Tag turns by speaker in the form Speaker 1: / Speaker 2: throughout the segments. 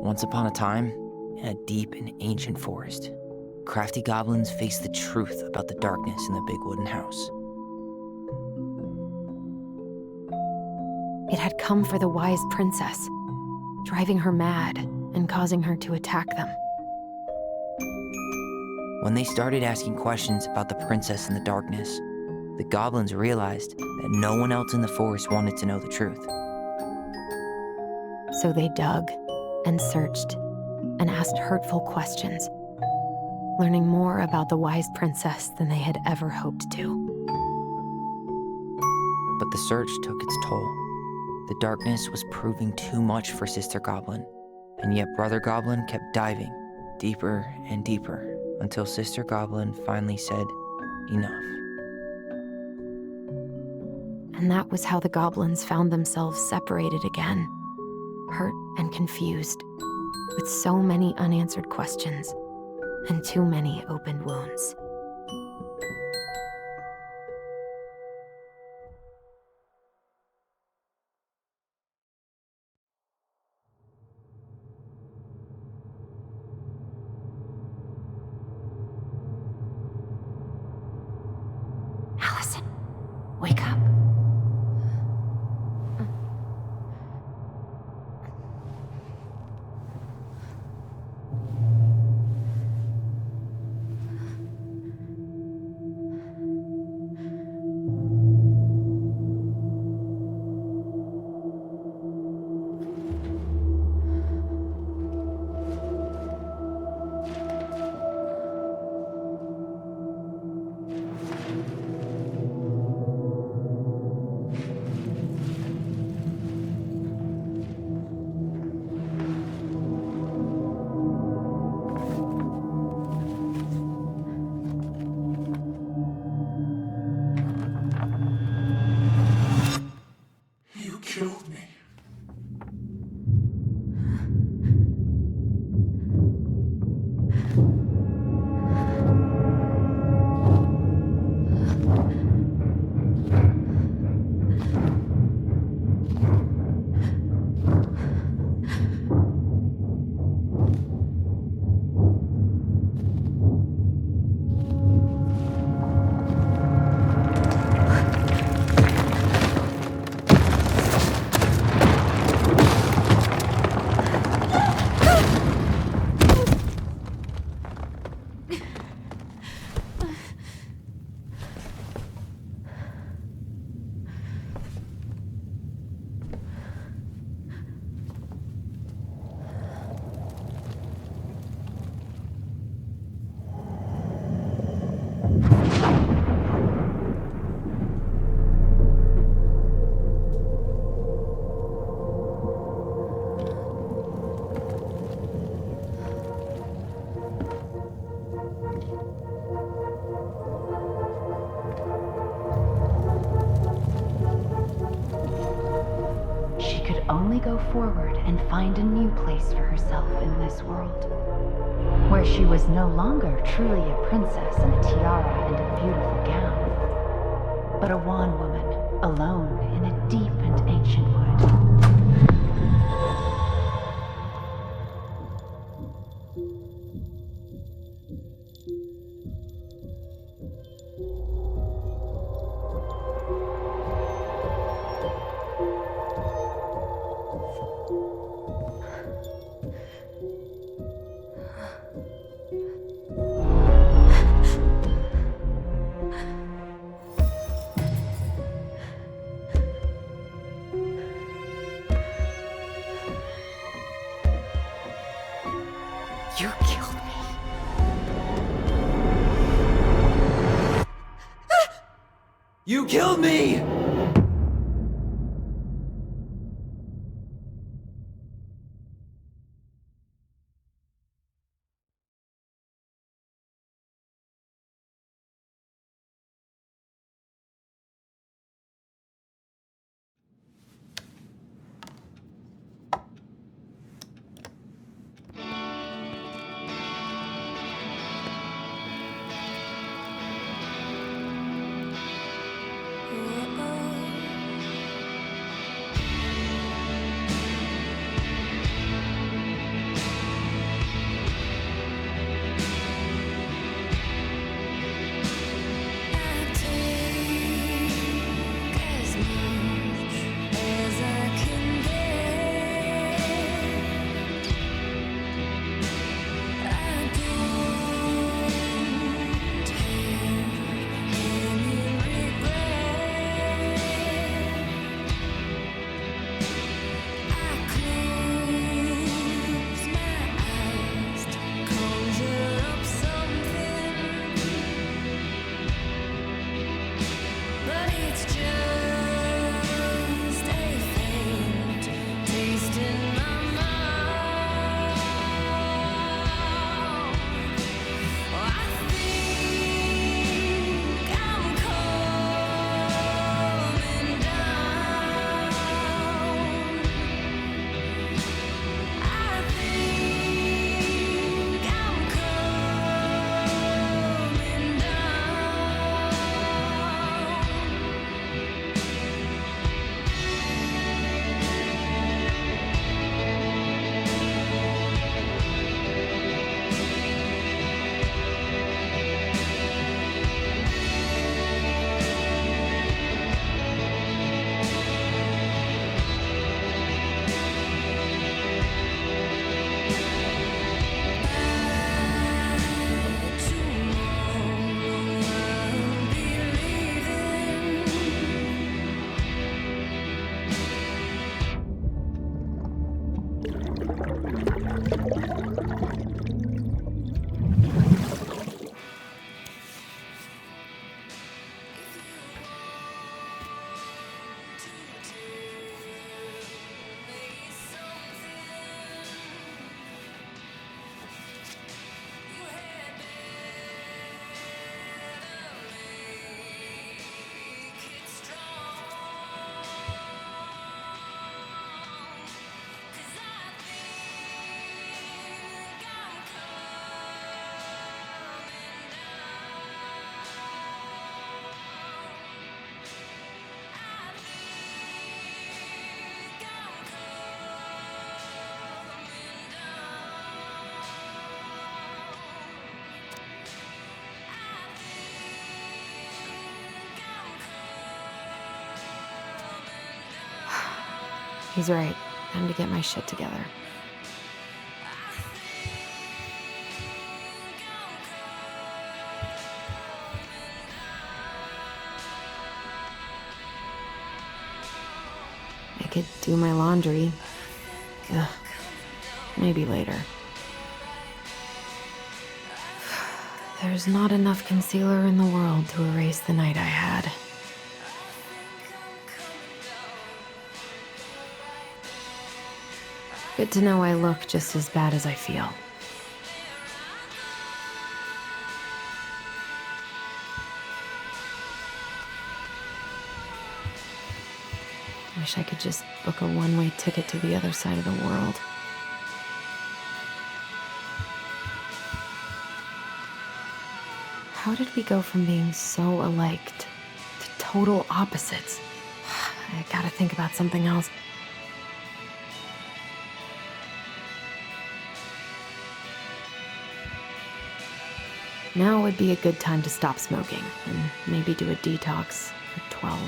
Speaker 1: Once upon a time, in a deep and ancient forest, crafty goblins faced the truth about the darkness in the big wooden house.
Speaker 2: It had come for the wise princess, driving her mad and causing her to attack them.
Speaker 1: When they started asking questions about the princess in the darkness, the goblins realized that no one else in the forest wanted to know the truth.
Speaker 2: So they dug and searched and asked hurtful questions, learning more about the wise princess than they had ever hoped to.
Speaker 1: But the search took its toll. The darkness was proving too much for Sister Goblin, and yet Brother Goblin kept diving deeper and deeper until Sister Goblin finally said, "Enough."
Speaker 2: And that was how the goblins found themselves separated again, hurt and confused, with so many unanswered questions and too many open wounds. Allison, wake up.
Speaker 3: You killed me.
Speaker 4: She could only go forward and find a new place for herself in this world, where she was no longer truly a princess in a tiara and a beautiful gown, but a wan woman alone in a deep and ancient wood.
Speaker 2: You killed me.
Speaker 1: You killed me!
Speaker 2: He's right. Time to get my shit together. I could do my laundry. Ugh. Maybe later. There's not enough concealer in the world to erase the night I had. Good to know I look just as bad as I feel. Wish I could just book a one-way ticket to the other side of the world. How did we go from being so alike to total opposites? I gotta think about something else. Now would be a good time to stop smoking and maybe do a detox at 12.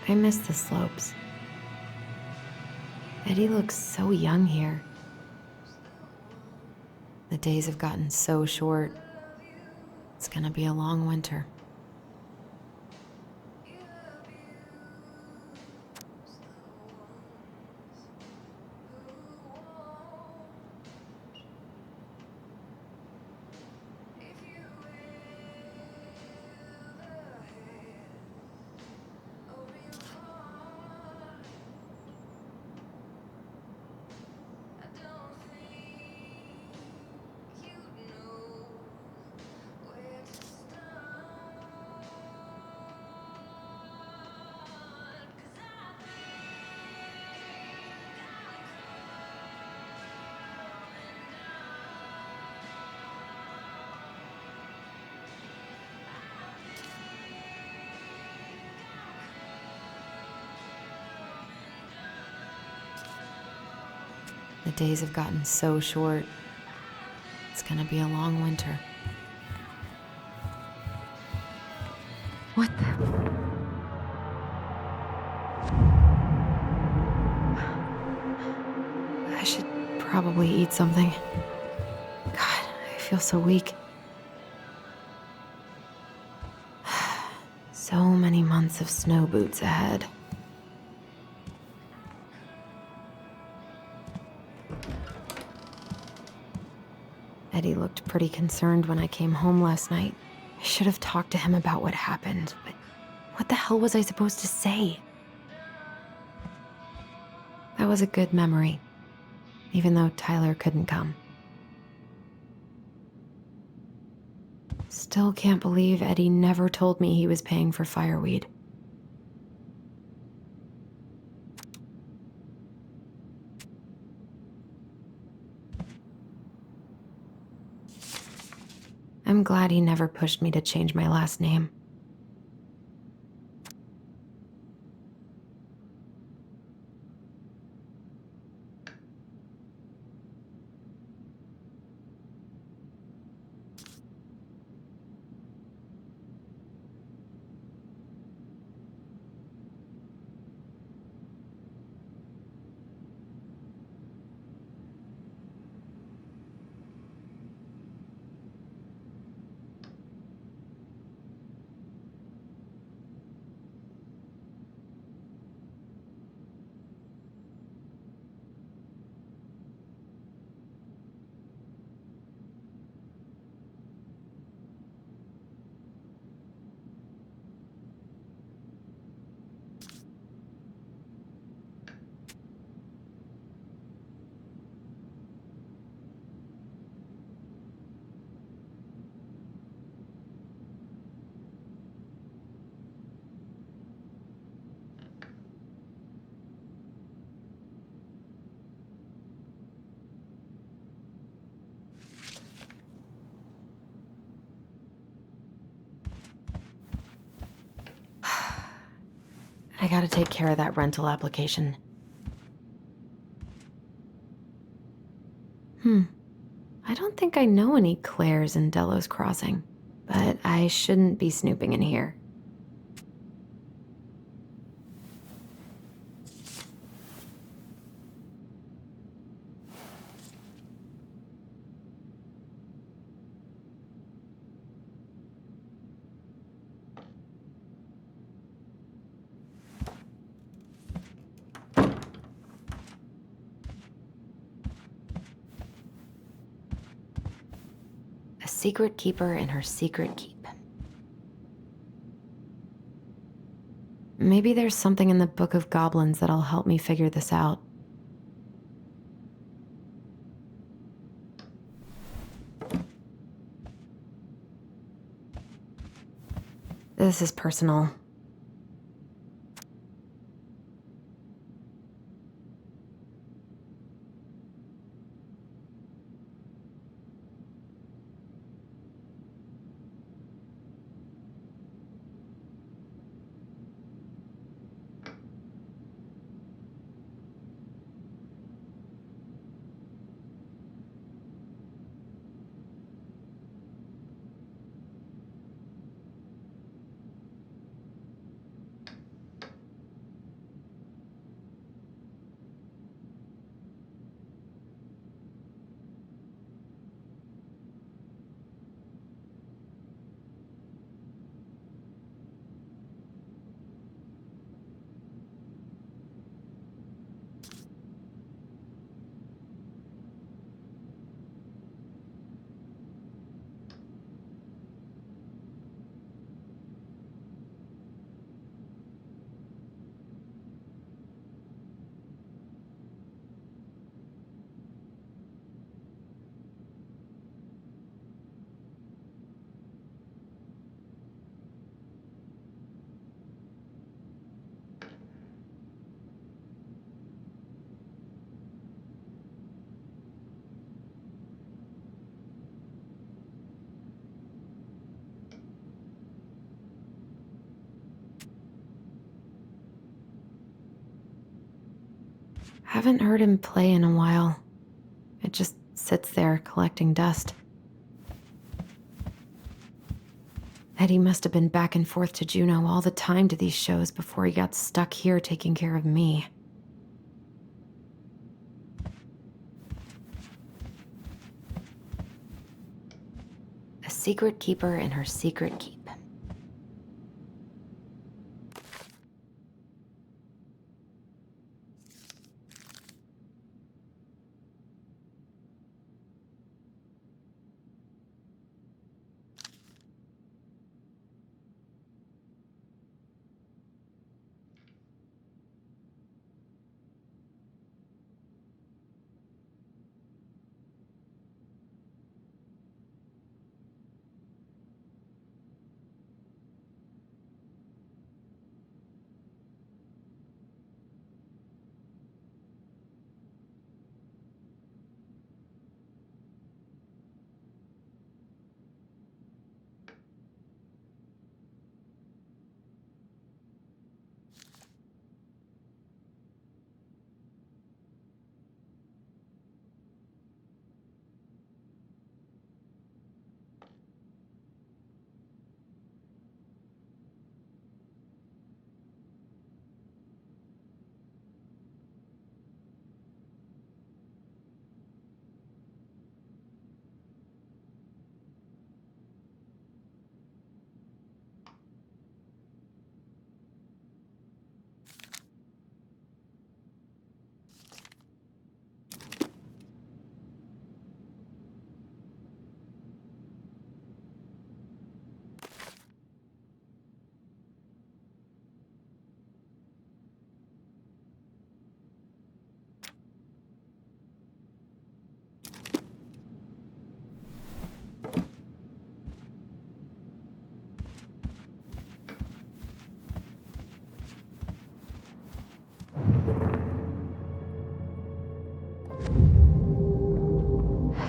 Speaker 2: I miss the slopes. Eddie looks so young here. The days have gotten so short. It's gonna be a long winter. The days have gotten so short. It's gonna be a long winter. What the? I should probably eat something. God, I feel so weak. So many months of snow boots ahead. Eddie looked pretty concerned when I came home last night. I should have talked to him about what happened, but what the hell was I supposed to say? That was a good memory, even though Tyler couldn't come. Still can't believe Eddie never told me he was paying for fireweed. I'm glad he never pushed me to change my last name. I gotta take care of that rental application. I don't think I know any Claires in Delos Crossing, but I shouldn't be snooping in here. A secret keeper in her secret keep. Maybe there's something in the Book of Goblins that'll help me figure this out. This is personal. Haven't heard him play in a while. It just sits there collecting dust. Eddie must have been back and forth to Juneau all the time to these shows before he got stuck here taking care of me. A secret keeper in her secret keep.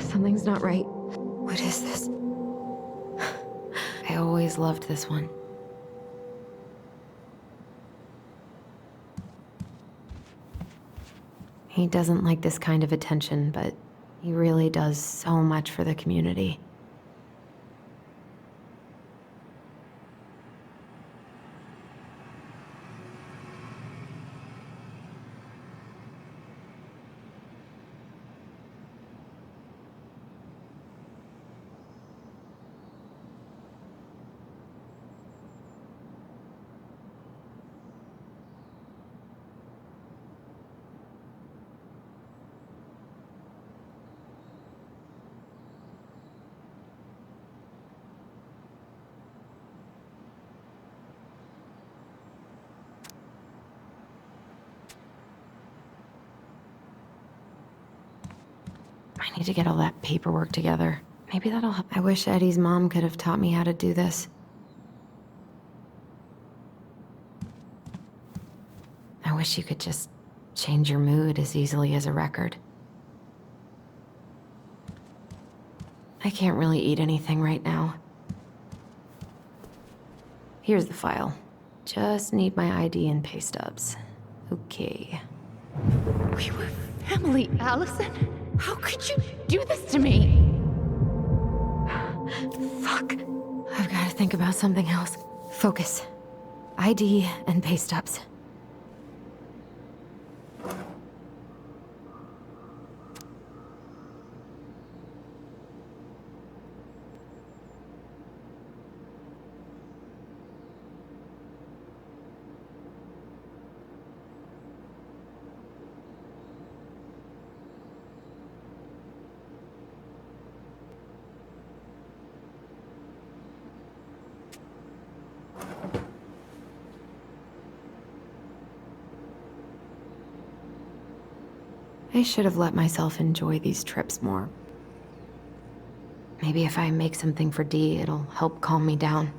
Speaker 2: Something's not right. What is this? I always loved this one. He doesn't like this kind of attention, but he really does so much for the community. I need to get all that paperwork together. Maybe that'll help. I wish Eddie's mom could have taught me how to do this. I wish you could just change your mood as easily as a record. I can't really eat anything right now. Here's the file. Just need my ID and pay stubs. Okay.
Speaker 4: We were family, Allison. How could you do this to me?
Speaker 2: Fuck. I've got to think about something else. Focus. ID and pay stubs. I should have let myself enjoy these trips more. Maybe if I make something for Dee, it'll help calm me down.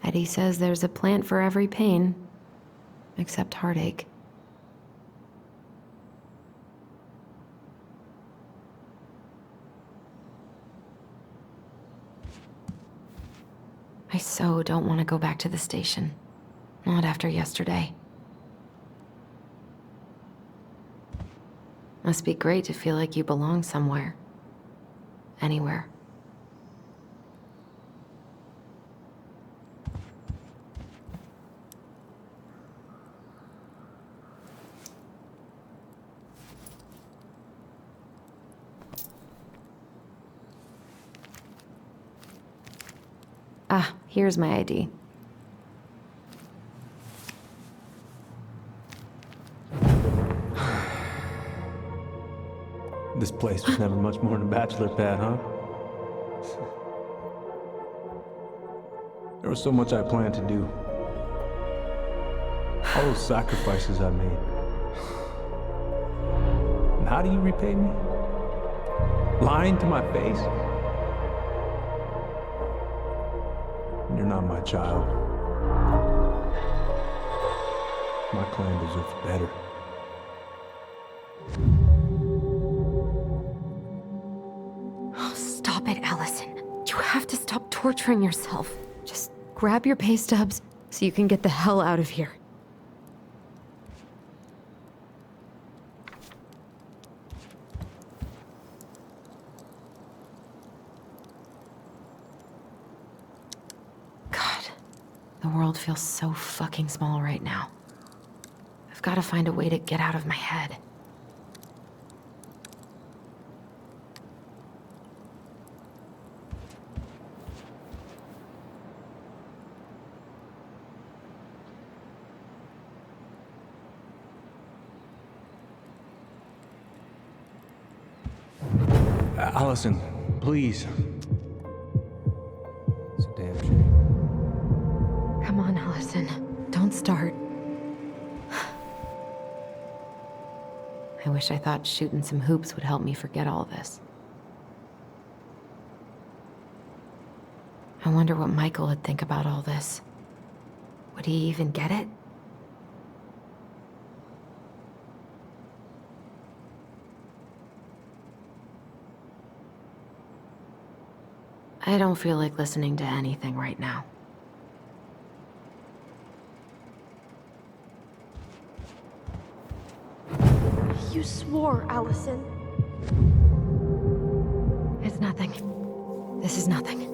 Speaker 2: Eddie says there's a plant for every pain, except heartache. I so don't want to go back to the station. Not after yesterday. Must be great to feel like you belong somewhere. Anywhere. Ah, here's my ID.
Speaker 5: This place was never much more than a bachelor pad, huh? There was so much I planned to do. All those sacrifices I made. And how do you repay me? Lying to my face? You're not my child. My clan deserves better.
Speaker 2: Oh, stop it, Allison. You have to stop torturing yourself. Just grab your pay stubs so you can get the hell out of here. The world feels so fucking small right now. I've got to find a way to get out of my head.
Speaker 5: Allison, please. It's a damn shame.
Speaker 2: Come on, Allison. Don't start. I wish I thought shooting some hoops would help me forget all this. I wonder what Michael would think about all this. Would he even get it? I don't feel like listening to anything right now.
Speaker 6: You swore, Allison.
Speaker 2: It's nothing. This is nothing.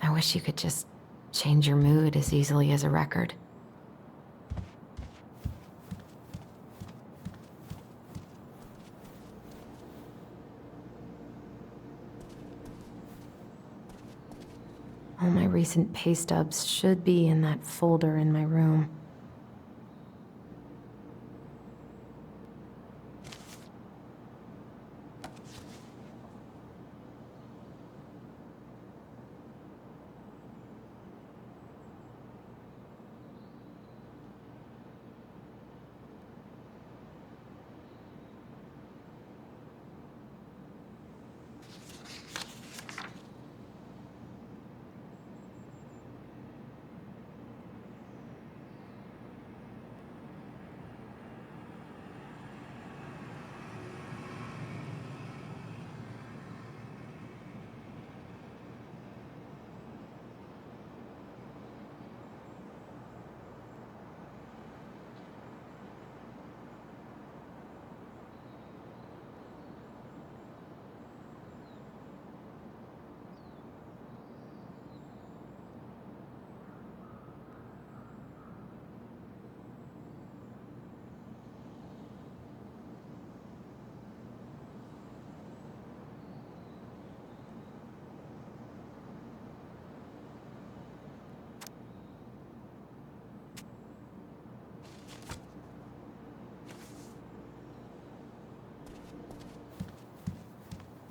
Speaker 2: I wish you could just change your mood as easily as a record. All my recent pay stubs should be in that folder in my room.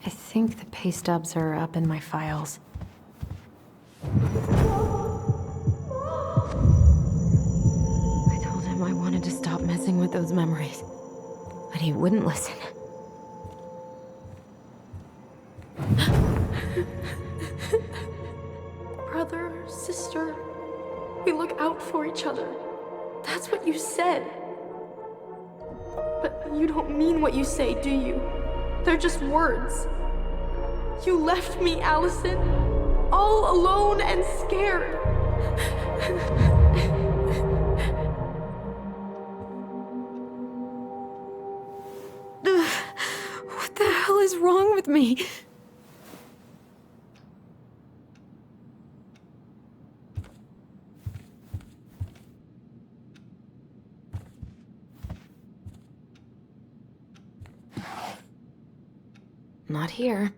Speaker 2: I think the pay stubs are up in my files. I told him I wanted to stop messing with those memories, but he wouldn't listen.
Speaker 6: Brother, sister, we look out for each other. That's what you said. But you don't mean what you say, do you? They're just words. You left me, Allison, all alone and scared.
Speaker 2: What the hell is wrong with me? Not here.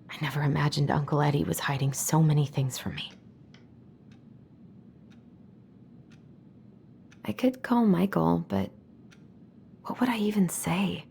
Speaker 2: I never imagined Uncle Eddie was hiding so many things from me. I could call Michael, but what would I even say?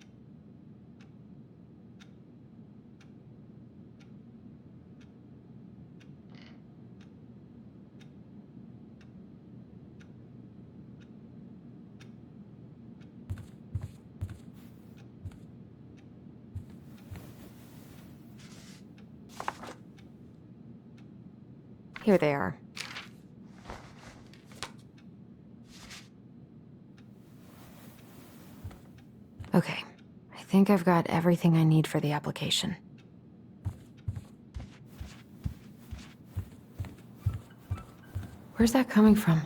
Speaker 2: Here they are. Okay, I think I've got everything I need for the application. Where's that coming from?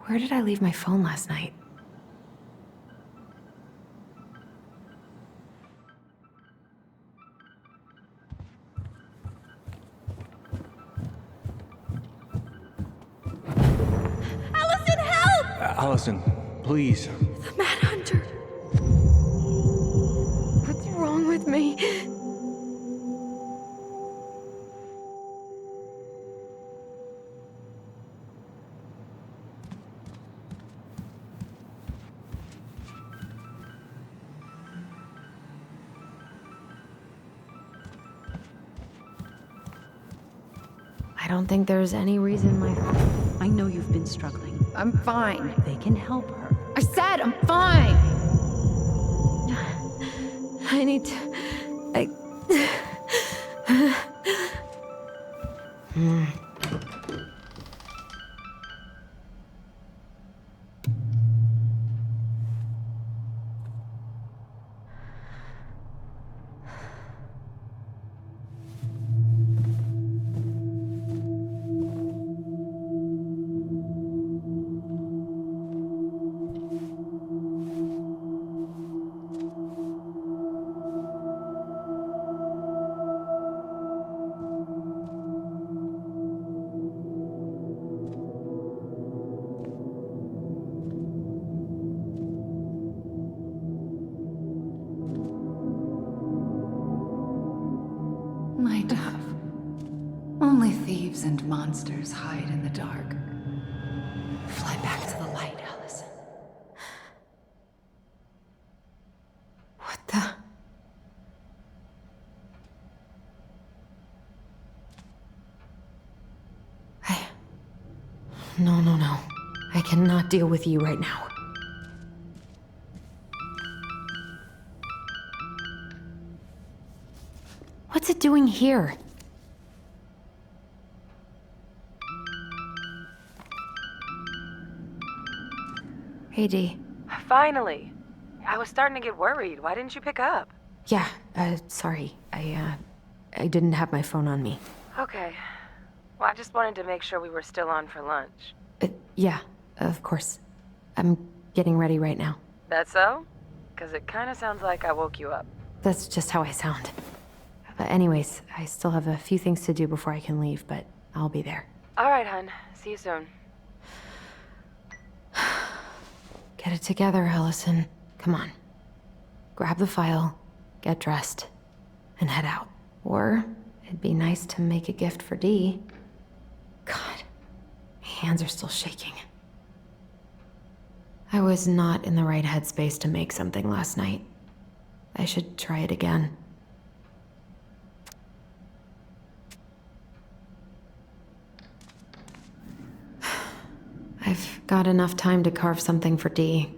Speaker 2: Where did I leave my phone last night?
Speaker 6: Allison, help!
Speaker 5: Allison, please.
Speaker 6: The Mad Hunter.
Speaker 2: What's wrong with me? don't think there's any reason my...
Speaker 7: I know you've been struggling.
Speaker 2: I'm fine.
Speaker 7: They can help her.
Speaker 2: I said I'm fine! I need to...
Speaker 8: My dove. Only thieves and monsters hide in the dark. Fly back to the light, Allison.
Speaker 2: What the... No. I cannot deal with you right now. What's it doing here? Hey, Dee.
Speaker 9: Finally. I was starting to get worried. Why didn't you pick up?
Speaker 2: Yeah, sorry. I didn't have my phone on me.
Speaker 9: Okay. Well, I just wanted to make sure we were still on for lunch.
Speaker 2: Yeah, of course. I'm getting ready right now.
Speaker 9: That so? Because it kind of sounds like I woke you up.
Speaker 2: That's just how I sound. But anyways, I still have a few things to do before I can leave, but I'll be there.
Speaker 9: All right, hun. See you soon.
Speaker 2: Get it together, Allison. Come on. Grab the file, get dressed, and head out. Or it'd be nice to make a gift for Dee. God, my hands are still shaking. I was not in the right headspace to make something last night. I should try it again. I've got enough time to carve something for Dee.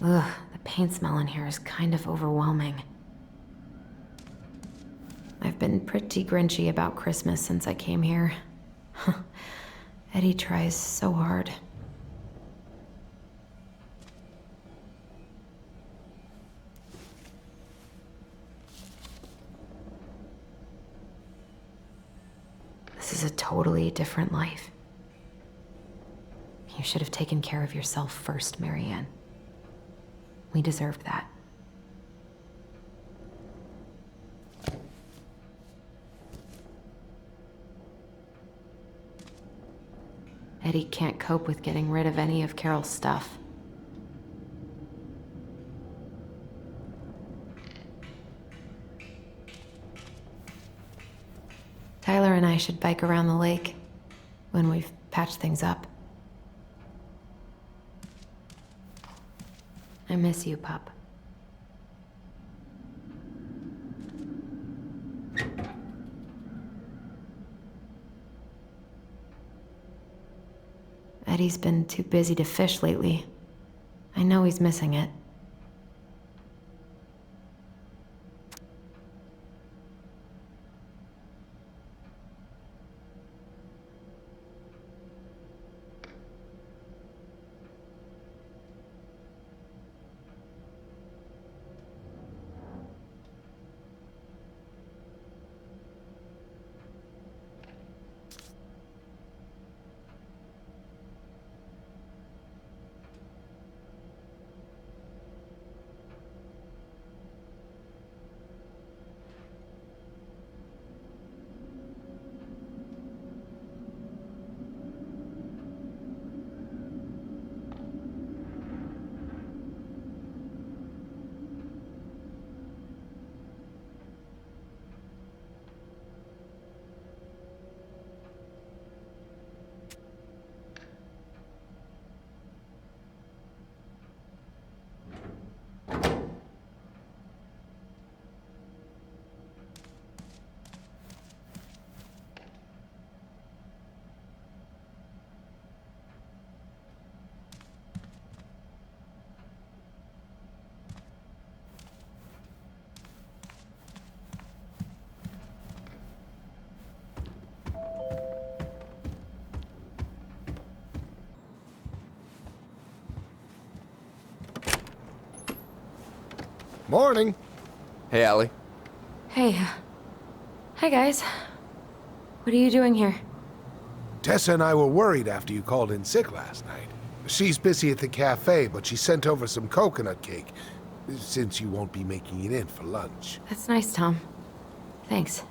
Speaker 2: Ugh, the paint smell in here is kind of overwhelming. I've been pretty grinchy about Christmas since I came here. Eddie tries so hard. This is a totally different life. You should have taken care of yourself first, Marianne. We deserved that. Eddie can't cope with getting rid of any of Carol's stuff. Tyler and I should bike around the lake when we've patched things up. I miss you, pup. Eddie's been too busy to fish lately. I know he's missing it.
Speaker 10: Morning.
Speaker 11: Hey, Allie.
Speaker 2: Hey. Hi, guys. What are you doing here?
Speaker 10: Tessa and I were worried after you called in sick last night. She's busy at the cafe, but she sent over some coconut cake, since you won't be making it in for lunch.
Speaker 2: That's nice, Tom. Thanks.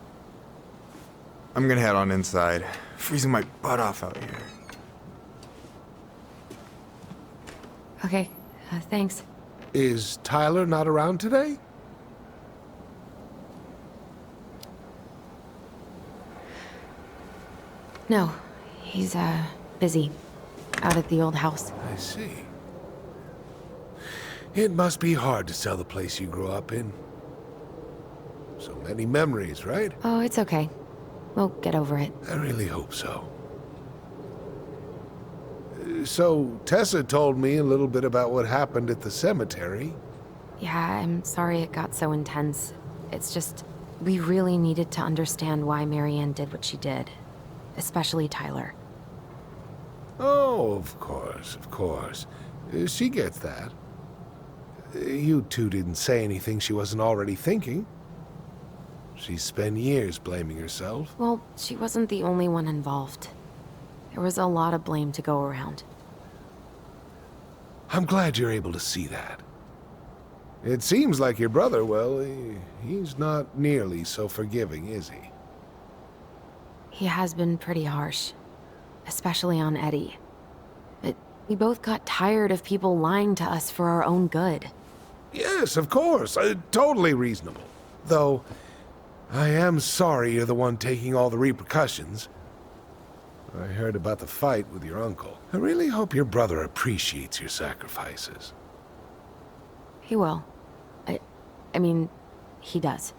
Speaker 11: I'm gonna head on inside. Freezing my butt off out here.
Speaker 2: Okay, thanks.
Speaker 10: Is Tyler not around today?
Speaker 2: No, he's, busy. Out at the old house.
Speaker 10: I see. It must be hard to sell the place you grew up in. So many memories, right?
Speaker 2: Oh, it's okay. We'll get over it.
Speaker 10: I really hope so. So, Tessa told me a little bit about what happened at the cemetery.
Speaker 2: Yeah, I'm sorry it got so intense. It's just, we really needed to understand why Marianne did what she did. Especially Tyler.
Speaker 10: Oh, of course, of course. She gets that. You two didn't say anything she wasn't already thinking. She spent years blaming herself.
Speaker 2: Well, she wasn't the only one involved. There was a lot of blame to go around.
Speaker 10: I'm glad you're able to see that. It seems like your brother, well, he's not nearly so forgiving, is he?
Speaker 2: He has been pretty harsh. Especially on Eddie. But we both got tired of people lying to us for our own good.
Speaker 10: Yes, of course. Totally reasonable. Though, I am sorry you're the one taking all the repercussions. I heard about the fight with your uncle. I really hope your brother appreciates your sacrifices.
Speaker 2: He will. I mean, he does.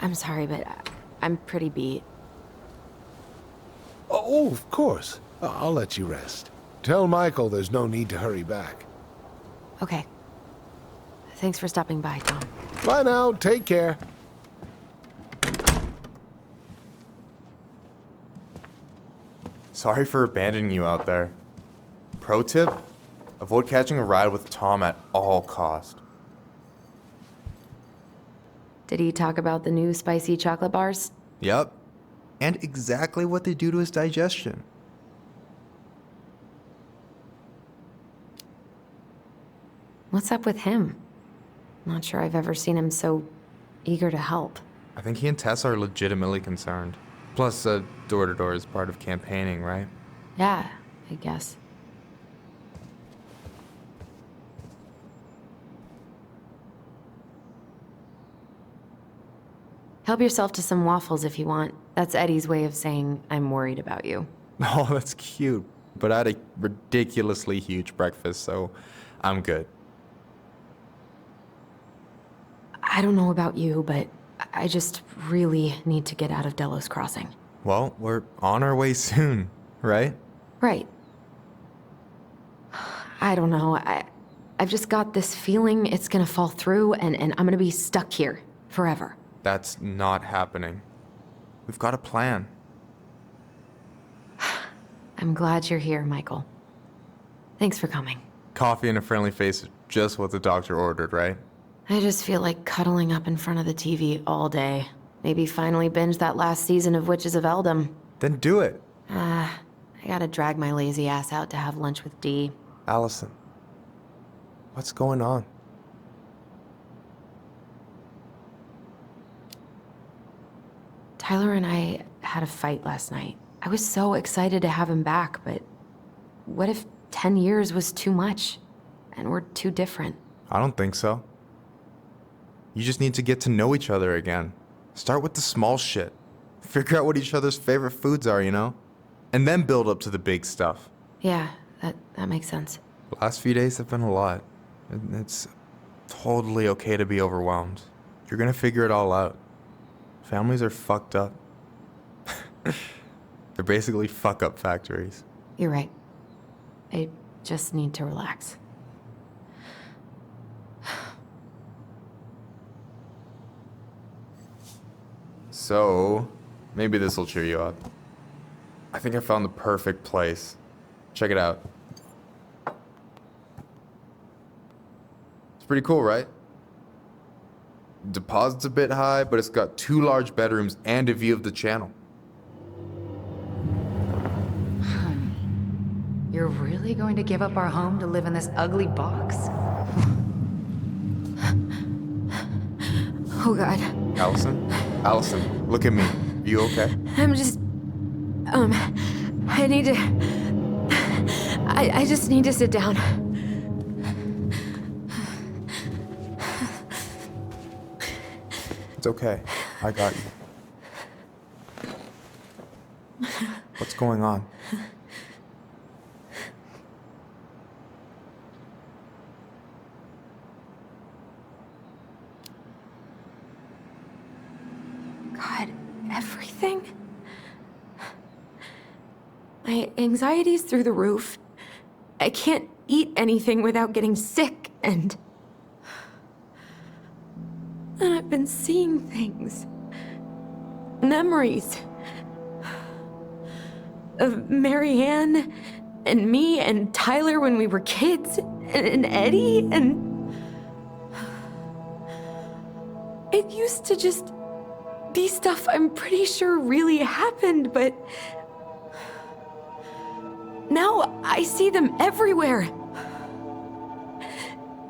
Speaker 2: I'm sorry, but I'm pretty beat.
Speaker 10: Oh, of course. I'll let you rest. Tell Michael there's no need to hurry back.
Speaker 2: Okay. Thanks for stopping by, Tom.
Speaker 10: Bye now. Take care.
Speaker 11: Sorry for abandoning you out there. Pro tip? Avoid catching a ride with Tom at all cost.
Speaker 2: Did he talk about the new spicy chocolate bars?
Speaker 11: Yep. And exactly what they do to his digestion.
Speaker 2: What's up with him? Not sure I've ever seen him so eager to help.
Speaker 11: I think he and Tess are legitimately concerned. Plus, door-to-door is part of campaigning, right?
Speaker 2: Yeah, I guess. Help yourself to some waffles if you want. That's Eddie's way of saying, I'm worried about you.
Speaker 11: Oh, that's cute. But I had a ridiculously huge breakfast, so I'm good.
Speaker 2: I don't know about you, but I just really need to get out of Delos Crossing.
Speaker 11: Well, we're on our way soon, right?
Speaker 2: Right. I don't know. I've just got this feeling it's gonna fall through and I'm gonna be stuck here forever.
Speaker 11: That's not happening. We've got a plan.
Speaker 2: I'm glad you're here, Michael. Thanks for coming.
Speaker 11: Coffee and a friendly face is just what the doctor ordered, right?
Speaker 2: I just feel like cuddling up in front of the TV all day. Maybe finally binge that last season of Witches of Eldom.
Speaker 11: Then do it.
Speaker 2: I gotta drag my lazy ass out to have lunch with Dee.
Speaker 11: Allison, what's going on?
Speaker 2: Tyler and I had a fight last night. I was so excited to have him back, but what if 10 years was too much and we're too different?
Speaker 11: I don't think so. You just need to get to know each other again. Start with the small shit. Figure out what each other's favorite foods are, you know? And then build up to the big stuff.
Speaker 2: Yeah, that makes sense.
Speaker 11: The last few days have been a lot. It's totally okay to be overwhelmed. You're gonna figure it all out. Families are fucked up. They're basically fuck-up factories.
Speaker 2: You're right. I just need to relax.
Speaker 11: So, maybe this will cheer you up. I think I found the perfect place. Check it out. Pretty cool, right? Deposit's a bit high, but it's got 2 large bedrooms and a view of the channel.
Speaker 8: Honey, you're really going to give up our home to live in this ugly box?
Speaker 2: Oh God.
Speaker 11: Allison? Allison, look at me. You okay?
Speaker 2: I'm just... I need to... I just need to sit down.
Speaker 11: It's okay. I got you. What's going on?
Speaker 2: God, everything? My anxiety's through the roof. I can't eat anything without getting sick, and I've been seeing things. Memories. Of Marianne, and me, and Tyler when we were kids, and Eddie, and... It used to just be stuff I'm pretty sure really happened, but... Now I see them everywhere.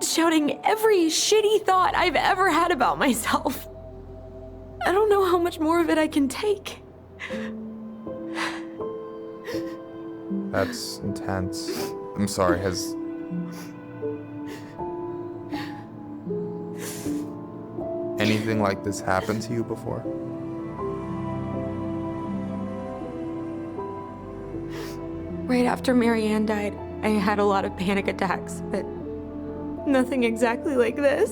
Speaker 2: Shouting every shitty thought I've ever had about myself. I don't know how much more of it I can take.
Speaker 11: That's intense. I'm sorry, has... anything like this happened to you before?
Speaker 2: Right after Marianne died, I had a lot of panic attacks, but nothing exactly like this.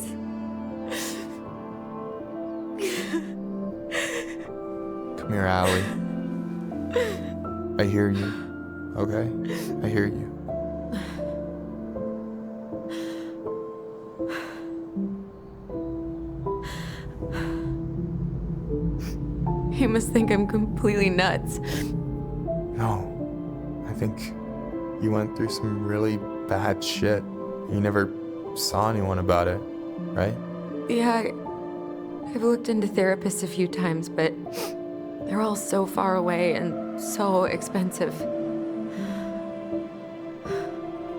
Speaker 11: Come here, Allie. I hear you. Okay? I hear you.
Speaker 2: You must think I'm completely nuts.
Speaker 11: No. I think you went through some really bad shit. You never saw anyone about it, right?
Speaker 2: Yeah, I've looked into therapists a few times, but they're all so far away and so expensive.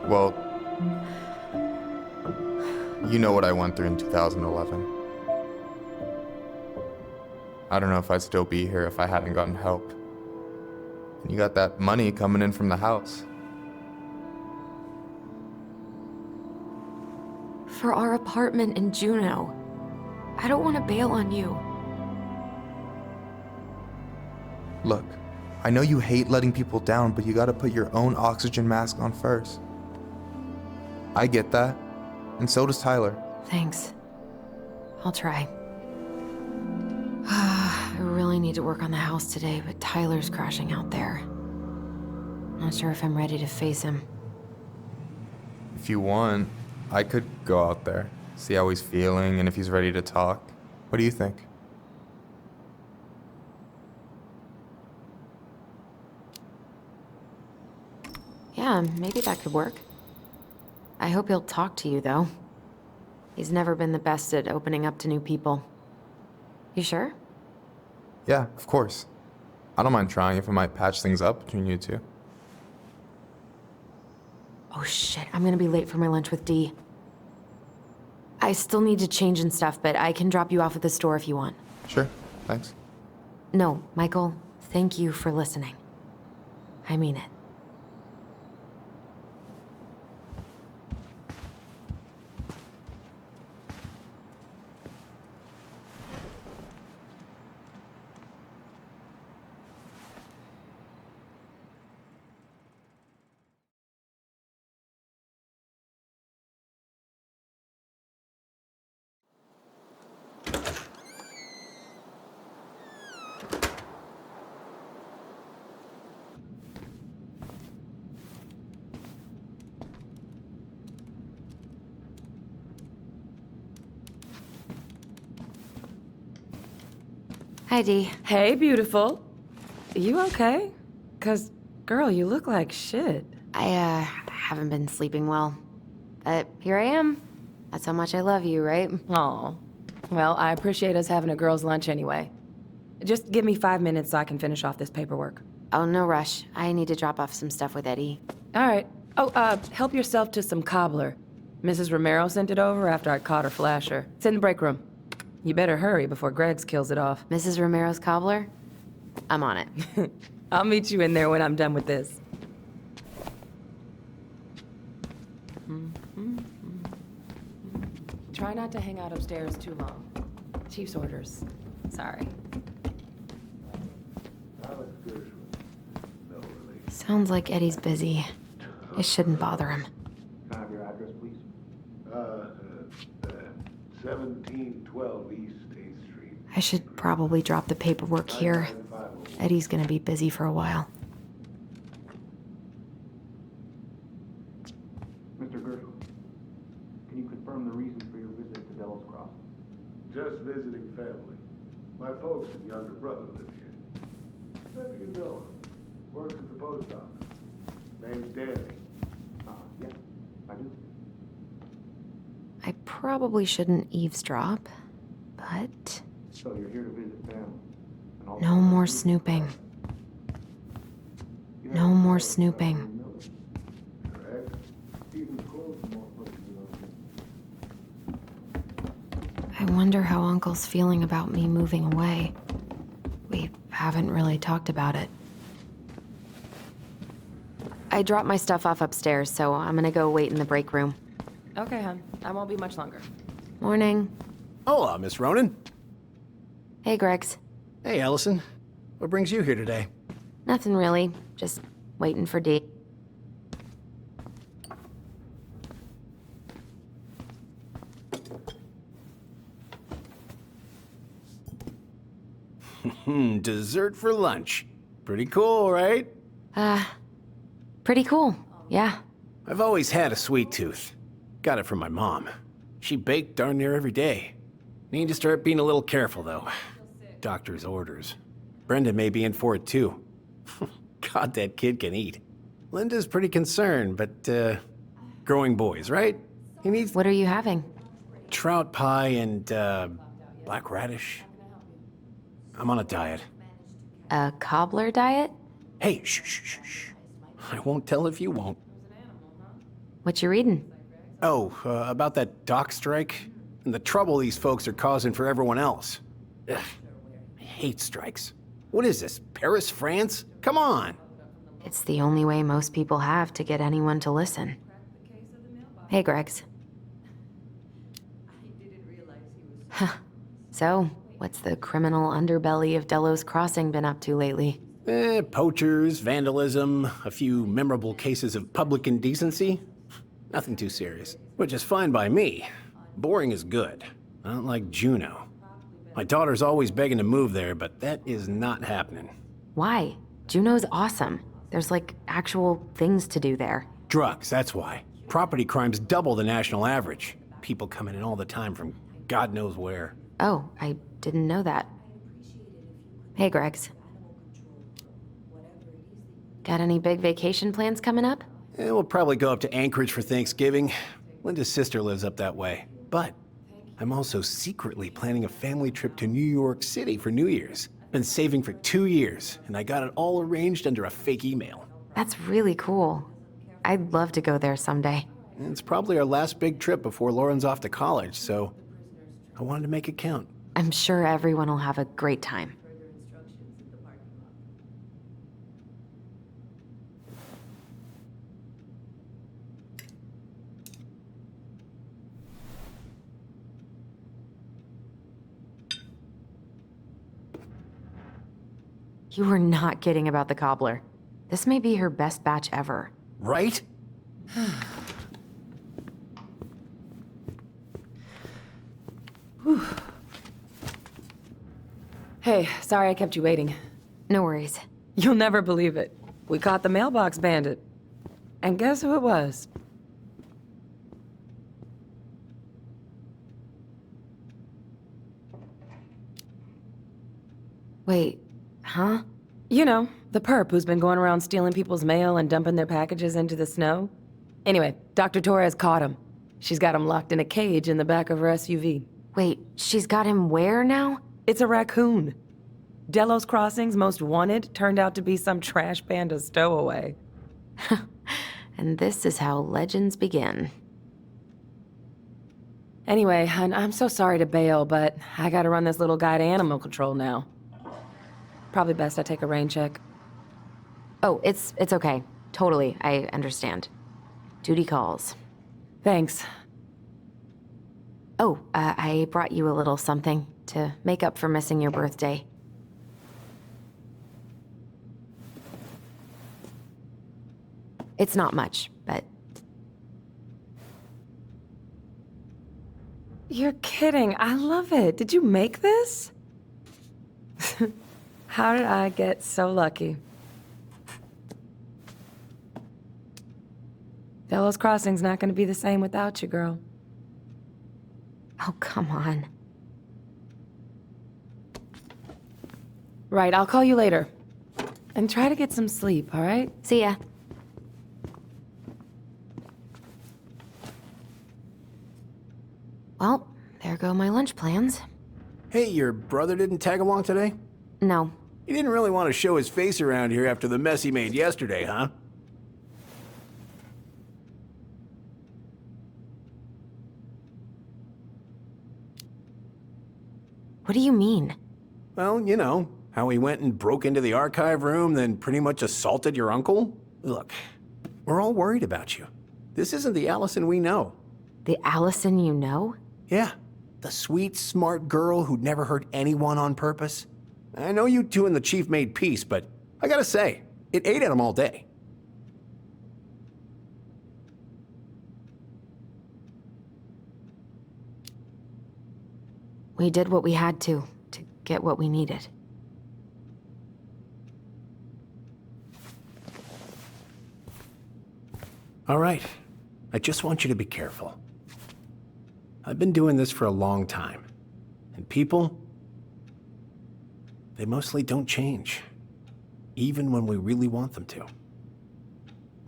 Speaker 11: Well, you know what I went through in 2011. I don't know if I'd still be here if I hadn't gotten help. And you got that money coming in from the house.
Speaker 2: For our apartment in Juneau. I don't want to bail on you.
Speaker 11: Look, I know you hate letting people down, but you gotta put your own oxygen mask on first. I get that, and so does Tyler.
Speaker 2: Thanks. I'll try. I really need to work on the house today, but Tyler's crashing out there. Not sure if I'm ready to face him.
Speaker 11: If you want, I could go out there, see how he's feeling, and if he's ready to talk. What do you think?
Speaker 2: Yeah, maybe that could work. I hope he'll talk to you, though. He's never been the best at opening up to new people. You sure?
Speaker 11: Yeah, of course. I don't mind trying if it might patch things up between you two.
Speaker 2: Oh shit, I'm gonna be late for my lunch with Dee. I still need to change and stuff, but I can drop you off at the store if you want.
Speaker 11: Sure, thanks.
Speaker 2: No, Michael, thank you for listening. I mean it. Hi, Dee.
Speaker 9: Hey, beautiful. You okay? 'Cause, girl, you look like shit.
Speaker 2: I haven't been sleeping well. But here I am. That's how much I love you, right?
Speaker 9: Aw. Well, I appreciate us having a girls' lunch anyway. Just give me 5 minutes so I can finish off this paperwork.
Speaker 2: Oh, no rush. I need to drop off some stuff with Eddie.
Speaker 9: All right. Oh, help yourself to some cobbler. Mrs. Romero sent it over after I caught her flasher. It's in the break room. You better hurry before Greggs kills it off.
Speaker 2: Mrs. Romero's cobbler? I'm on it.
Speaker 9: I'll meet you in there when I'm done with this. Try not to hang out upstairs too long. Chief's orders. Sorry.
Speaker 2: Sounds like Eddie's busy. It shouldn't bother him.
Speaker 3: Can I have your address, please? 1712 East 8th Street.
Speaker 2: I should probably drop the paperwork here. Eddie's gonna be busy for a while.
Speaker 3: Mr. Gershwin, can you confirm the reason for your visit to Delos Cross?
Speaker 10: Just visiting family. My folks and younger brother live here. Maybe you know him. Works at the post office. Name's Danny.
Speaker 3: Yeah, I do.
Speaker 2: I probably shouldn't eavesdrop, but
Speaker 3: So you're here to visit family. And all
Speaker 2: no more snooping. No more snooping.
Speaker 10: Correct?
Speaker 3: Stephen's clothes are more fuzzy than others.
Speaker 2: I wonder how Uncle's feeling about me moving away. We haven't really talked about it. I dropped my stuff off upstairs, so I'm gonna go wait in the break room.
Speaker 9: Okay, hon. I won't be much longer.
Speaker 2: Morning.
Speaker 12: Hola, Miss Ronan.
Speaker 2: Hey, Greggs.
Speaker 12: Hey, Allison. What brings you here today?
Speaker 2: Nothing really. Just waiting for Dee.
Speaker 12: Dessert for lunch. Pretty cool, right?
Speaker 2: Pretty cool. Yeah.
Speaker 12: I've always had a sweet tooth. Got it from my mom. She baked darn near every day. Need to start being a little careful, though. Doctor's orders. Brenda may be in for it, too. God, that kid can eat. Linda's pretty concerned, but, growing boys, right? He needs
Speaker 2: What are you having?
Speaker 12: trout pie and, black radish. I'm on a diet.
Speaker 2: A cobbler diet?
Speaker 12: Hey, shh, shh, shh, shh. I won't tell if you won't.
Speaker 2: What you reading?
Speaker 12: Oh, about that dock strike and the trouble these folks are causing for everyone else. Ugh, I hate strikes. What is this, Paris, France? Come on.
Speaker 2: It's the only way most people have to get anyone to listen. Hey, Greggs. Huh. So, what's the criminal underbelly of Delos Crossing been up to lately?
Speaker 12: Poachers, vandalism, a few memorable cases of public indecency. Nothing too serious, which is fine by me. Boring is good. Not like Juneau. My daughter's always begging to move there, but that is not happening.
Speaker 2: Why? Juneau's awesome. There's like actual things to do there.
Speaker 12: Drugs, that's why. Property crime's double the national average. People coming in all the time from God knows where.
Speaker 2: Oh, I didn't know that. Hey, Greggs. Got any big vacation plans coming up?
Speaker 12: We'll probably go up to Anchorage for Thanksgiving. Linda's sister lives up that way. But I'm also secretly planning a family trip to New York City for New Year's. Been saving for 2 years, and I got it all arranged under a fake email.
Speaker 2: That's really cool. I'd love to go there someday.
Speaker 12: It's probably our last big trip before Lauren's off to college, so I wanted to make it count.
Speaker 2: I'm sure everyone will have a great time. You were not kidding about the cobbler. This may be her best batch ever.
Speaker 12: Right?
Speaker 9: Hey, sorry I kept you waiting.
Speaker 2: No worries.
Speaker 9: You'll never believe it. We caught the mailbox bandit. And guess who it was?
Speaker 2: Wait, huh?
Speaker 9: You know, the perp who's been going around stealing people's mail and dumping their packages into the snow. Anyway, Dr. Torres caught him. She's got him locked in a cage in the back of her SUV.
Speaker 2: Wait, she's got him where now?
Speaker 9: It's a raccoon. Delos Crossing's most wanted turned out to be some trash panda stowaway.
Speaker 2: And this is how legends begin.
Speaker 9: Anyway, hun, I'm so sorry to bail, but I gotta run this little guy to animal control now. Probably best I take a rain check.
Speaker 2: Oh, it's okay. Totally, I understand. Duty calls.
Speaker 9: Thanks.
Speaker 2: Oh, I brought you a little something to make up for missing your birthday. It's not much, but...
Speaker 9: You're kidding. I love it. Did you make this? How did I get so lucky? Delos Crossing's not gonna be the same without you, girl.
Speaker 2: Oh, come on.
Speaker 9: Right, I'll call you later. And try to get some sleep, all right?
Speaker 2: See ya. Well, there go my lunch plans.
Speaker 12: Hey, your brother didn't tag along today?
Speaker 2: No.
Speaker 12: He didn't really want to show his face around here after the mess he made yesterday, huh?
Speaker 2: What do you mean?
Speaker 12: Well, you know, how he went and broke into the archive room, then pretty much assaulted your uncle? Look, we're all worried about you. This isn't the Allison we know.
Speaker 2: The Allison you know?
Speaker 12: Yeah, the sweet, smart girl who'd never hurt anyone on purpose. I know you two and the chief made peace, but I gotta say, it ate at him all day.
Speaker 2: We did what we had to get what we needed.
Speaker 12: All right, I just want you to be careful. I've been doing this for a long time, and people, they mostly don't change, even when we really want them to.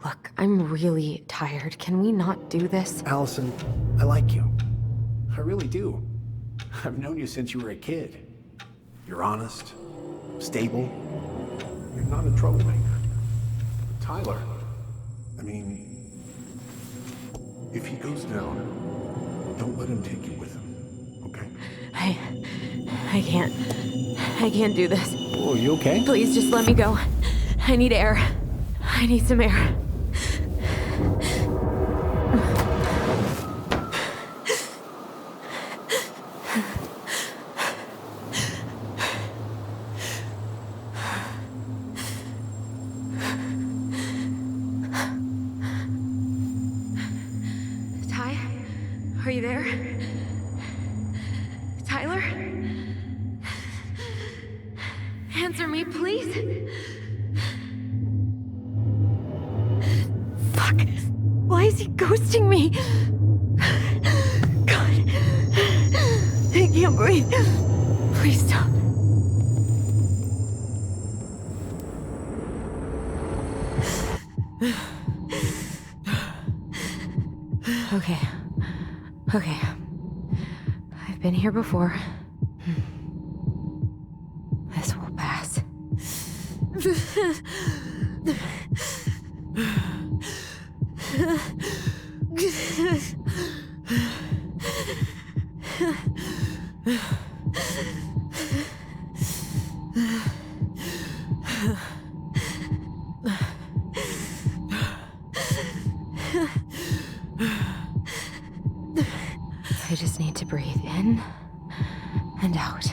Speaker 2: Look, I'm really tired. Can we not do this?
Speaker 12: Allison, I like you. I really do. I've known you since you were a kid. You're honest, stable. You're not a troublemaker. Tyler, I mean, if he goes down, don't let him take you with him, okay?
Speaker 2: I can't do this.
Speaker 12: Oh, you okay?
Speaker 2: Please just let me go. I need air. I need some air. Ty? Are you there? Tyler? Answer me, please. Fuck. Why is he ghosting me? God. I can't breathe. Please stop. Okay. Okay. I've been here before. This will pass. I just need to breathe in and out.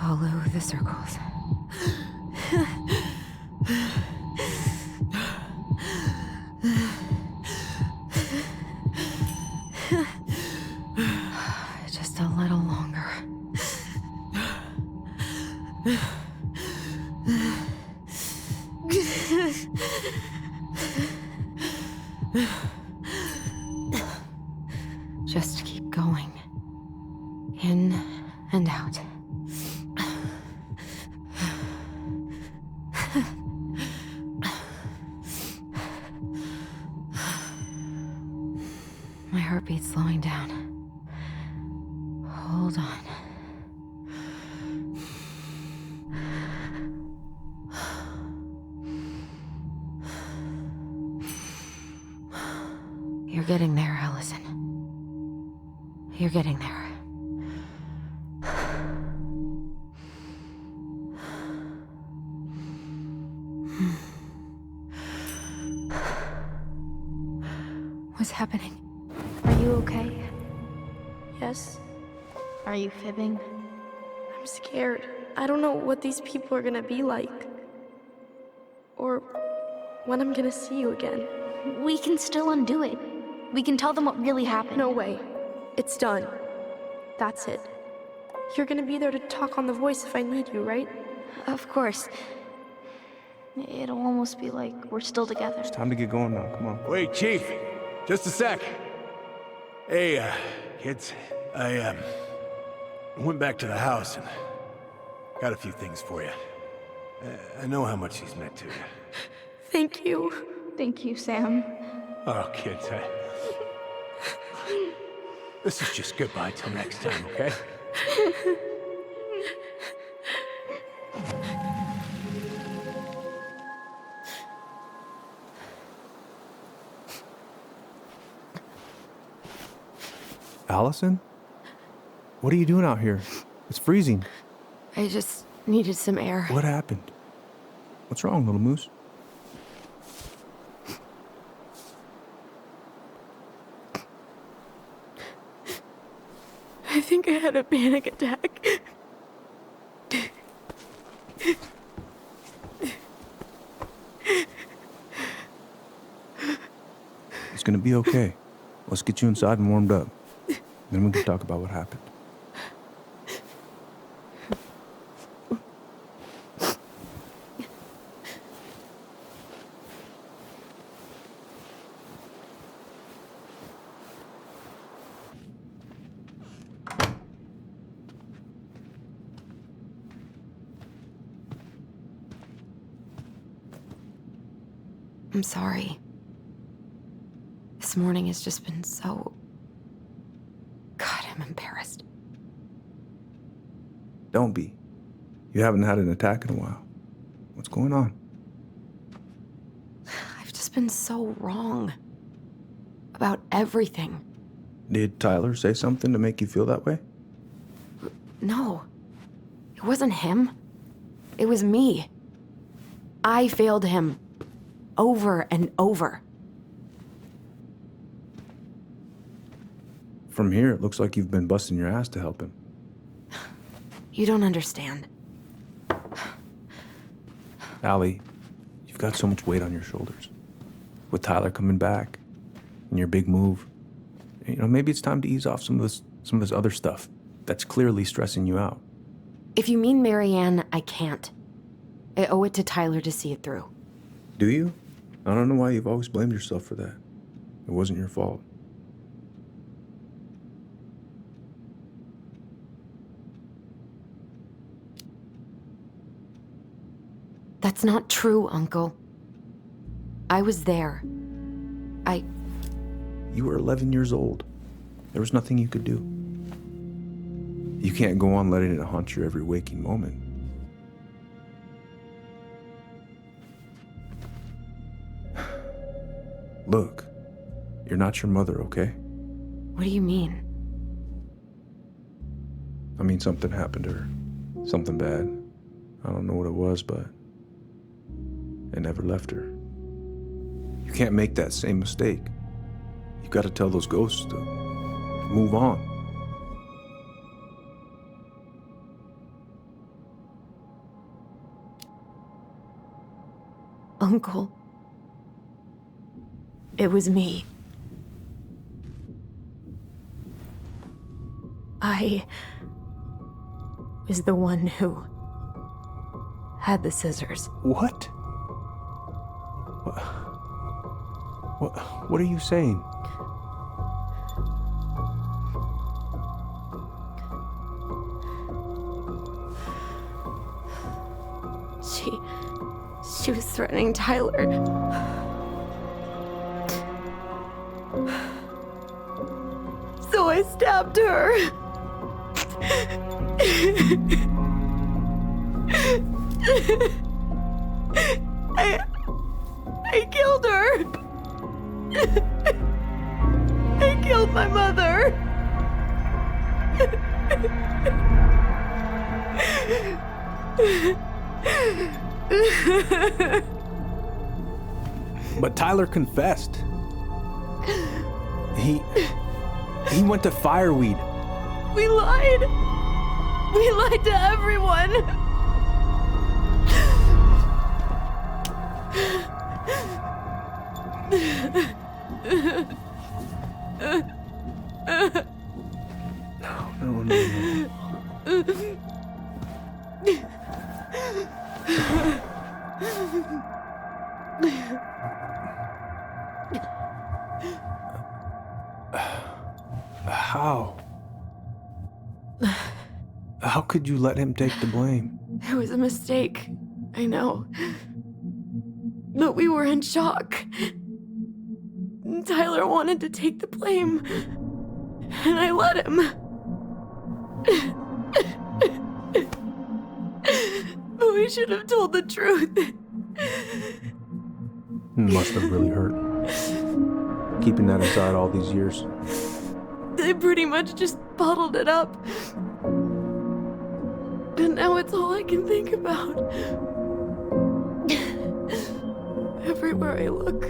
Speaker 2: Follow the circles. Just a little longer. Just keep going. In and out. My heartbeat's slowing down. Hold on. You're getting there, Allison. You're getting there. What's happening?
Speaker 6: Are you okay? Yes? Are you fibbing? I'm scared. I don't know what these people are gonna be like. Or when I'm gonna see you again.
Speaker 13: We can still undo it. We can tell them what really happened.
Speaker 6: No way. It's done. That's it. You're gonna be there to talk on the voice if I need you, right?
Speaker 13: Of course. It'll almost be like we're still together.
Speaker 5: It's time to get going now. Come on.
Speaker 12: Wait, Chief. Just a sec. Hey, kids. I went back to the house and got a few things for you. I know how much these meant to you.
Speaker 6: Thank you.
Speaker 13: Thank you, Sam.
Speaker 12: Oh, kids, this is just goodbye till next time, okay?
Speaker 5: Allison? What are you doing out here? It's freezing.
Speaker 2: I just needed some air.
Speaker 5: What happened? What's wrong, little moose?
Speaker 6: I think I had a panic attack.
Speaker 5: It's gonna be okay. Let's get you inside and warmed up. Then we can talk about what happened.
Speaker 2: I'm sorry. This morning has just been so... God, I'm embarrassed.
Speaker 5: Don't be. You haven't had an attack in a while. What's going on?
Speaker 2: I've just been so wrong. About everything.
Speaker 5: Did Tyler say something to make you feel that way?
Speaker 2: No. It wasn't him. It was me. I failed him. Over and over.
Speaker 5: From here, it looks like you've been busting your ass to help him.
Speaker 2: You don't understand.
Speaker 5: Allie, you've got so much weight on your shoulders. With Tyler coming back, and your big move, you know, maybe it's time to ease off some of this other stuff that's clearly stressing you out.
Speaker 2: If you mean Marianne, I can't. I owe it to Tyler to see it through.
Speaker 5: Do you? I don't know why you've always blamed yourself for that. It wasn't your fault.
Speaker 2: That's not true, Uncle. I was there.
Speaker 5: You were 11 years old. There was nothing you could do. You can't go on letting it haunt your every waking moment. Look, you're not your mother, okay?
Speaker 2: What do you mean?
Speaker 5: I mean, something happened to her. Something bad. I don't know what it was, but it never left her. You can't make that same mistake. You've got to tell those ghosts to move on.
Speaker 2: Uncle. It was me. I was the one who had the scissors.
Speaker 5: What? What are you saying?
Speaker 6: She was threatening Tyler. I stabbed her. I killed her. I killed my mother.
Speaker 3: But Tyler confessed. He went to Fireweed.
Speaker 6: We lied. We lied to everyone.
Speaker 3: No. How could you let him take the blame?
Speaker 6: It was a mistake. I know. But we were in shock. Tyler wanted to take the blame. And I let him. But we should have told the truth.
Speaker 5: Must have really hurt. Keeping that inside all these years.
Speaker 6: They pretty much just bottled it up. And now it's all I can think about. Everywhere I look,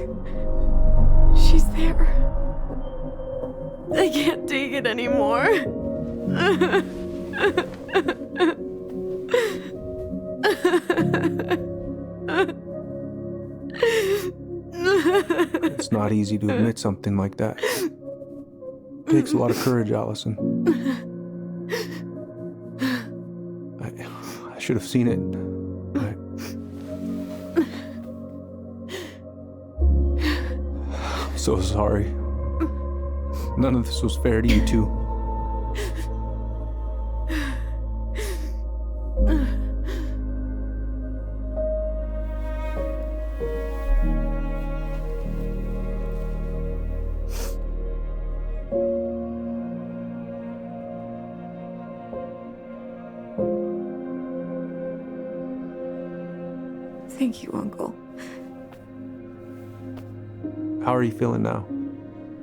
Speaker 6: she's there. I can't take it anymore.
Speaker 5: It's not easy to admit something like that. It takes a lot of courage, Allison. I should have seen it. I'm so sorry. None of this was fair to you two.
Speaker 6: Thank you, Uncle.
Speaker 5: How are you feeling now?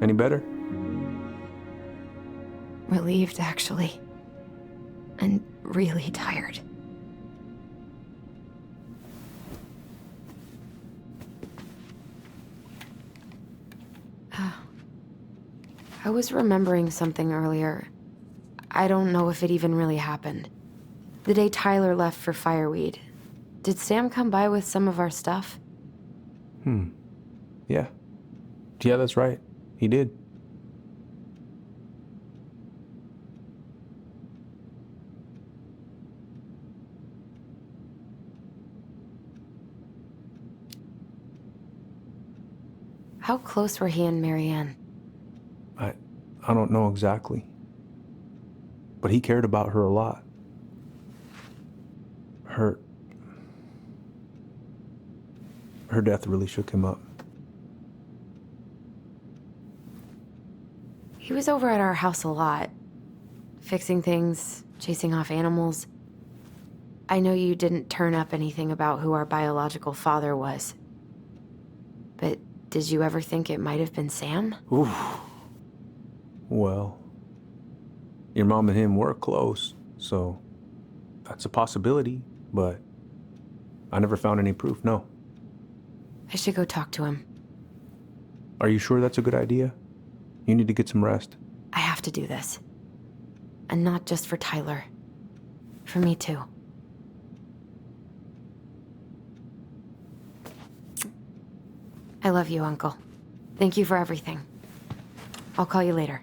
Speaker 5: Any better?
Speaker 2: Relieved, actually. And really tired. I was remembering something earlier. I don't know if it even really happened. The day Tyler left for Fireweed, did Sam come by with some of our stuff?
Speaker 5: Yeah. Yeah, that's right. He did.
Speaker 2: How close were he and Marianne?
Speaker 5: I don't know exactly. But he cared about her a lot. Her death really shook him up.
Speaker 2: He was over at our house a lot. Fixing things, chasing off animals. I know you didn't turn up anything about who our biological father was. But did you ever think it might have been Sam?
Speaker 5: Oof. Well, your mom and him were close, so that's a possibility, but I never found any proof, no.
Speaker 2: I should go talk to him.
Speaker 5: Are you sure that's a good idea? You need to get some rest.
Speaker 2: I have to do this. And not just for Tyler. For me, too. I love you, Uncle. Thank you for everything. I'll call you later.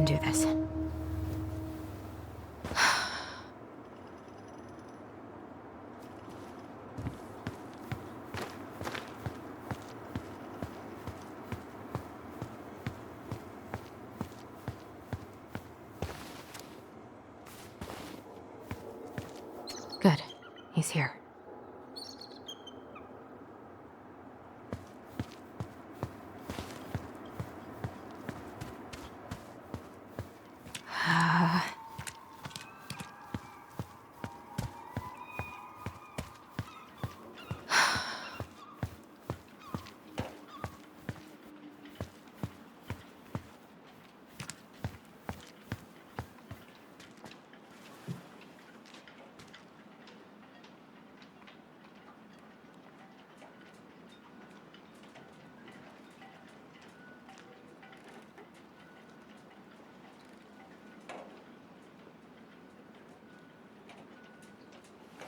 Speaker 2: can do this. Good. He's here.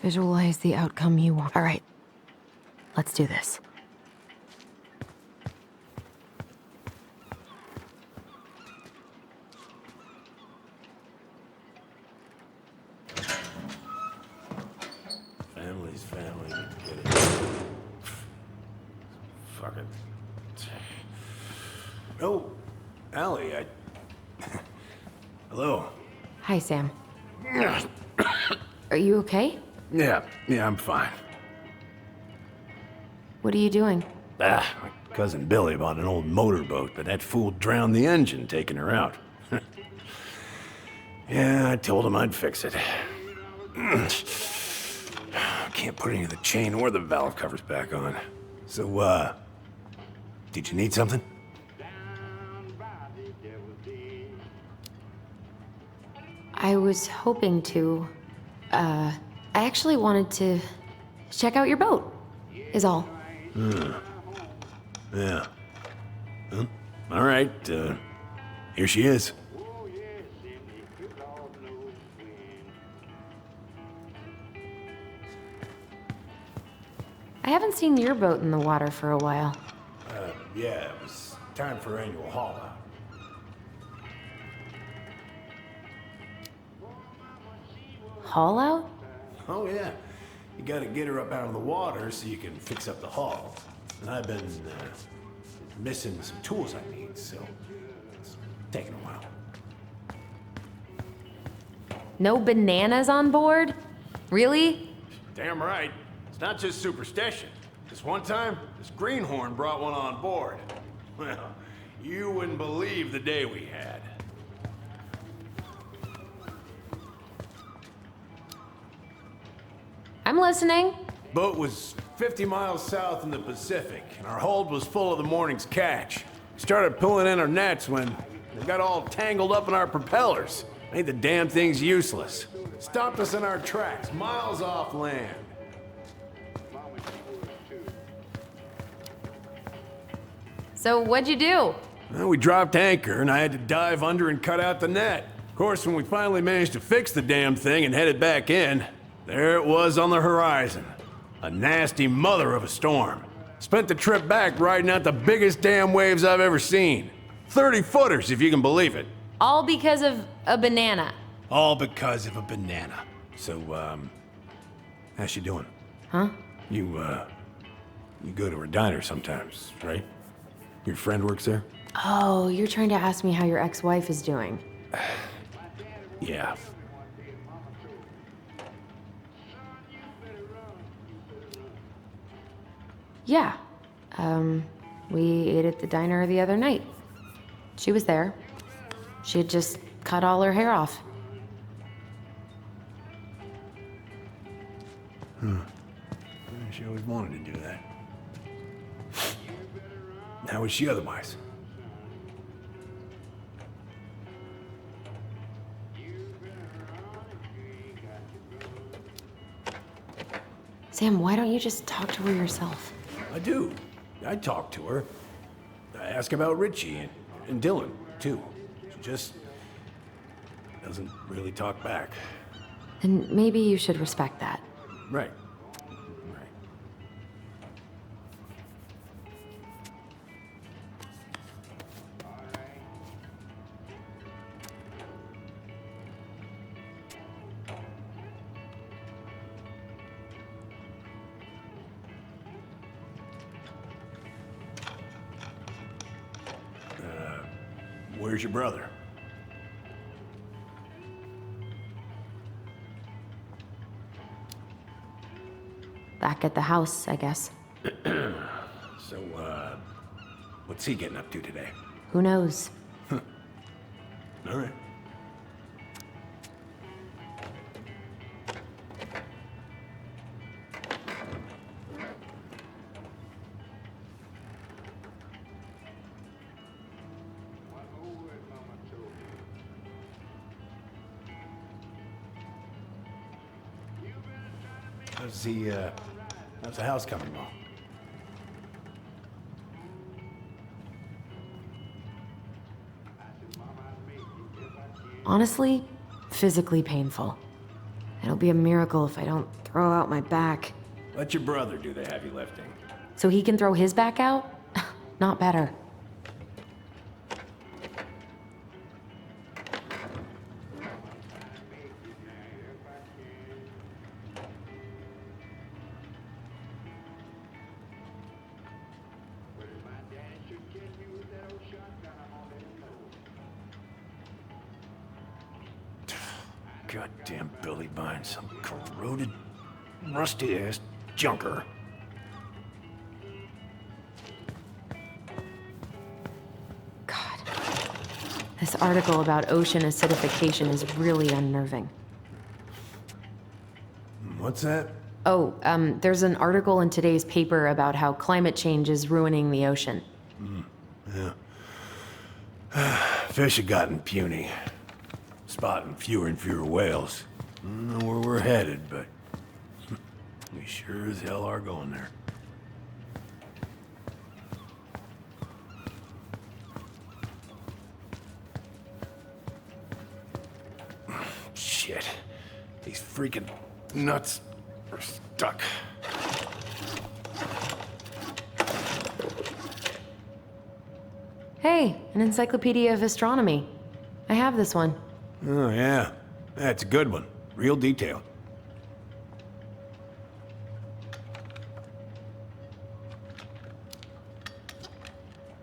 Speaker 2: Visualize the outcome you want. All right, let's do this.
Speaker 12: Family's family. Get it? Fucking. Oh, Allie, Hello.
Speaker 2: Hi, Sam. Are you okay?
Speaker 12: Yeah, I'm fine.
Speaker 2: What are you doing?
Speaker 12: My cousin Billy bought an old motorboat, but that fool drowned the engine taking her out. Yeah, I told him I'd fix it. Can't put any of the chain or the valve covers back on. So, did you need something?
Speaker 2: I was hoping to. I actually wanted to check out your boat, is all.
Speaker 12: Yeah. Well, all right, here she is.
Speaker 2: I haven't seen your boat in the water for a while.
Speaker 12: Yeah, it was time for annual haul out.
Speaker 2: Haul out?
Speaker 12: Oh, yeah. You gotta get her up out of the water so you can fix up the hull. And I've been, missing some tools I need, so it's taking a while.
Speaker 2: No bananas on board? Really?
Speaker 12: Damn right. It's not just superstition. This one time, this greenhorn brought one on board. Well, you wouldn't believe the day we had.
Speaker 2: I'm listening.
Speaker 12: Boat was 50 miles south in the Pacific, and our hold was full of the morning's catch. We started pulling in our nets when they got all tangled up in our propellers. Made the damn things useless. Stopped us in our tracks, miles off land.
Speaker 2: So what'd you do?
Speaker 12: Well, we dropped anchor, and I had to dive under and cut out the net. Of course, when we finally managed to fix the damn thing and headed back in, there it was on the horizon. A nasty mother of a storm. Spent the trip back riding out the biggest damn waves I've ever seen. 30-footers, if you can believe it.
Speaker 2: All because of a banana.
Speaker 12: All because of a banana. So, how's she doing?
Speaker 2: Huh?
Speaker 12: You go to her diner sometimes, right? Your friend works there?
Speaker 2: Oh, you're trying to ask me how your ex-wife is doing.
Speaker 12: Yeah.
Speaker 2: Yeah. We ate at the diner the other night. She was there. She had just cut all her hair off.
Speaker 12: She always wanted to do that. How was she otherwise?
Speaker 2: Sam, why don't you just talk to her yourself?
Speaker 12: I do. I talk to her. I ask about Richie and Dylan, too. She just doesn't really talk back.
Speaker 2: Then maybe you should respect that.
Speaker 12: Right. Where's your brother?
Speaker 2: Back at the house, I guess.
Speaker 12: So, what's he getting up to today?
Speaker 2: Who knows?
Speaker 12: All right. How's the house coming along?
Speaker 2: Honestly, physically painful. It'll be a miracle if I don't throw out my back.
Speaker 12: Let your brother do the heavy lifting.
Speaker 2: So he can throw his back out? Not better.
Speaker 12: Goddamn Billy Bynes, some corroded, rusty-ass junker.
Speaker 2: God. This article about ocean acidification is really unnerving.
Speaker 12: What's that?
Speaker 2: Oh, there's an article in today's paper about how climate change is ruining the ocean.
Speaker 12: Yeah. Fish have gotten puny. Spotting fewer and fewer whales. I don't know where we're headed, but we sure as hell are going there. Shit. These freaking nuts are stuck.
Speaker 2: Hey, an encyclopedia of astronomy. I have this one.
Speaker 12: Oh, yeah. That's a good one. Real detailed.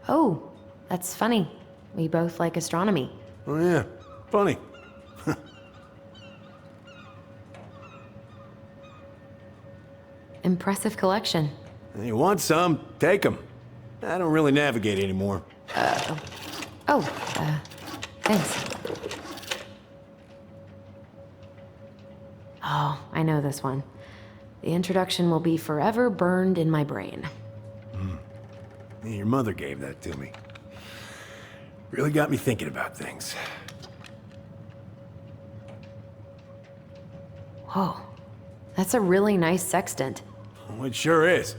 Speaker 2: Oh, that's funny. We both like astronomy.
Speaker 12: Oh, yeah. Funny.
Speaker 2: Impressive collection.
Speaker 12: You want some? Take them. I don't really navigate anymore.
Speaker 2: Thanks. Oh, I know this one. The introduction will be forever burned in my brain.
Speaker 12: Your mother gave that to me. Really got me thinking about things.
Speaker 2: Whoa, that's a really nice sextant.
Speaker 12: Oh, it sure is.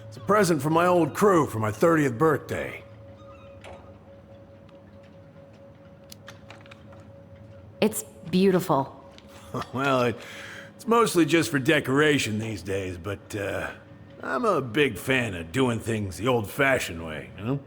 Speaker 12: It's a present from my old crew for my 30th birthday.
Speaker 2: It's beautiful.
Speaker 12: Well, it's mostly just for decoration these days, but I'm a big fan of doing things the old-fashioned way, you know?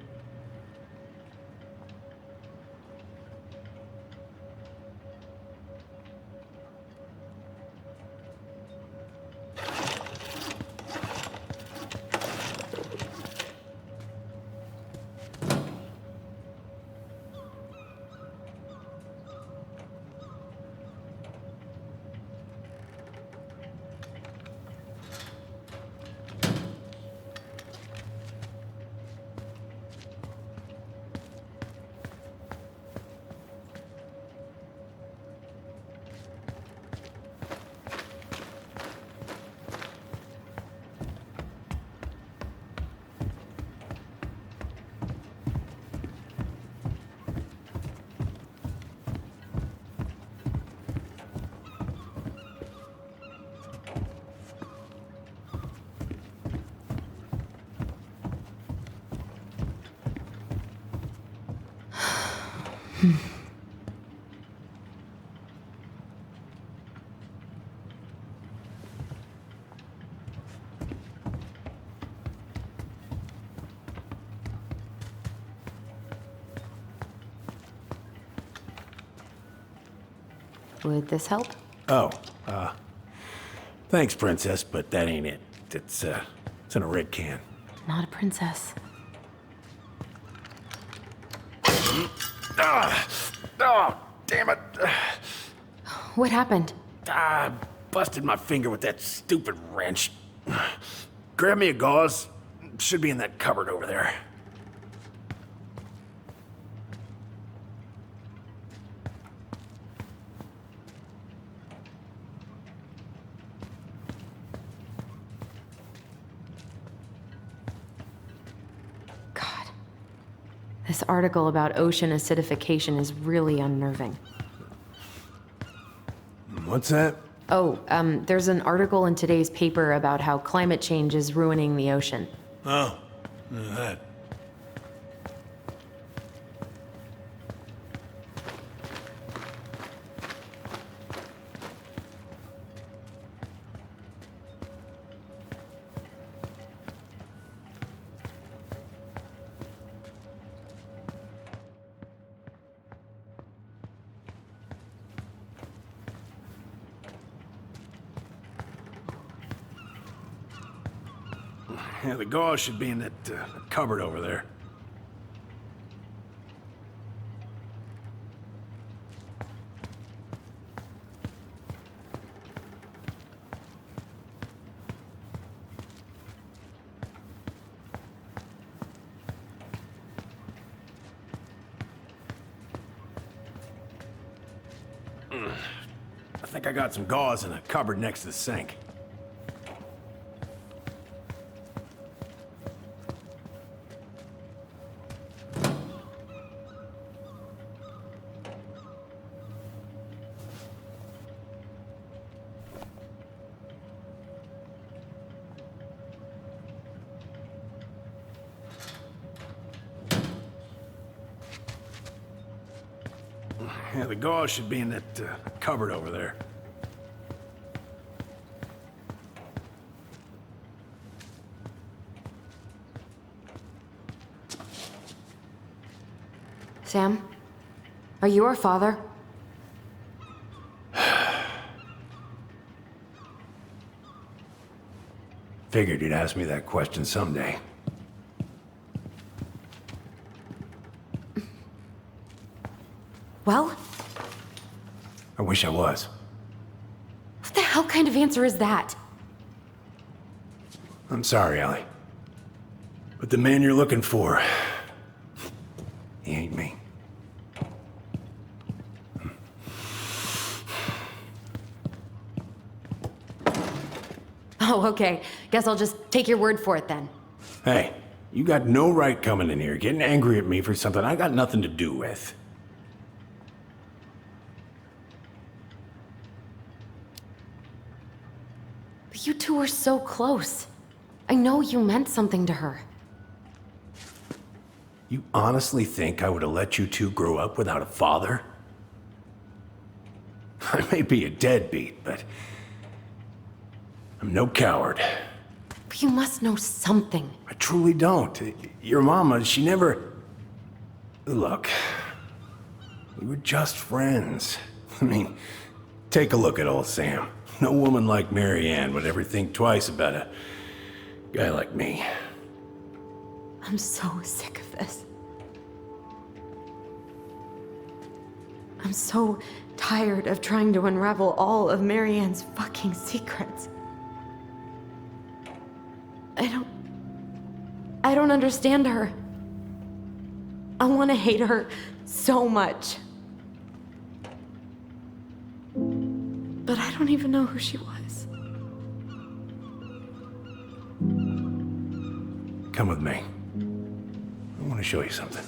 Speaker 2: Would this help?
Speaker 12: Oh, thanks, Princess, but that ain't it. It's in a red can.
Speaker 2: Not a princess.
Speaker 12: Oh, damn it.
Speaker 2: What happened?
Speaker 12: Busted my finger with that stupid wrench. Grab me a gauze. Should be in that cupboard over there.
Speaker 2: This article about ocean acidification is really unnerving.
Speaker 12: What's that?
Speaker 2: Oh, there's an article in today's paper about how climate change is ruining the ocean.
Speaker 12: Oh, that. Yeah, the gauze should be in that cupboard over there. I think I got some gauze in a cupboard next to the sink. Yeah, the gauze should be in that cupboard over there.
Speaker 2: Sam? Are you our father?
Speaker 12: Figured you'd ask me that question someday.
Speaker 2: Well?
Speaker 12: I wish I was.
Speaker 2: What the hell kind of answer is that?
Speaker 12: I'm sorry, Ellie. But the man you're looking for, he ain't me.
Speaker 2: Oh, okay. Guess I'll just take your word for it then.
Speaker 12: Hey, you got no right coming in here getting angry at me for something I got nothing to do with.
Speaker 2: But you two were so close. I know you meant something to her.
Speaker 12: You honestly think I would have let you two grow up without a father? I may be a deadbeat, but I'm no coward.
Speaker 2: But you must know something.
Speaker 12: I truly don't. Your mama, she never... Look, we were just friends. I mean, take a look at old Sam. No woman like Mary Ann would ever think twice about a guy like me.
Speaker 2: I'm so sick of this. I'm so tired of trying to unravel all of Mary Ann's fucking secrets. I don't understand her. I want to hate her so much. But I don't even know who she was.
Speaker 12: Come with me. I want to show you something.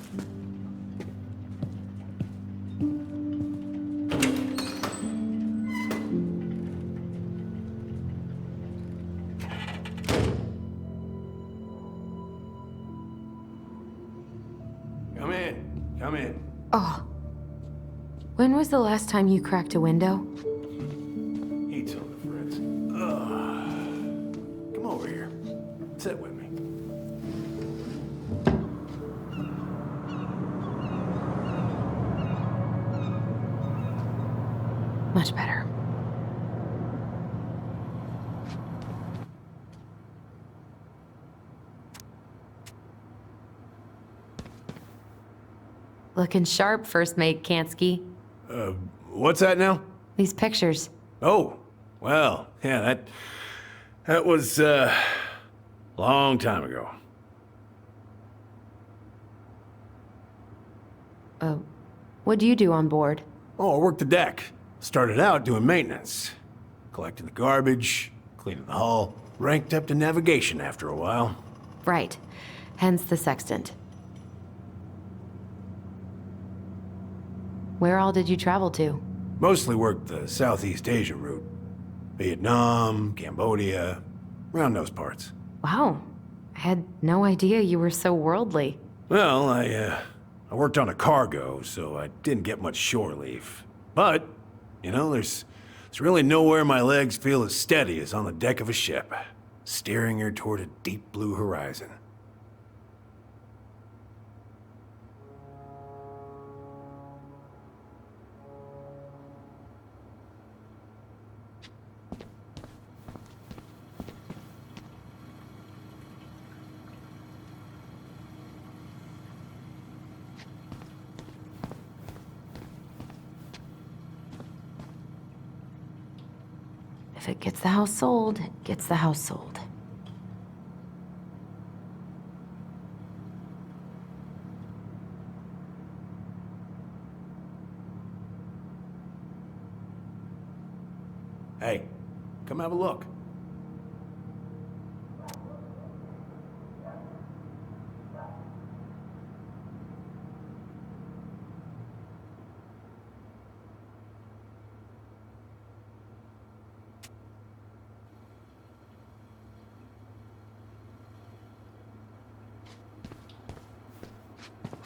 Speaker 12: Come in. Come in.
Speaker 2: Oh. When was the last time you cracked a window?
Speaker 12: Eat something, Fritz. Come over here. Sit with me.
Speaker 2: Much better. Looking sharp, first mate Kansky.
Speaker 12: What's that now?
Speaker 2: These pictures.
Speaker 12: Oh, well, yeah, that was, long time ago.
Speaker 2: What do you do on board?
Speaker 12: Oh, I worked the deck. Started out doing maintenance. Collecting the garbage, cleaning the hull. Ranked up to navigation after a while.
Speaker 2: Right. Hence the sextant. Where all did you travel to?
Speaker 12: Mostly worked the Southeast Asia route. Vietnam, Cambodia, around those parts.
Speaker 2: Wow. I had no idea you were so worldly.
Speaker 12: Well, I worked on a cargo, so I didn't get much shore leave. But, you know, there's really nowhere my legs feel as steady as on the deck of a ship, steering her toward a deep blue horizon.
Speaker 2: If it gets the house sold, it gets the house sold.
Speaker 12: Hey, come have a look.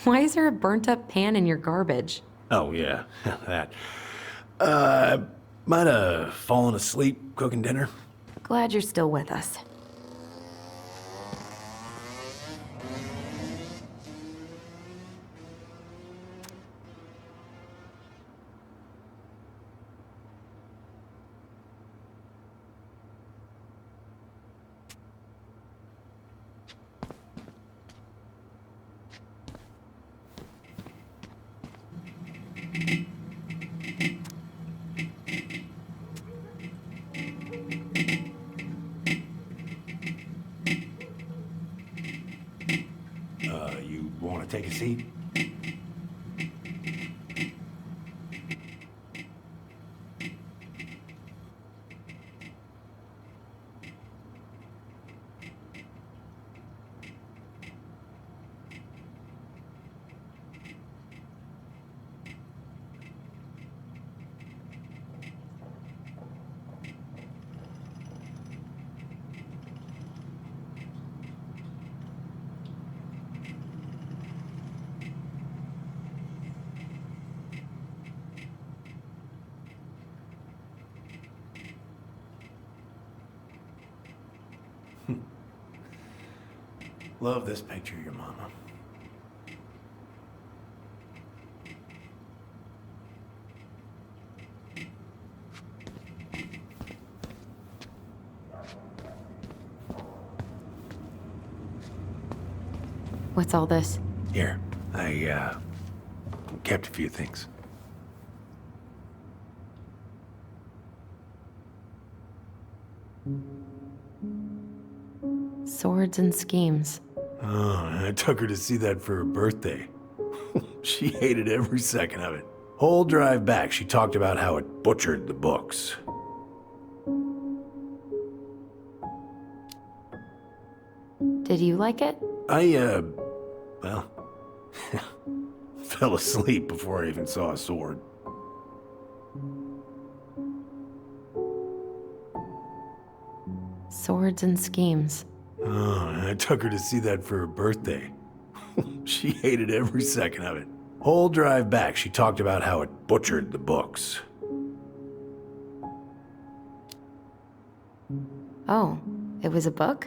Speaker 2: Why is there a burnt-up pan in your garbage?
Speaker 12: Oh, yeah, that. Might have fallen asleep cooking dinner.
Speaker 2: Glad you're still with us.
Speaker 12: You want to take a seat? Love this picture of your mama.
Speaker 2: What's all this?
Speaker 12: Here, I kept a few things.
Speaker 2: Swords and schemes.
Speaker 12: Oh, I took her to see that for her birthday. She hated every second of it. Whole drive back, she talked about how it butchered the books.
Speaker 2: Did you like it?
Speaker 12: Well, fell asleep before I even saw a sword.
Speaker 2: Swords and schemes.
Speaker 12: Oh, I took her to see that for her birthday. She hated every second of it. Whole drive back, she talked about how it butchered the books.
Speaker 2: Oh, it was a book?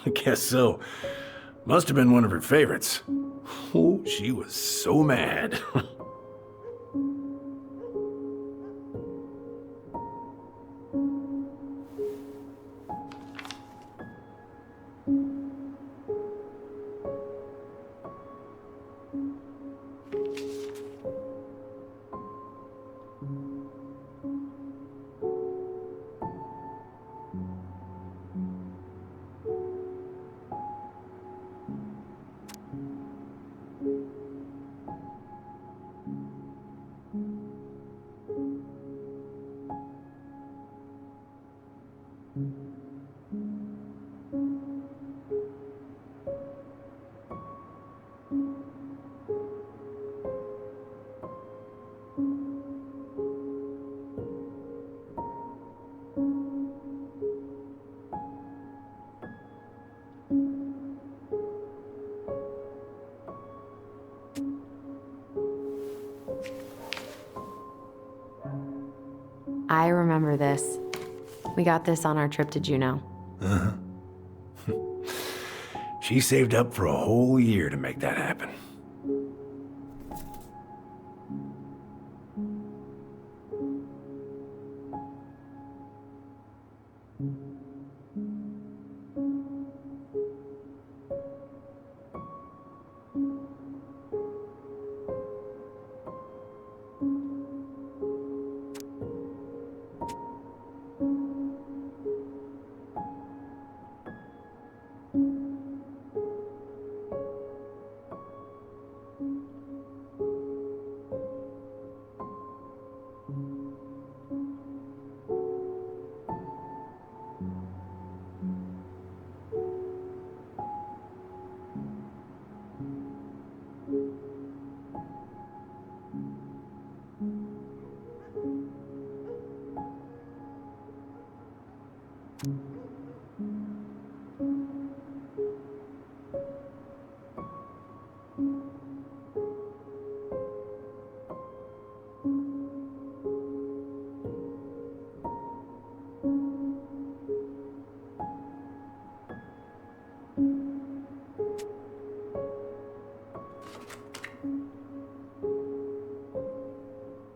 Speaker 12: I guess so. Must have been one of her favorites. Oh, she was so mad.
Speaker 2: her this. We got this on our trip to Juneau.
Speaker 12: Uh-huh. She saved up for a whole year to make that happen.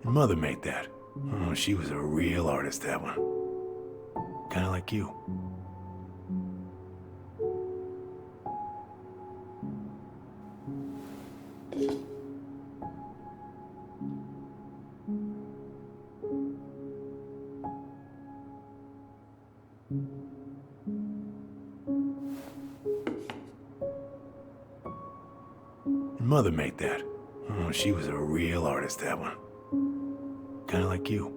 Speaker 12: Your mother made that. Oh, she was a real artist, that one. Kind of like you. Your mother made that. Oh, she was a real artist, that one. Kind of like you.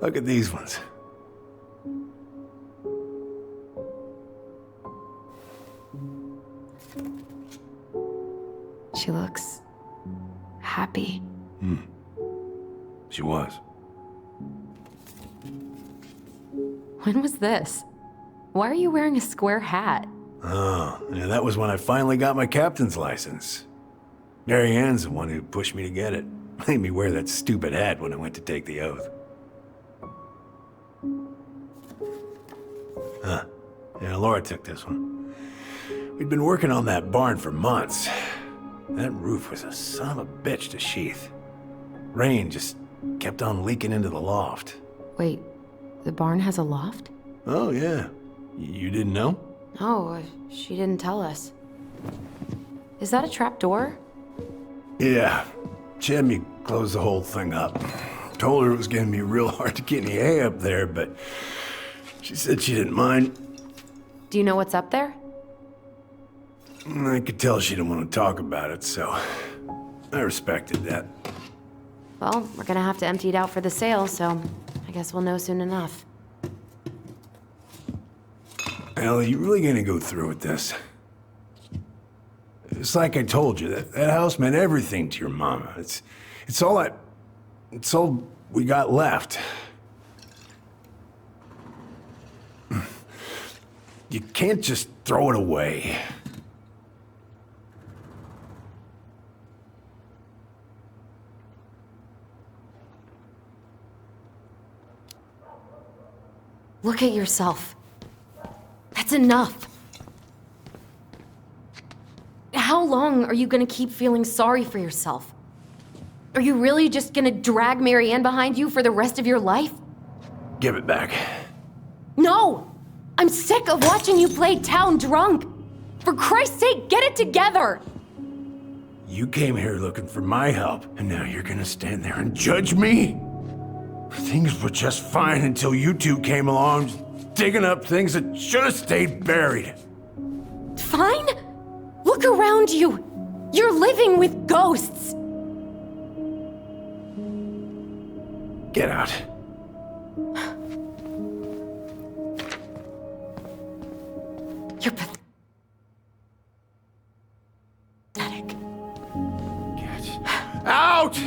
Speaker 12: Look at these ones.
Speaker 2: She looks happy.
Speaker 12: She was.
Speaker 2: When was this? Why are you wearing a square hat?
Speaker 12: Oh, yeah, that was when I finally got my captain's license. Mary Ann's the one who pushed me to get it. Made me wear that stupid hat when I went to take the oath. Huh. Yeah, Laura took this one. We'd been working on that barn for months. That roof was a son of a bitch to sheath. Rain just kept on leaking into the loft.
Speaker 2: Wait, the barn has a loft?
Speaker 12: Oh, yeah. You didn't know?
Speaker 2: No, she didn't tell us. Is that a trap door?
Speaker 12: Yeah. She had me close the whole thing up. Told her it was gonna be real hard to get any hay up there, but she said she didn't mind.
Speaker 2: Do you know what's up there?
Speaker 12: I could tell she didn't want to talk about it, so I respected that.
Speaker 2: Well, we're gonna have to empty it out for the sale, so I guess we'll know soon enough.
Speaker 12: Ellie, you really gonna go through with this? It's like I told you, that house meant everything to your mama. It's all we got left. You can't just throw it away.
Speaker 2: Look at yourself. That's enough. How long are you gonna keep feeling sorry for yourself? Are you really just gonna drag Mary Ann behind you for the rest of your life?
Speaker 12: Give it back.
Speaker 2: No! I'm sick of watching you play town drunk. For Christ's sake, get it together!
Speaker 12: You came here looking for my help, and now you're gonna stand there and judge me? Things were just fine until you two came along, digging up things that should have stayed buried.
Speaker 2: Fine? Look around you. You're living with ghosts.
Speaker 12: Get out.
Speaker 2: You're pathetic.
Speaker 12: Get out!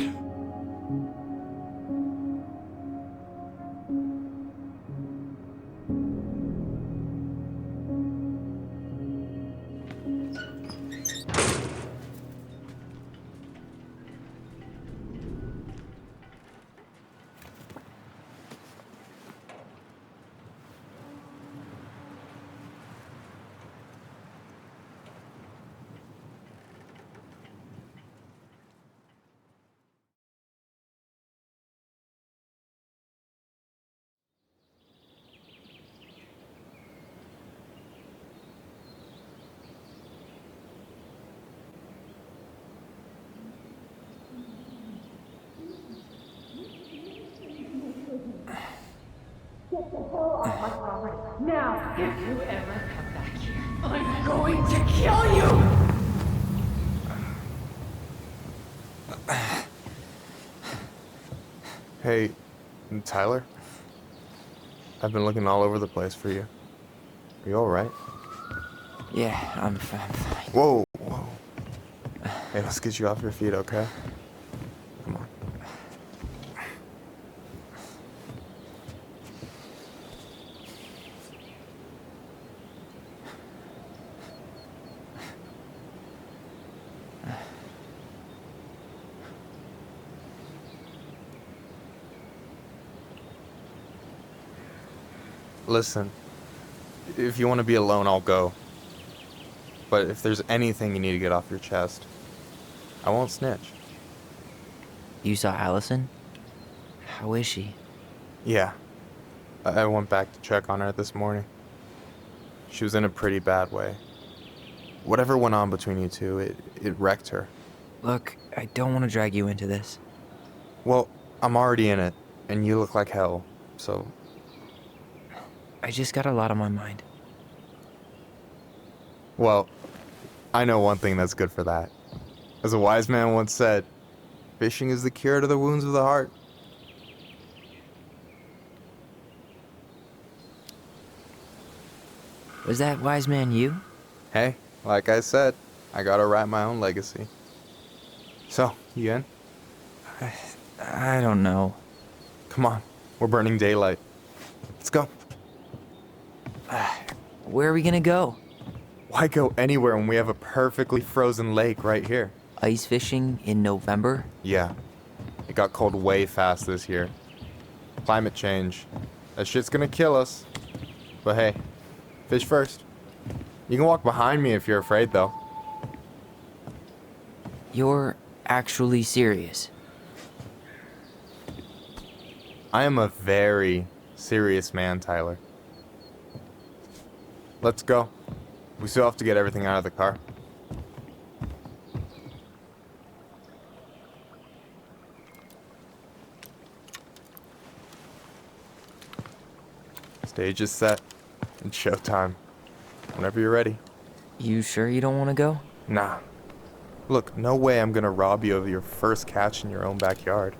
Speaker 8: all of my property. Now, if you ever come back here, I'm going to kill you!
Speaker 11: Hey, Tyler? I've been looking all over the place for you. Are you alright?
Speaker 1: Yeah, I'm fine.
Speaker 11: Whoa, whoa. Hey, let's get you off your feet, okay? Come on. Listen, if you want to be alone, I'll go. But if there's anything you need to get off your chest, I won't snitch.
Speaker 1: You saw Allison? How is she?
Speaker 11: Yeah. I went back to check on her this morning. She was in a pretty bad way. Whatever went on between you two, it wrecked her.
Speaker 1: Look, I don't want to drag you into this.
Speaker 11: Well, I'm already in it, and you look like hell, so...
Speaker 1: I just got a lot on my mind.
Speaker 11: Well, I know one thing that's good for that. As a wise man once said, fishing is the cure to the wounds of the heart.
Speaker 1: Was that wise man you?
Speaker 11: Hey, like I said, I gotta write my own legacy. So, you in?
Speaker 1: I don't know.
Speaker 11: Come on, we're burning daylight. Let's go.
Speaker 1: Where are we gonna go?
Speaker 11: Why go anywhere when we have a perfectly frozen lake right here?
Speaker 1: Ice fishing in November?
Speaker 11: Yeah. It got cold way fast this year. Climate change. That shit's gonna kill us. But hey, fish first. You can walk behind me if you're afraid, though.
Speaker 1: You're actually serious?
Speaker 11: I am a very serious man, Tyler. Let's go. We still have to get everything out of the car. Stage is set. It's showtime. Whenever you're ready.
Speaker 1: You sure you don't want to go?
Speaker 11: Nah. Look, no way I'm gonna rob you of your first catch in your own backyard.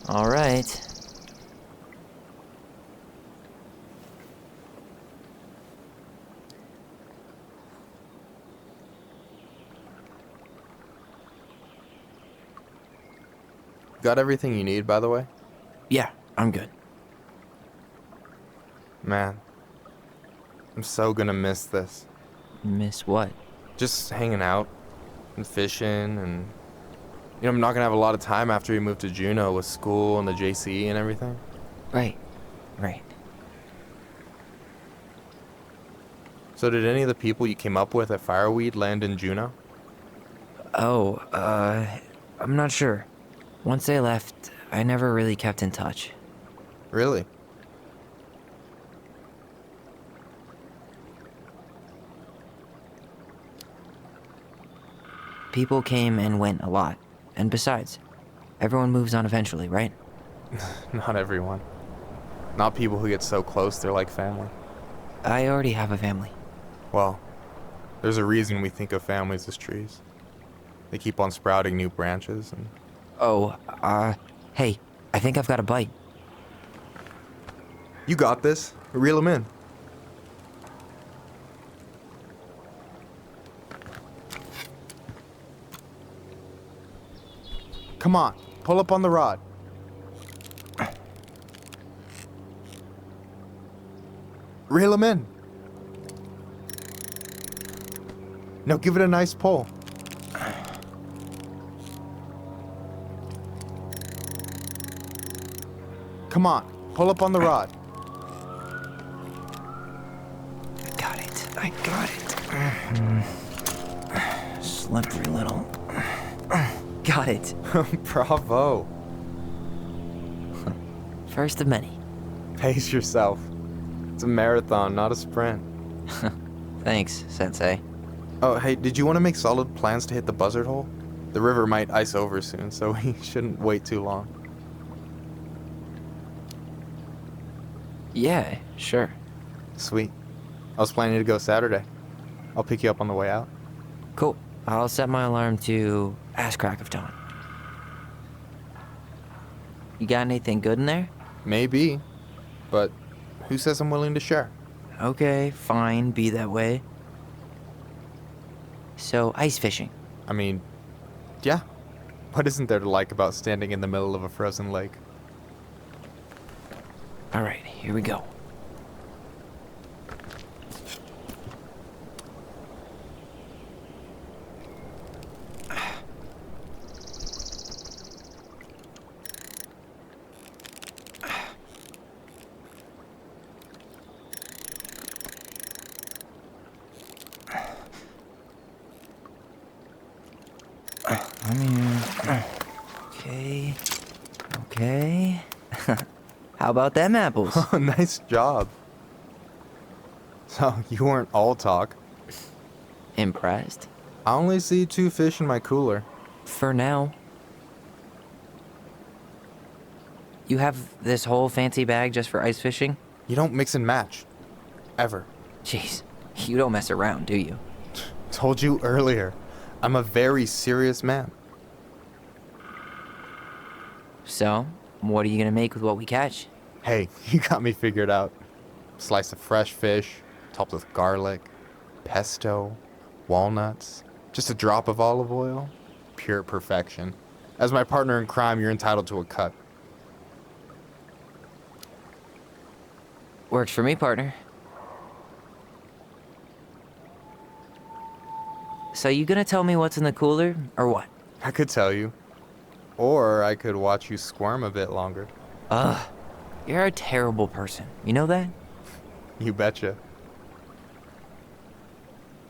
Speaker 1: All right.
Speaker 11: Got everything you need, by the way?
Speaker 1: Yeah, I'm good.
Speaker 11: Man, I'm so gonna miss this.
Speaker 1: Miss what?
Speaker 11: Just hanging out and fishing and... You know, I'm not gonna have a lot of time after we move to Juneau with school and the JC and everything.
Speaker 1: Right.
Speaker 11: So did any of the people you came up with at Fireweed land in Juneau?
Speaker 1: Oh, I'm not sure. Once they left, I never really kept in touch.
Speaker 11: Really?
Speaker 1: People came and went a lot. And besides, everyone moves on eventually, right?
Speaker 11: Not everyone. Not people who get so close they're like family.
Speaker 1: I already have a family.
Speaker 11: Well, there's a reason we think of families as trees. They keep on sprouting new branches and...
Speaker 1: Oh, hey, I think I've got a bite.
Speaker 11: You got this. Reel him in. Come on, pull up on the rod. Reel him in. Now give it a nice pull. Come on, pull up on the rod.
Speaker 1: I got it. Slippery little. Got it.
Speaker 11: Bravo.
Speaker 1: First of many.
Speaker 11: Pace yourself. It's a marathon, not a sprint.
Speaker 1: Thanks, Sensei.
Speaker 11: Oh, hey, did you want to make solid plans to hit the buzzard hole? The river might ice over soon, so we shouldn't wait too long.
Speaker 1: Yeah, sure.
Speaker 11: Sweet. I was planning to go Saturday. I'll pick you up on the way out.
Speaker 1: Cool. I'll set my alarm to ass crack of dawn. You got anything good in there?
Speaker 11: Maybe, but who says I'm willing to share?
Speaker 1: Okay, fine, be that way. So, ice fishing.
Speaker 11: I mean, yeah. What isn't there to like about standing in the middle of a frozen lake?
Speaker 1: Alright, here we go. Okay. Okay. How about them apples?
Speaker 11: Oh, nice job. So, you weren't all talk.
Speaker 1: Impressed?
Speaker 11: I only see 2 fish in my cooler.
Speaker 1: For now. You have this whole fancy bag just for ice fishing?
Speaker 11: You don't mix and match. Ever.
Speaker 1: Jeez, you don't mess around, do you?
Speaker 11: Told you earlier. I'm a very serious man.
Speaker 1: So, what are you gonna make with what we catch?
Speaker 11: Hey, you got me figured out. Slice of fresh fish, topped with garlic, pesto, walnuts, just a drop of olive oil. Pure perfection. As my partner in crime, you're entitled to a cut.
Speaker 1: Works for me, partner. So you gonna tell me what's in the cooler, or what?
Speaker 11: I could tell you. Or I could watch you squirm a bit longer.
Speaker 1: Ugh, you're a terrible person. You know that?
Speaker 11: You betcha.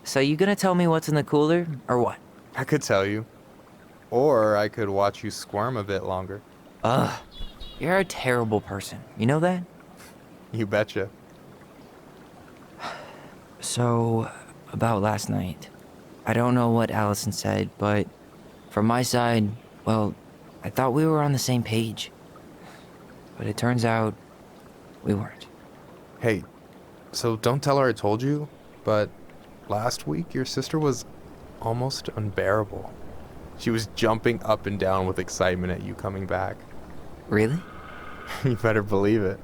Speaker 1: So you gonna tell me what's in the cooler, or what?
Speaker 11: I could tell you. Or I could watch you squirm a bit longer.
Speaker 1: Ugh, you're a terrible person. You know that?
Speaker 11: You betcha.
Speaker 1: So, about last night. I don't know what Allison said, but from my side, well, I thought we were on the same page. But it turns out we weren't.
Speaker 11: Hey, so don't tell her I told you, but last week your sister was almost unbearable. She was jumping up and down with excitement at you coming back.
Speaker 1: Really?
Speaker 11: You better believe it.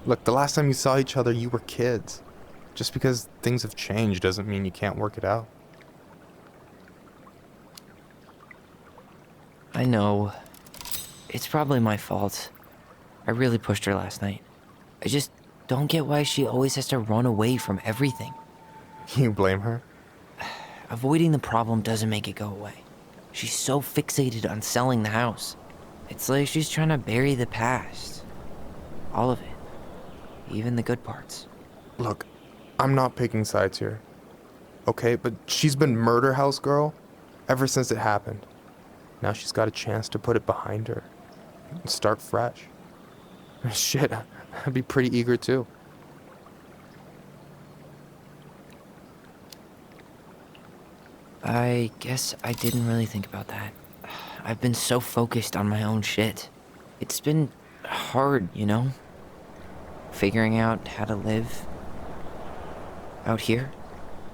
Speaker 11: Look, the last time you saw each other, you were kids. Just because things have changed doesn't mean you can't work it out.
Speaker 1: I know. It's probably my fault. I really pushed her last night. I just don't get why she always has to run away from everything.
Speaker 11: You blame her?
Speaker 1: Avoiding the problem doesn't make it go away. She's so fixated on selling the house. It's like she's trying to bury the past. All of it. Even the good parts.
Speaker 11: Look, I'm not picking sides here. Okay, but she's been murder house girl ever since it happened. Now she's got a chance to put it behind her and start fresh. Shit, I'd be pretty eager too.
Speaker 1: I guess I didn't really think about that. I've been so focused on my own shit. It's been hard, you know? Figuring out how to live out here.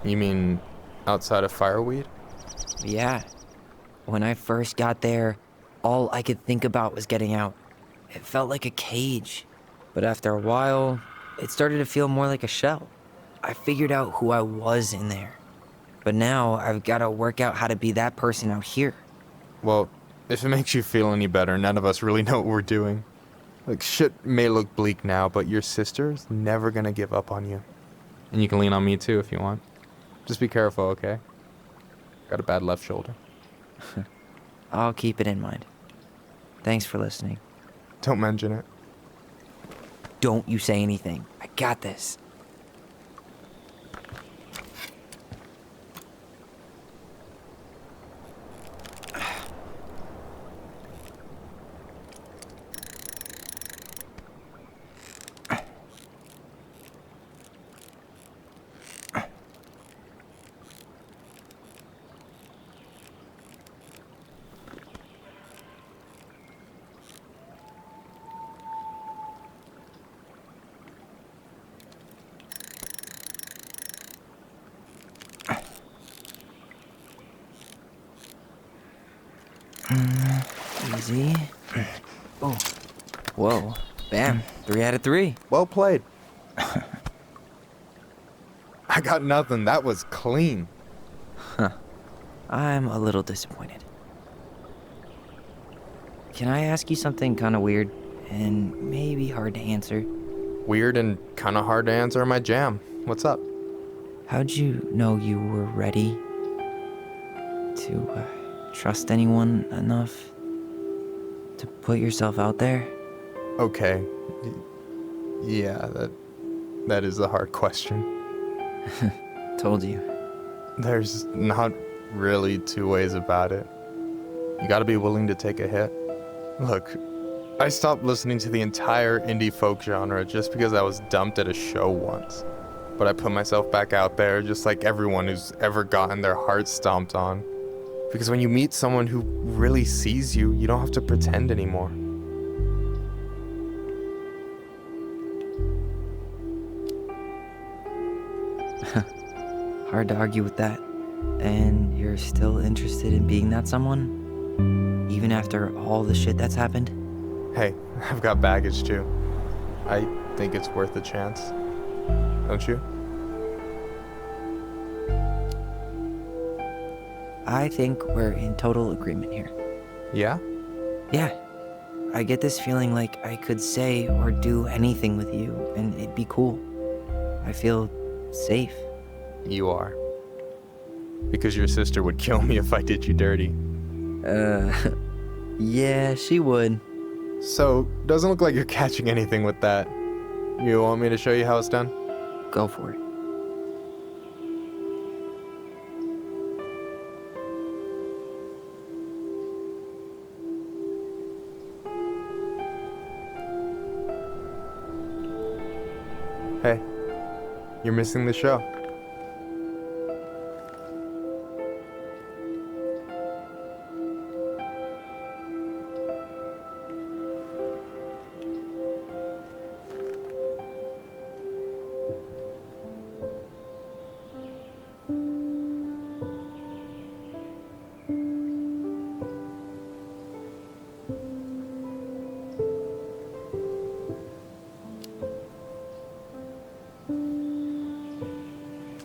Speaker 11: You mean outside of Fireweed?
Speaker 1: Yeah. When I first got there, all I could think about was getting out. It felt like a cage. But after a while, it started to feel more like a shell. I figured out who I was in there. But now I've got to work out how to be that person out here.
Speaker 11: Well, if it makes you feel any better, none of us really know what we're doing. Like, shit may look bleak now, but your sister's never gonna give up on you. And you can lean on me too if you want. Just be careful, okay? Got a bad left shoulder.
Speaker 1: I'll keep it in mind. Thanks for listening.
Speaker 11: Don't mention it.
Speaker 1: Don't you say anything. I got this. Easy. Oh. Whoa. Bam. 3 out of 3.
Speaker 11: Well played. I got nothing. That was clean.
Speaker 1: Huh. I'm a little disappointed. Can I ask you something kind of weird and maybe hard to answer?
Speaker 11: Weird and kind of hard to answer my jam. What's up?
Speaker 1: How'd you know you were ready to trust anyone enough to put yourself out there?
Speaker 11: Okay. Yeah, that is a hard question.
Speaker 1: Told you.
Speaker 11: There's not really two ways about it. You gotta be willing to take a hit. Look, I stopped listening to the entire indie folk genre just because I was dumped at a show once. But I put myself back out there just like everyone who's ever gotten their heart stomped on. Because when you meet someone who really sees you, you don't have to pretend anymore.
Speaker 1: Hard to argue with that. And you're still interested in being that someone? Even after all the shit that's happened?
Speaker 11: Hey, I've got baggage too. I think it's worth a chance. Don't you?
Speaker 1: I think we're in total agreement here.
Speaker 11: Yeah?
Speaker 1: Yeah. I get this feeling like I could say or do anything with you and it'd be cool. I feel safe.
Speaker 11: You are. Because your sister would kill me if I did you dirty.
Speaker 1: Yeah, she would.
Speaker 11: So, doesn't look like you're catching anything with that. You want me to show you how it's done?
Speaker 1: Go for it.
Speaker 11: Hey, you're missing the show.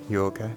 Speaker 11: You okay?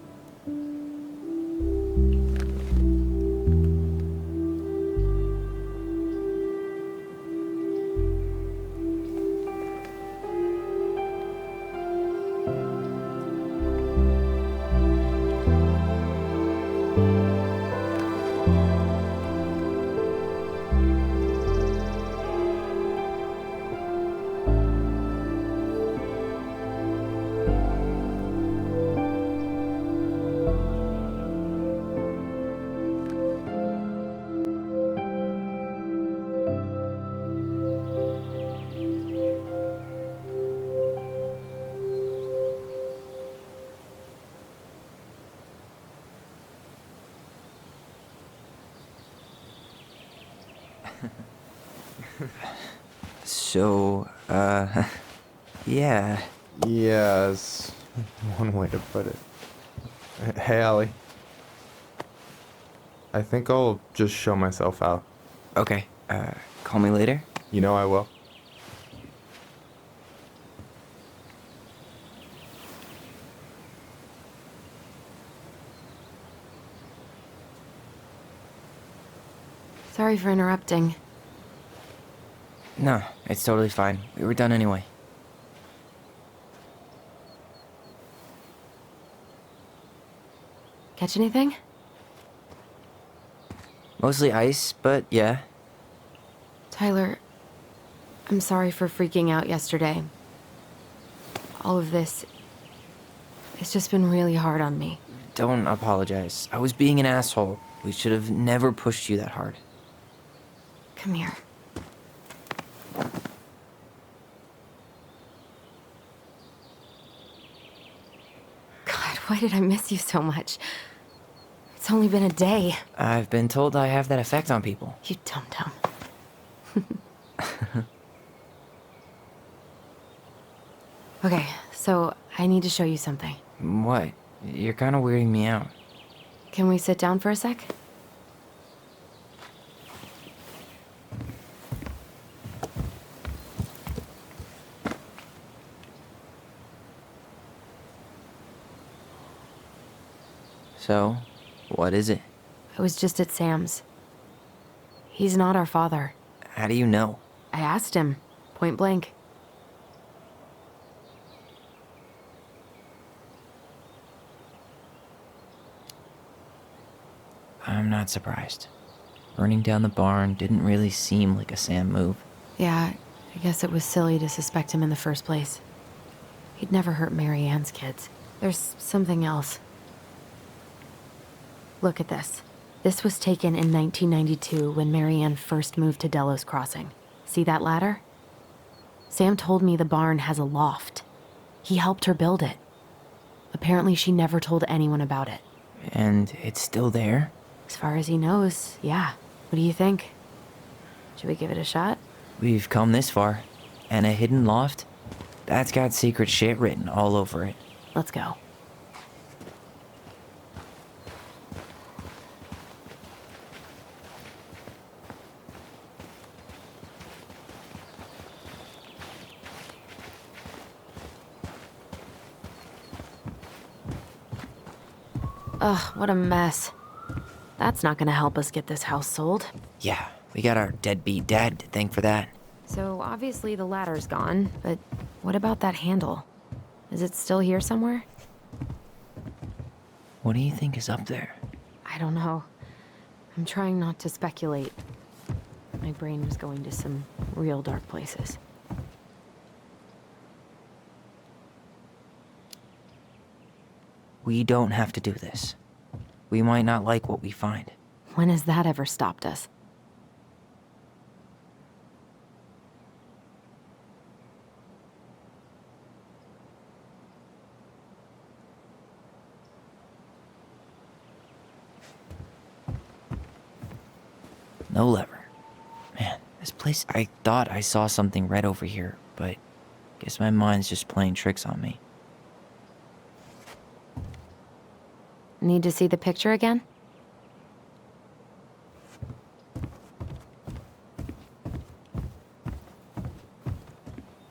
Speaker 1: So, yeah.
Speaker 11: Yes, one way to put it. Hey, Allie. I think I'll just show myself out.
Speaker 1: Okay, call me later?
Speaker 11: You know I will.
Speaker 2: Sorry for interrupting.
Speaker 1: No, it's totally fine. We were done anyway.
Speaker 2: Catch anything?
Speaker 1: Mostly ice, but yeah.
Speaker 2: Tyler, I'm sorry for freaking out yesterday. All of this, it's just been really hard on me.
Speaker 1: Don't apologize. I was being an asshole. We should have never pushed you that hard.
Speaker 2: Come here. God, why did I miss you so much? It's only been a day.
Speaker 1: I've been told I have that effect on people.
Speaker 2: You dum-dum. Okay, so I need to show you something.
Speaker 1: What? You're kind of weirding me out.
Speaker 2: Can we sit down for a sec?
Speaker 1: So, what is it?
Speaker 2: I was just at Sam's. He's not our father.
Speaker 1: How do you know?
Speaker 2: I asked him, point blank.
Speaker 1: I'm not surprised. Burning down the barn didn't really seem like a Sam move.
Speaker 2: Yeah, I guess it was silly to suspect him in the first place. He'd never hurt Mary Ann's kids. There's something else. Look at this. This was taken in 1992 when Mary Ann first moved to Delos Crossing. See that ladder? Sam told me the barn has a loft. He helped her build it. Apparently she never told anyone about it.
Speaker 1: And it's still there?
Speaker 2: As far as he knows, yeah. What do you think? Should we give it a shot?
Speaker 1: We've come this far. And a hidden loft? That's got secret shit written all over it.
Speaker 2: Let's go. Ugh, what a mess. That's not gonna help us get this house sold.
Speaker 1: Yeah, we got our deadbeat dad to thank for that.
Speaker 2: So obviously the ladder's gone, but what about that handle? Is it still here somewhere?
Speaker 1: What do you think is up there?
Speaker 2: I don't know. I'm trying not to speculate. My brain was going to some real dark places.
Speaker 1: We don't have to do this. We might not like what we find.
Speaker 2: When has that ever stopped us?
Speaker 1: No lever. Man, this place, I thought I saw something red over here, but guess my mind's just playing tricks on me.
Speaker 2: Need to see the picture again?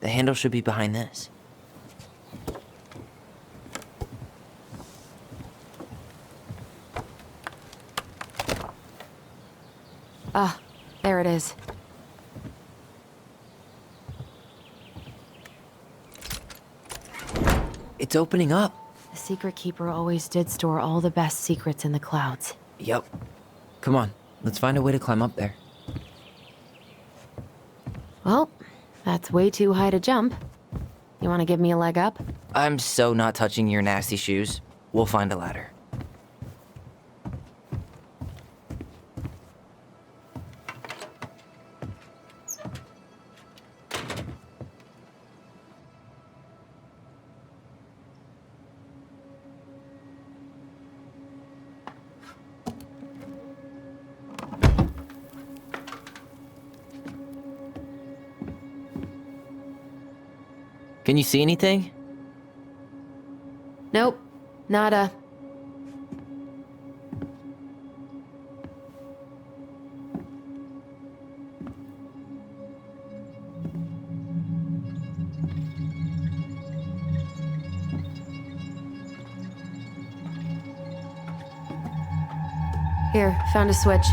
Speaker 1: The handle should be behind this.
Speaker 2: Ah, there it is.
Speaker 1: It's opening up.
Speaker 2: The Secret Keeper always did store all the best secrets in the clouds.
Speaker 1: Yep. Come on, let's find a way to climb up there.
Speaker 2: Well, that's way too high to jump. You want to give me a leg up?
Speaker 1: I'm so not touching your nasty shoes. We'll find a ladder. Can you see anything?
Speaker 2: Nope. Nada. Here, found a switch.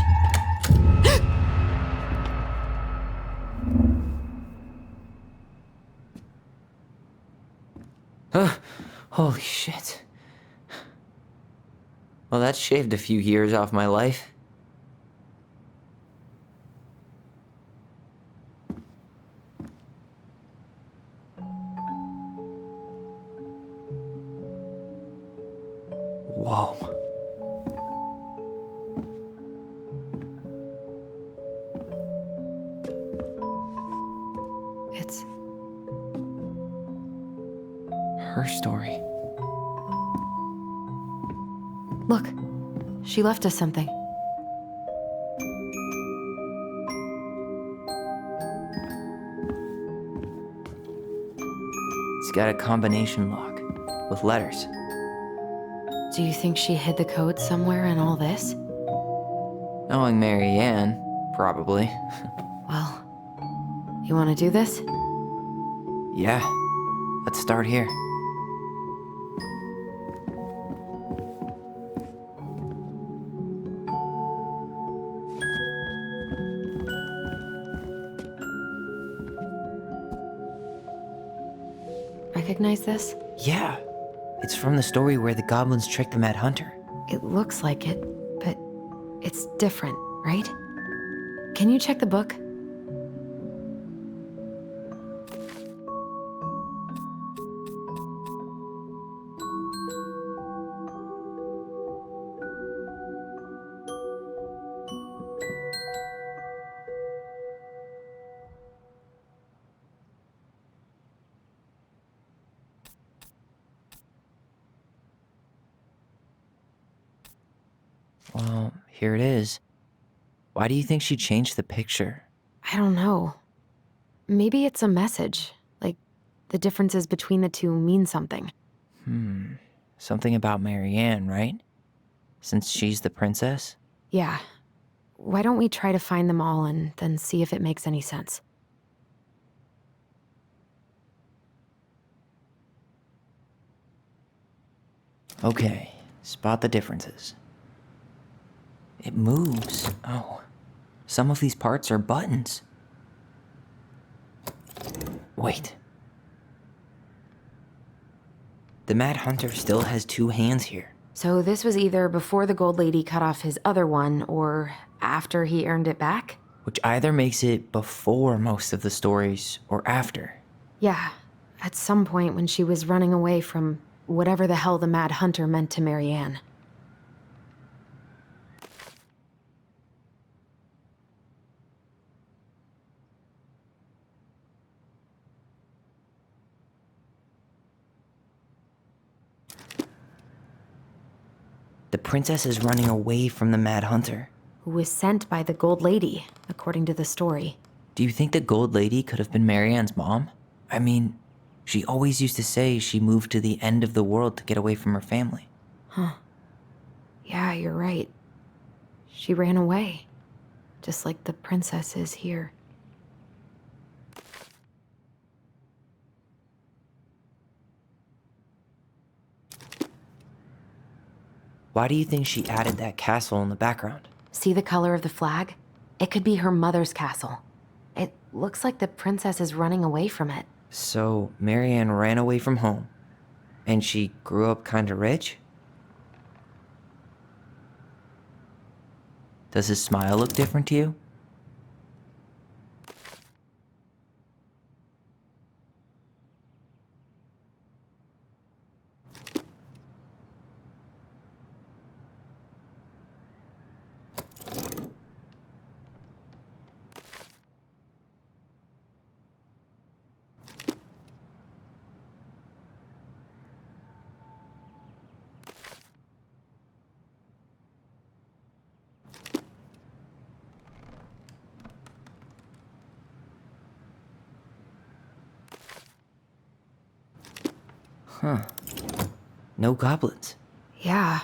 Speaker 1: Holy shit. Well, that shaved a few years off my life. Whoa.
Speaker 2: It's
Speaker 1: her story.
Speaker 2: Look, she left us something.
Speaker 1: It's got a combination lock with letters.
Speaker 2: Do you think she hid the code somewhere in all this?
Speaker 1: Knowing Mary Ann, probably.
Speaker 2: Well, you want to do this?
Speaker 1: Yeah, let's start here.
Speaker 2: recognize this?
Speaker 1: Yeah, it's from the story where the goblins tricked the Mad Hunter.
Speaker 2: It looks like it, but it's different, right? Can you check the book?
Speaker 1: Well, here it is. Why do you think she changed the picture?
Speaker 2: I don't know. Maybe it's a message. Like, the differences between the two mean something.
Speaker 1: Something about Marianne, right? Since she's the princess?
Speaker 2: Yeah. Why don't we try to find them all and then see if it makes any sense?
Speaker 1: Okay, spot the differences. It moves. Oh, some of these parts are buttons. Wait. The Mad Hunter still has two hands here.
Speaker 2: So this was either before the Gold Lady cut off his other one, or after he earned it back?
Speaker 1: Which either makes it before most of the stories, or after.
Speaker 2: Yeah, at some point when she was running away from whatever the hell the Mad Hunter meant to Marianne.
Speaker 1: The princess is running away from the Mad Hunter.
Speaker 2: Who was sent by the Gold Lady, according to the story.
Speaker 1: Do you think the Gold Lady could have been Marianne's mom? I mean, she always used to say she moved to the end of the world to get away from her family.
Speaker 2: Huh. Yeah, you're right. She ran away. Just like the princess is here.
Speaker 1: Why do you think she added that castle in the background?
Speaker 2: See the color of the flag? It could be her mother's castle. It looks like the princess is running away from it.
Speaker 1: So, Marianne ran away from home, and she grew up kinda rich? Does his smile look different to you? Huh. No goblins.
Speaker 2: Yeah.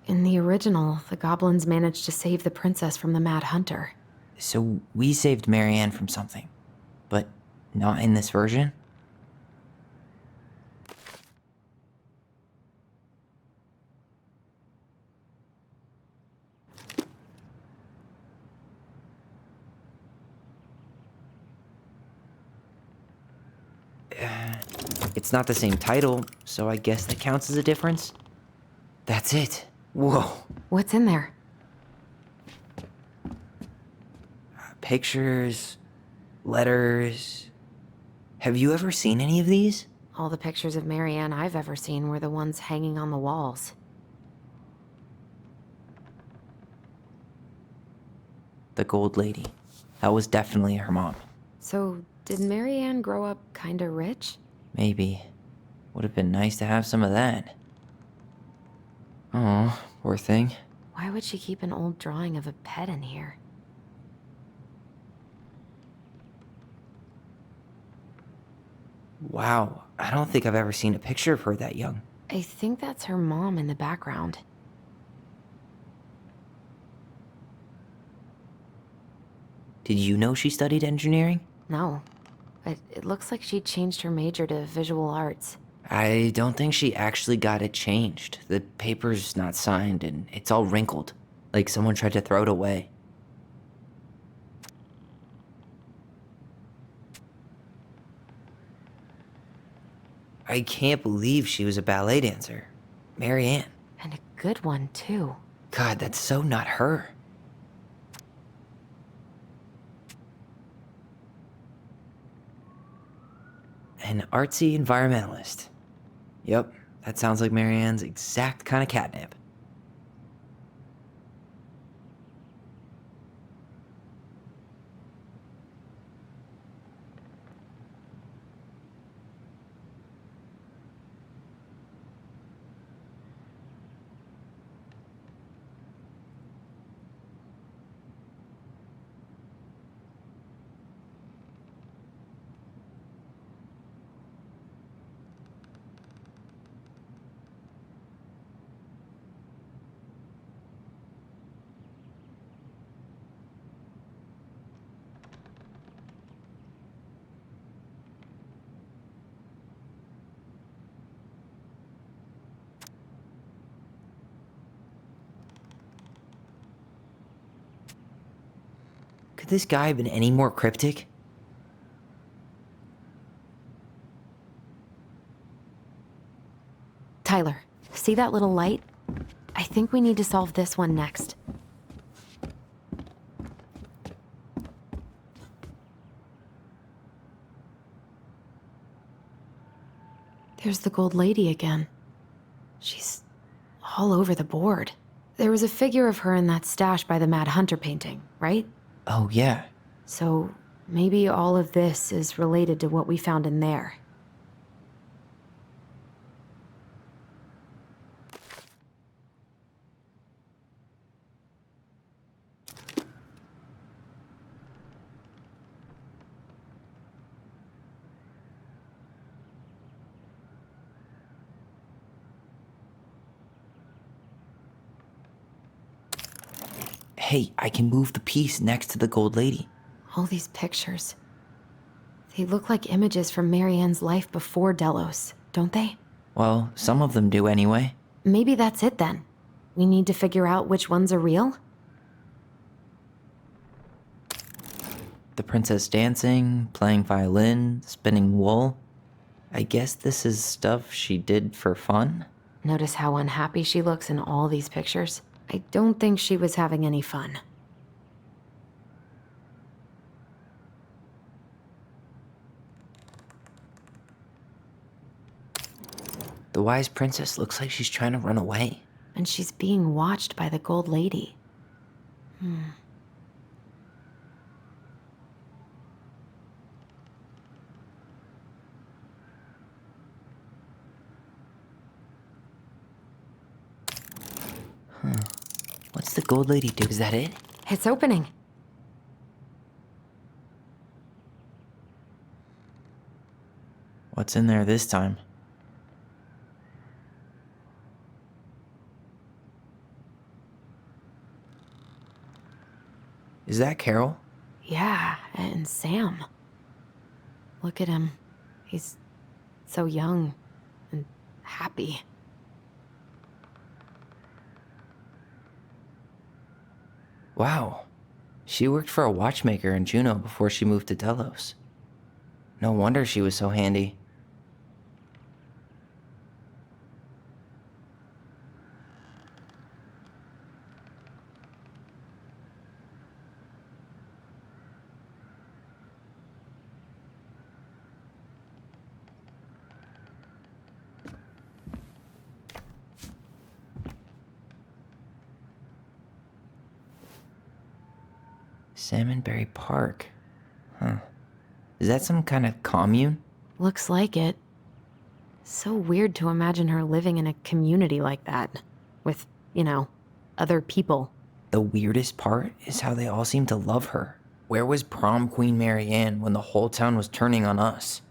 Speaker 2: In the original, the goblins managed to save the princess from the Mad Hunter.
Speaker 1: So we saved Marianne from something, but not in this version? It's not the same title, so I guess that counts as a difference. That's it. Whoa.
Speaker 2: What's in there?
Speaker 1: Pictures, letters. Have you ever seen any of these?
Speaker 2: All the pictures of Marianne I've ever seen were the ones hanging on the walls.
Speaker 1: The Gold Lady. That was definitely her mom.
Speaker 2: So, did Marianne grow up kinda rich?
Speaker 1: Maybe. Would have been nice to have some of that. Oh, poor thing.
Speaker 2: Why would she keep an old drawing of a pet in here?
Speaker 1: Wow, I don't think I've ever seen a picture of her that young.
Speaker 2: I think that's her mom in the background.
Speaker 1: Did you know she studied engineering?
Speaker 2: No, but it looks like she changed her major to visual arts.
Speaker 1: I don't think she actually got it changed. The paper's not signed and it's all wrinkled, like someone tried to throw it away. I can't believe she was a ballet dancer. Marianne.
Speaker 2: And a good one, too.
Speaker 1: God, that's so not her. An artsy environmentalist. Yep, that sounds like Marianne's exact kind of catnip. Could this guy have been any more cryptic?
Speaker 2: Tyler, see that little light? I think we need to solve this one next. There's the Gold Lady again. She's all over the board. There was a figure of her in that stash by the Mad Hunter painting, right?
Speaker 1: Oh, yeah.
Speaker 2: So maybe all of this is related to what we found in there.
Speaker 1: Hey, I can move the piece next to the Gold Lady.
Speaker 2: All these pictures. They look like images from Marianne's life before Delos, don't they?
Speaker 1: Well, some of them do anyway.
Speaker 2: Maybe that's it then. We need to figure out which ones are real?
Speaker 1: The princess dancing, playing violin, spinning wool. I guess this is stuff she did for fun?
Speaker 2: Notice how unhappy she looks in all these pictures? I don't think she was having any fun.
Speaker 1: The wise princess looks like she's trying to run away.
Speaker 2: And she's being watched by the Gold Lady.
Speaker 1: What's the Gold Lady do? Is that it?
Speaker 2: It's opening.
Speaker 1: What's in there this time? Is that Carol?
Speaker 2: Yeah, and Sam. Look at him. He's so young and happy.
Speaker 1: Wow. She worked for a watchmaker in Juneau before she moved to Delos. No wonder she was so handy. Salmonberry Park. Huh. Is that some kind of commune?
Speaker 2: Looks like it. So weird to imagine her living in a community like that. With, other people.
Speaker 1: The weirdest part is how they all seem to love her. Where was prom queen Marianne when the whole town was turning on us?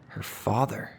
Speaker 1: Her father.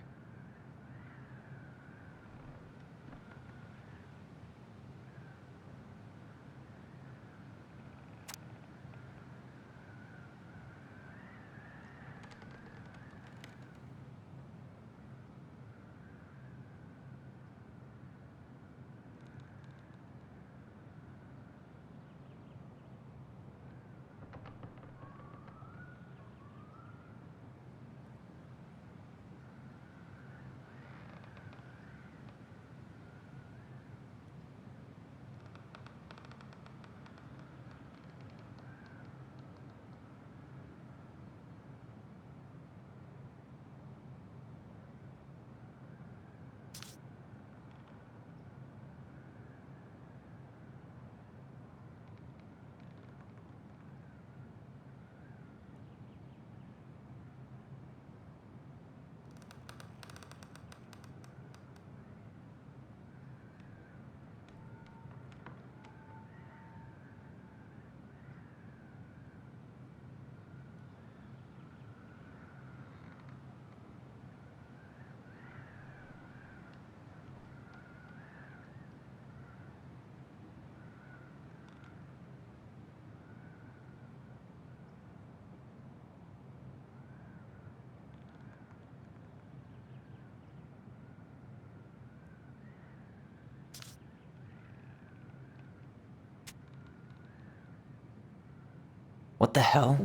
Speaker 1: What the hell?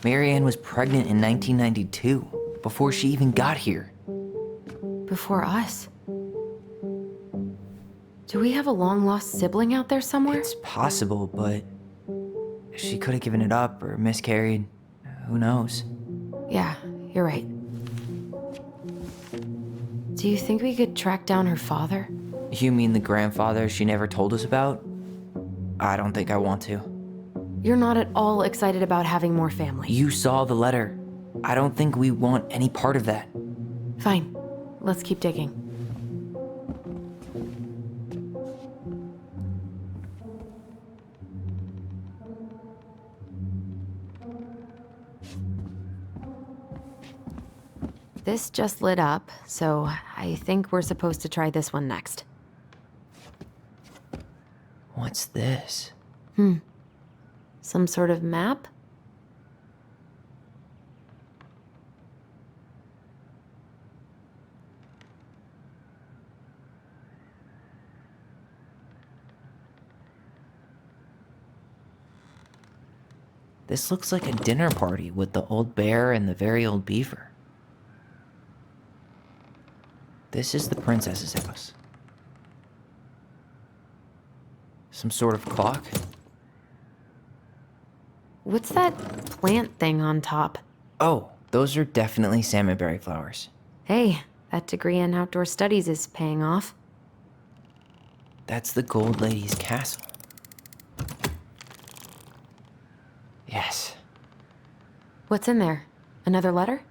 Speaker 1: Marianne was pregnant in 1992, before she even got here.
Speaker 2: Before us? Do we have a long-lost sibling out there somewhere?
Speaker 1: It's possible, but she could have given it up or miscarried. Who knows?
Speaker 2: Yeah, you're right. Do you think we could track down her father?
Speaker 1: You mean the grandfather she never told us about? I don't think I want to.
Speaker 2: You're not at all excited about having more family.
Speaker 1: You saw the letter. I don't think we want any part of that.
Speaker 2: Fine. Let's keep digging. This just lit up, so I think we're supposed to try this one next.
Speaker 1: What's this?
Speaker 2: Some sort of map?
Speaker 1: This looks like a dinner party with the old bear and the very old beaver. This is the princess's house. Some sort of clock?
Speaker 2: What's that plant thing on top?
Speaker 1: Oh, those are definitely salmonberry flowers.
Speaker 2: Hey, that degree in outdoor studies is paying off.
Speaker 1: That's the Gold Lady's castle. Yes.
Speaker 2: What's in there? Another letter?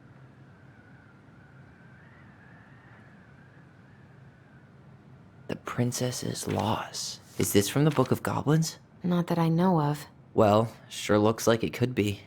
Speaker 1: The Princess's Laws. Is this from the Book of Goblins?
Speaker 2: Not that I know of.
Speaker 1: Well, sure looks like it could be.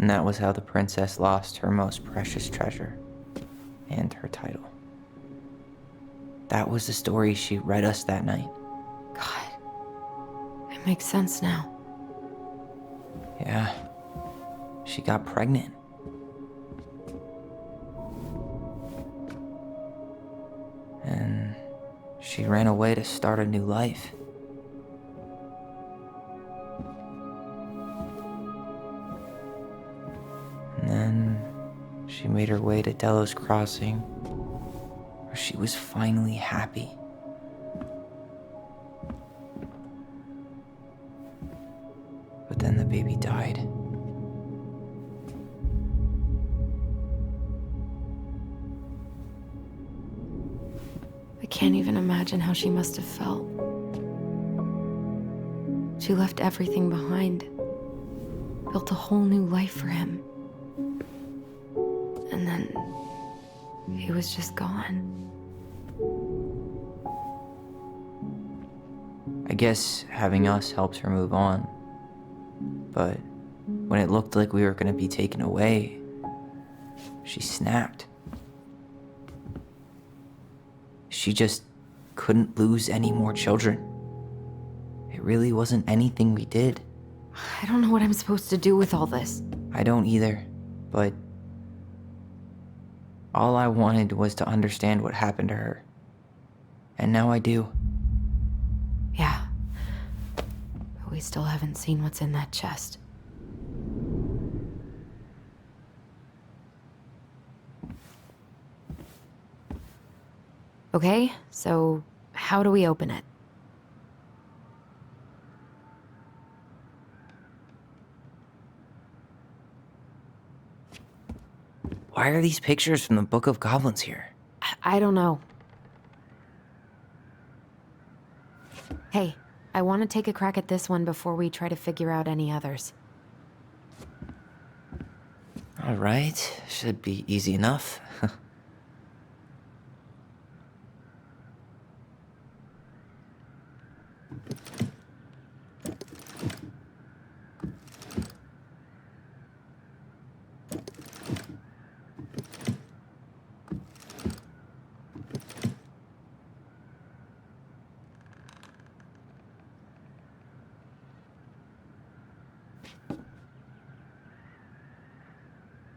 Speaker 1: And that was how the princess lost her most precious treasure and her title. That was the story she read us that night.
Speaker 2: God, it makes sense now.
Speaker 1: Yeah, she got pregnant. And she ran away to start a new life. And then she made her way to Delos Crossing, where she was finally happy. But then the baby died.
Speaker 2: I can't even imagine how she must have felt. She left everything behind, built a whole new life for him. And then he was just gone.
Speaker 1: I guess having us helped her move on. But when it looked like we were going to be taken away, she snapped. She just couldn't lose any more children. It really wasn't anything we did.
Speaker 2: I don't know what I'm supposed to do with all this.
Speaker 1: I don't either, but all I wanted was to understand what happened to her. And now I do.
Speaker 2: Yeah. But we still haven't seen what's in that chest. Okay, so how do we open it?
Speaker 1: Why are these pictures from the Book of Goblins here?
Speaker 2: I don't know. Hey, I want to take a crack at this one before we try to figure out any others.
Speaker 1: All right, should be easy enough.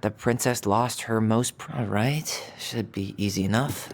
Speaker 1: The princess lost her most... All right, should be easy enough.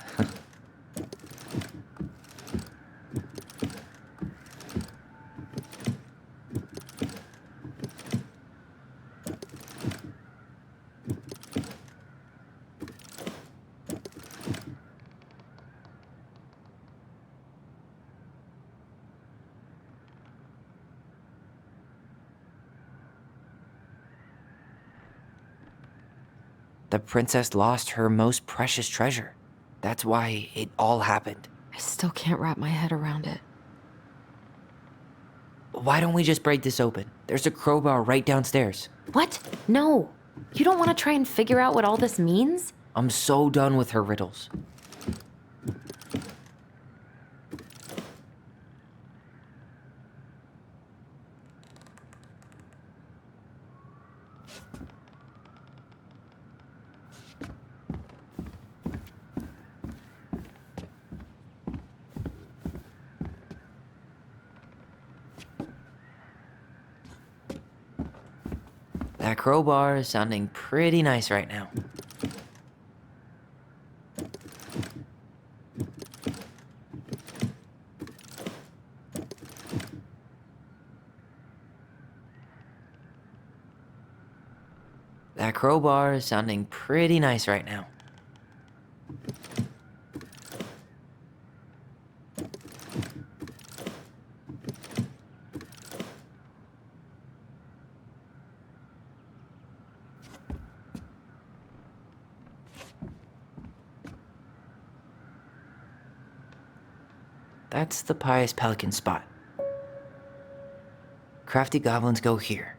Speaker 1: The princess lost her most precious treasure. That's why it all happened.
Speaker 2: I still can't wrap my head around it.
Speaker 1: Why don't we just break this open? There's a crowbar right downstairs.
Speaker 2: What? No. You don't want to try and figure out what all this means?
Speaker 1: I'm so done with her riddles. That crowbar is sounding pretty nice right now. That crowbar is sounding pretty nice right now. That's the Pious Pelican spot. Crafty goblins go here.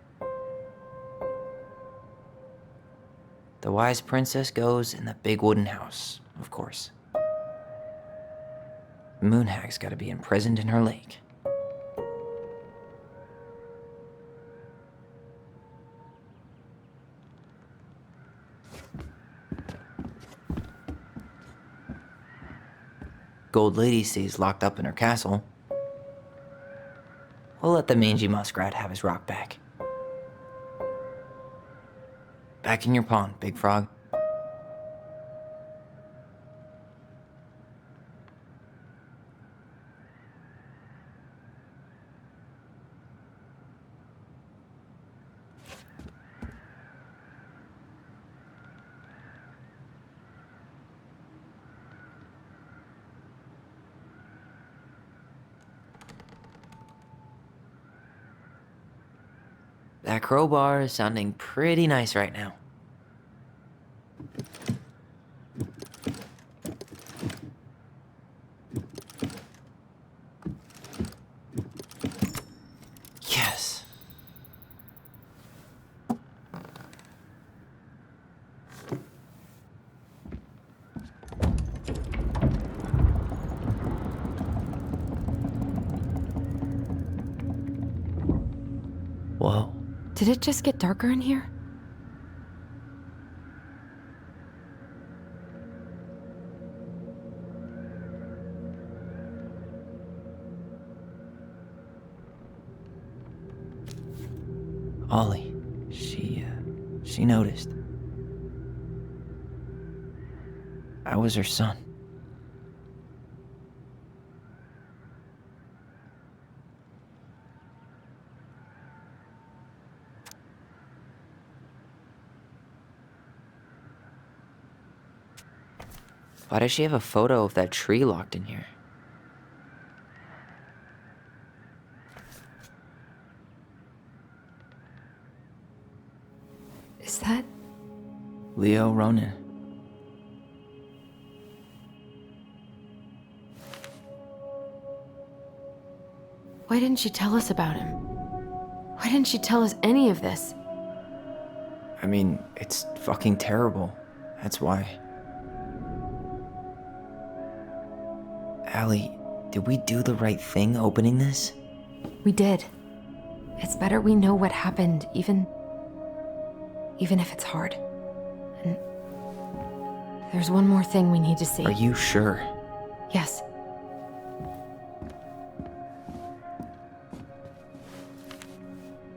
Speaker 1: The Wise Princess goes in the big wooden house, of course. Moonhag's gotta be imprisoned in her lake. Gold Lady stays locked up in her castle. We'll let the mangy muskrat have his rock back. Back in your pond, Big Frog. That crowbar is sounding pretty nice right now. Yes. Whoa.
Speaker 2: Did it just get darker in here?
Speaker 1: Ollie, she noticed. I was her son. Why does she have a photo of that tree locked in here?
Speaker 2: Is that...
Speaker 1: Leo Ronan.
Speaker 2: Why didn't she tell us about him? Why didn't she tell us any of this?
Speaker 1: I mean, it's fucking terrible. That's why. Allie, did we do the right thing opening this?
Speaker 2: We did. It's better we know what happened, even if it's hard. And there's one more thing we need to see.
Speaker 1: Are you sure?
Speaker 2: Yes.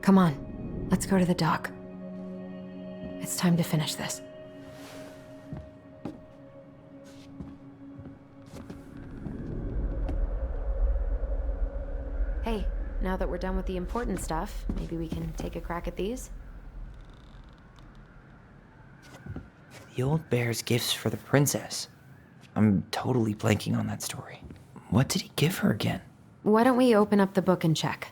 Speaker 2: Come on, let's go to the dock. It's time to finish this. Hey, now that we're done with the important stuff, maybe we can take a crack at these?
Speaker 1: The old bear's gifts for the princess. I'm totally blanking on that story. What did he give her again?
Speaker 2: Why don't we open up the book and check?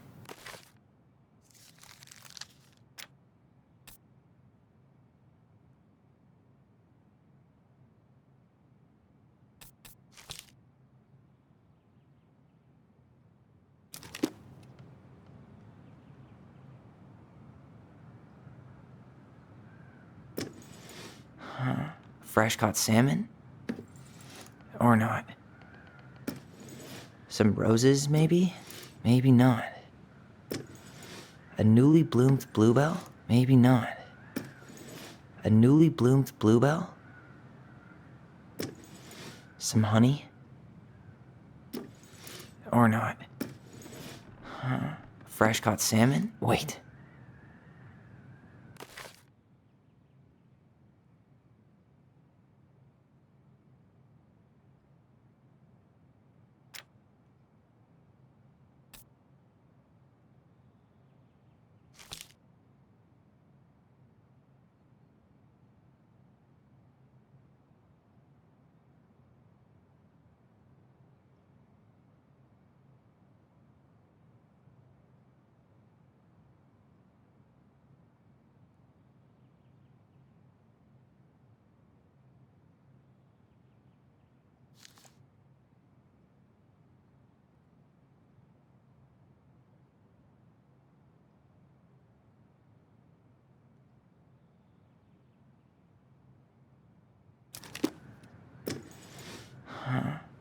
Speaker 1: Fresh caught salmon? Or not. Some roses, maybe? Maybe not. A newly bloomed bluebell? Maybe not. A newly bloomed bluebell? Some honey? Or not. Fresh caught salmon? Wait.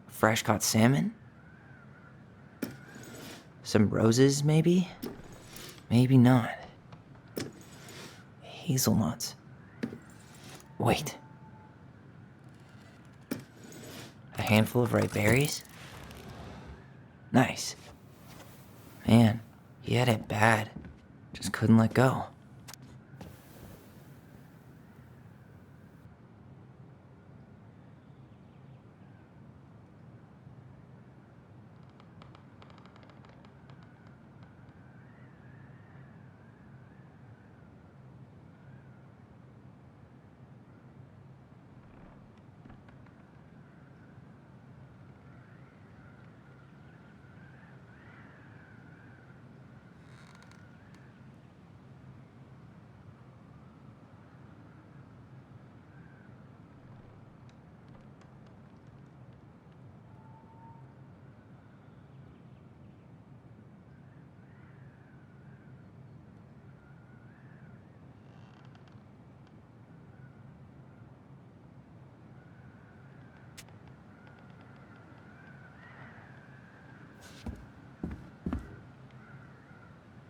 Speaker 1: Fresh caught salmon? Some roses, maybe? Maybe not. Hazelnuts. Wait. A handful of ripe berries? Nice. Man, he had it bad. Just couldn't let go.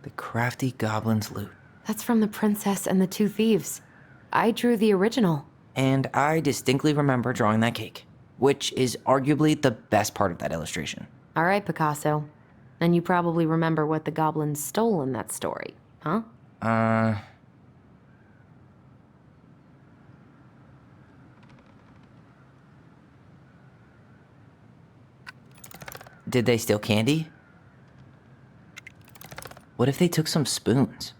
Speaker 1: The crafty goblin's loot.
Speaker 2: That's from The Princess and the Two Thieves. I drew the original.
Speaker 1: And I distinctly remember drawing that cake, which is arguably the best part of that illustration.
Speaker 2: All right, Picasso. And you probably remember what the goblins stole in that story, huh?
Speaker 1: Did they steal candy? What if they took some spoons?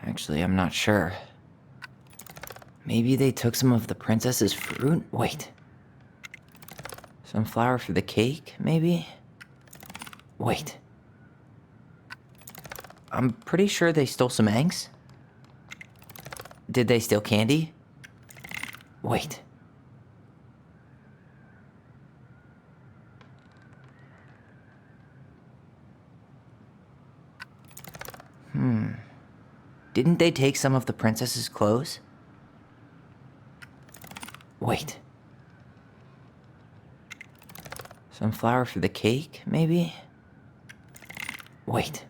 Speaker 1: Actually, I'm not sure. Maybe they took some of the princess's fruit? Wait. Some flour for the cake, maybe? Wait. I'm pretty sure they stole some eggs. Did they steal candy? Wait. Didn't they take some of the princess's clothes? Wait. Some flour for the cake, maybe? Wait.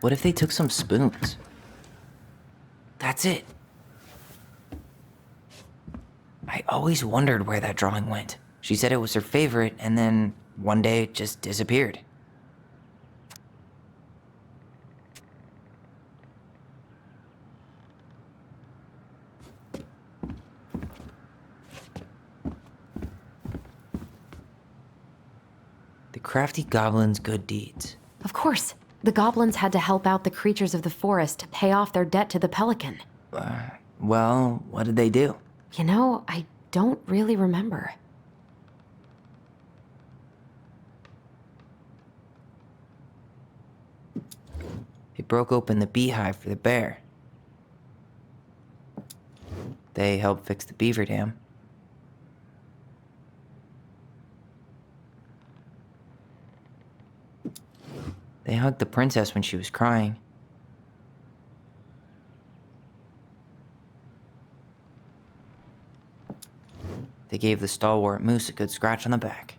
Speaker 1: What if they took some spoons? That's it. I always wondered where that drawing went. She said it was her favorite, and then one day it just disappeared. The crafty goblin's good deeds.
Speaker 2: Of course. The goblins had to help out the creatures of the forest to pay off their debt to the pelican.
Speaker 1: Well, what did they do?
Speaker 2: You know, I don't really remember.
Speaker 1: They broke open the beehive for the bear. They helped fix the beaver dam. They hugged the princess when she was crying. They gave the stalwart moose a good scratch on the back.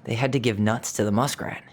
Speaker 1: They had to give nuts to the muskrat.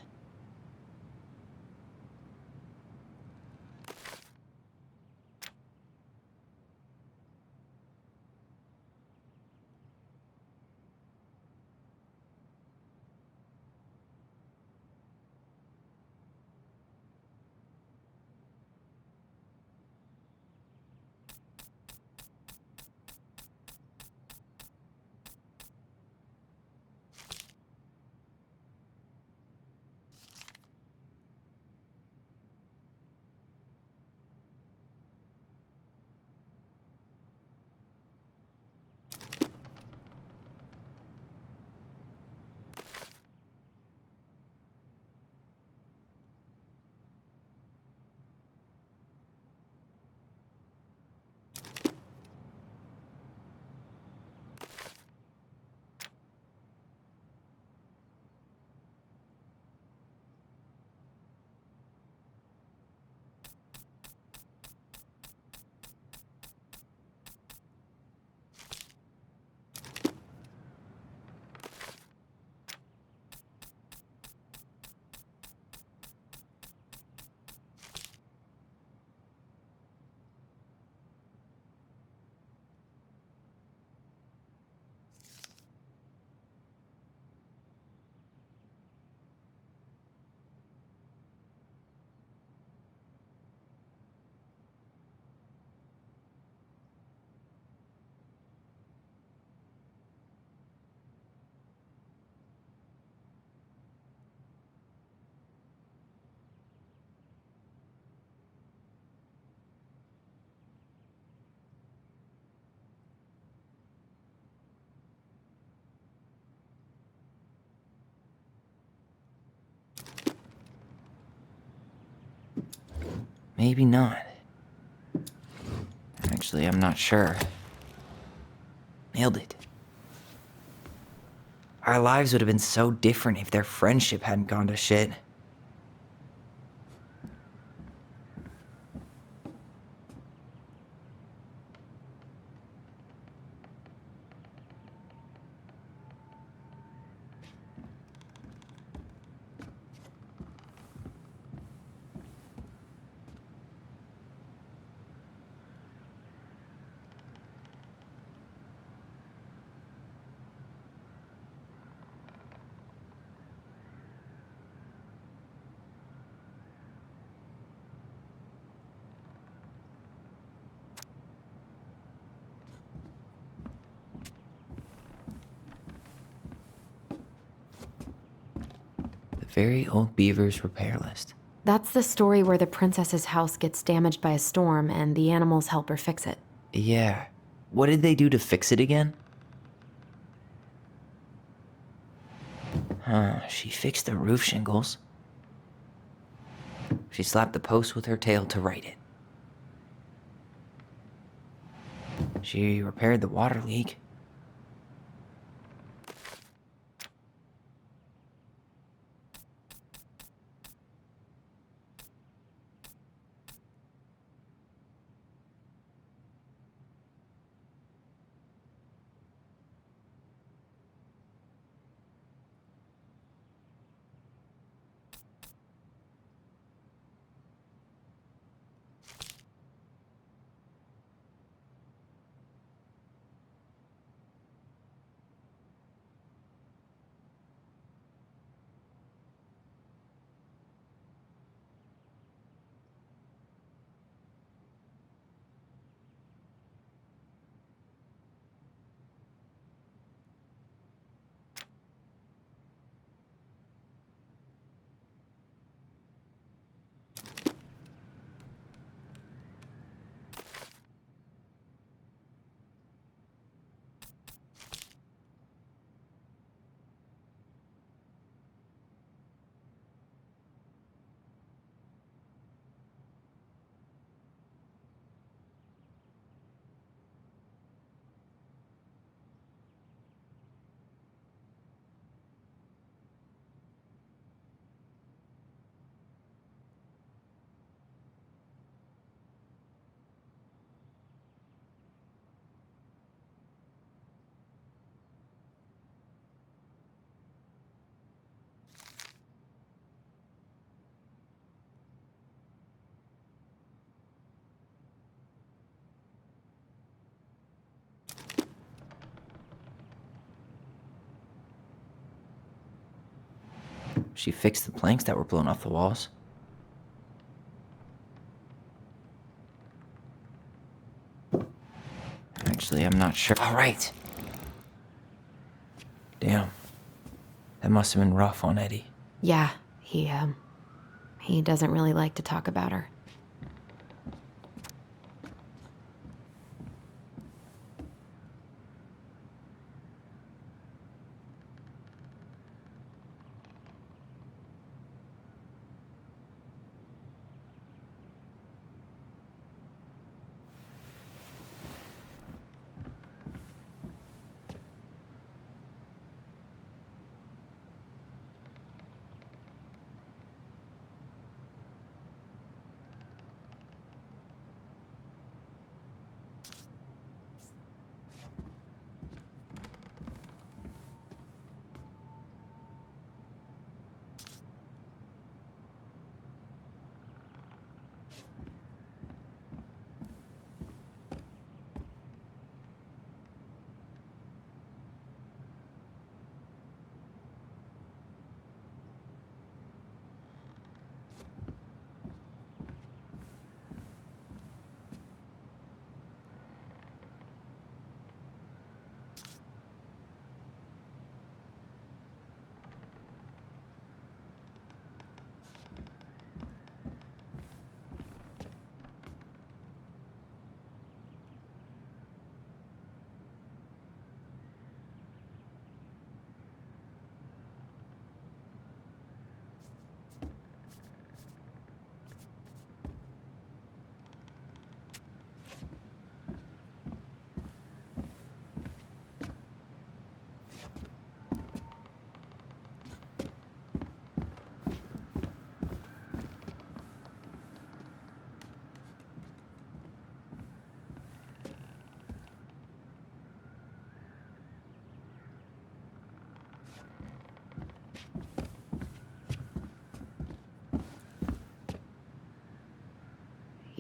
Speaker 1: Maybe not. Actually, I'm not sure. Nailed it. Our lives would have been so different if their friendship hadn't gone to shit. The very old Beaver's repair list.
Speaker 2: That's the story where the princess's house gets damaged by a storm and the animals help her fix it.
Speaker 1: Yeah. What did they do to fix it again? She fixed the roof shingles. She slapped the post with her tail to right it. She repaired the water leak. She fixed the planks that were blown off the walls. Actually, I'm not sure. All right. Damn. That must have been rough on Eddie.
Speaker 2: Yeah, he doesn't really like to talk about her.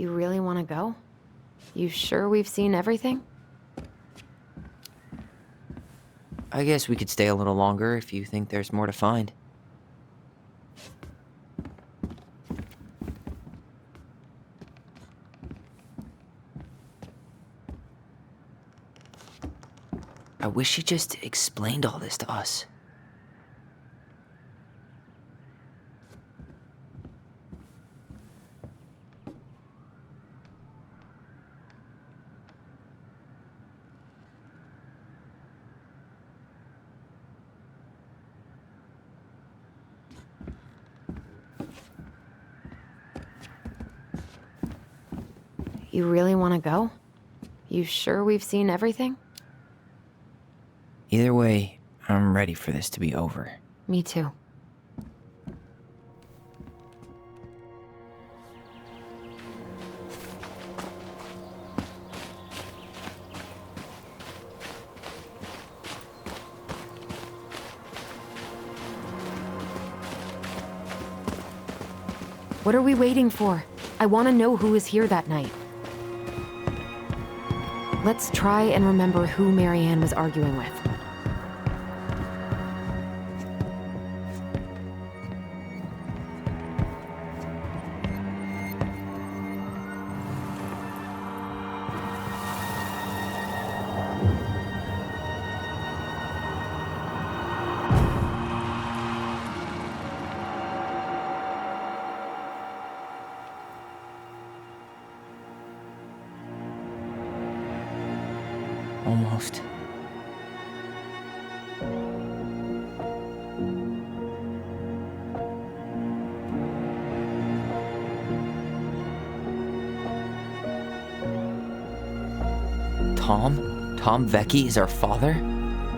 Speaker 2: You really want to go? You sure we've seen everything?
Speaker 1: I guess we could stay a little longer if you think there's more to find. I wish she just explained all this to us.
Speaker 2: You really want to go? You sure we've seen everything?
Speaker 1: Either way, I'm ready for this to be over.
Speaker 2: Me too. What are we waiting for? I want to know who was here that night. Let's try and remember who Marianne was arguing with.
Speaker 1: Almost. Tom? Tom Vecchi is our father?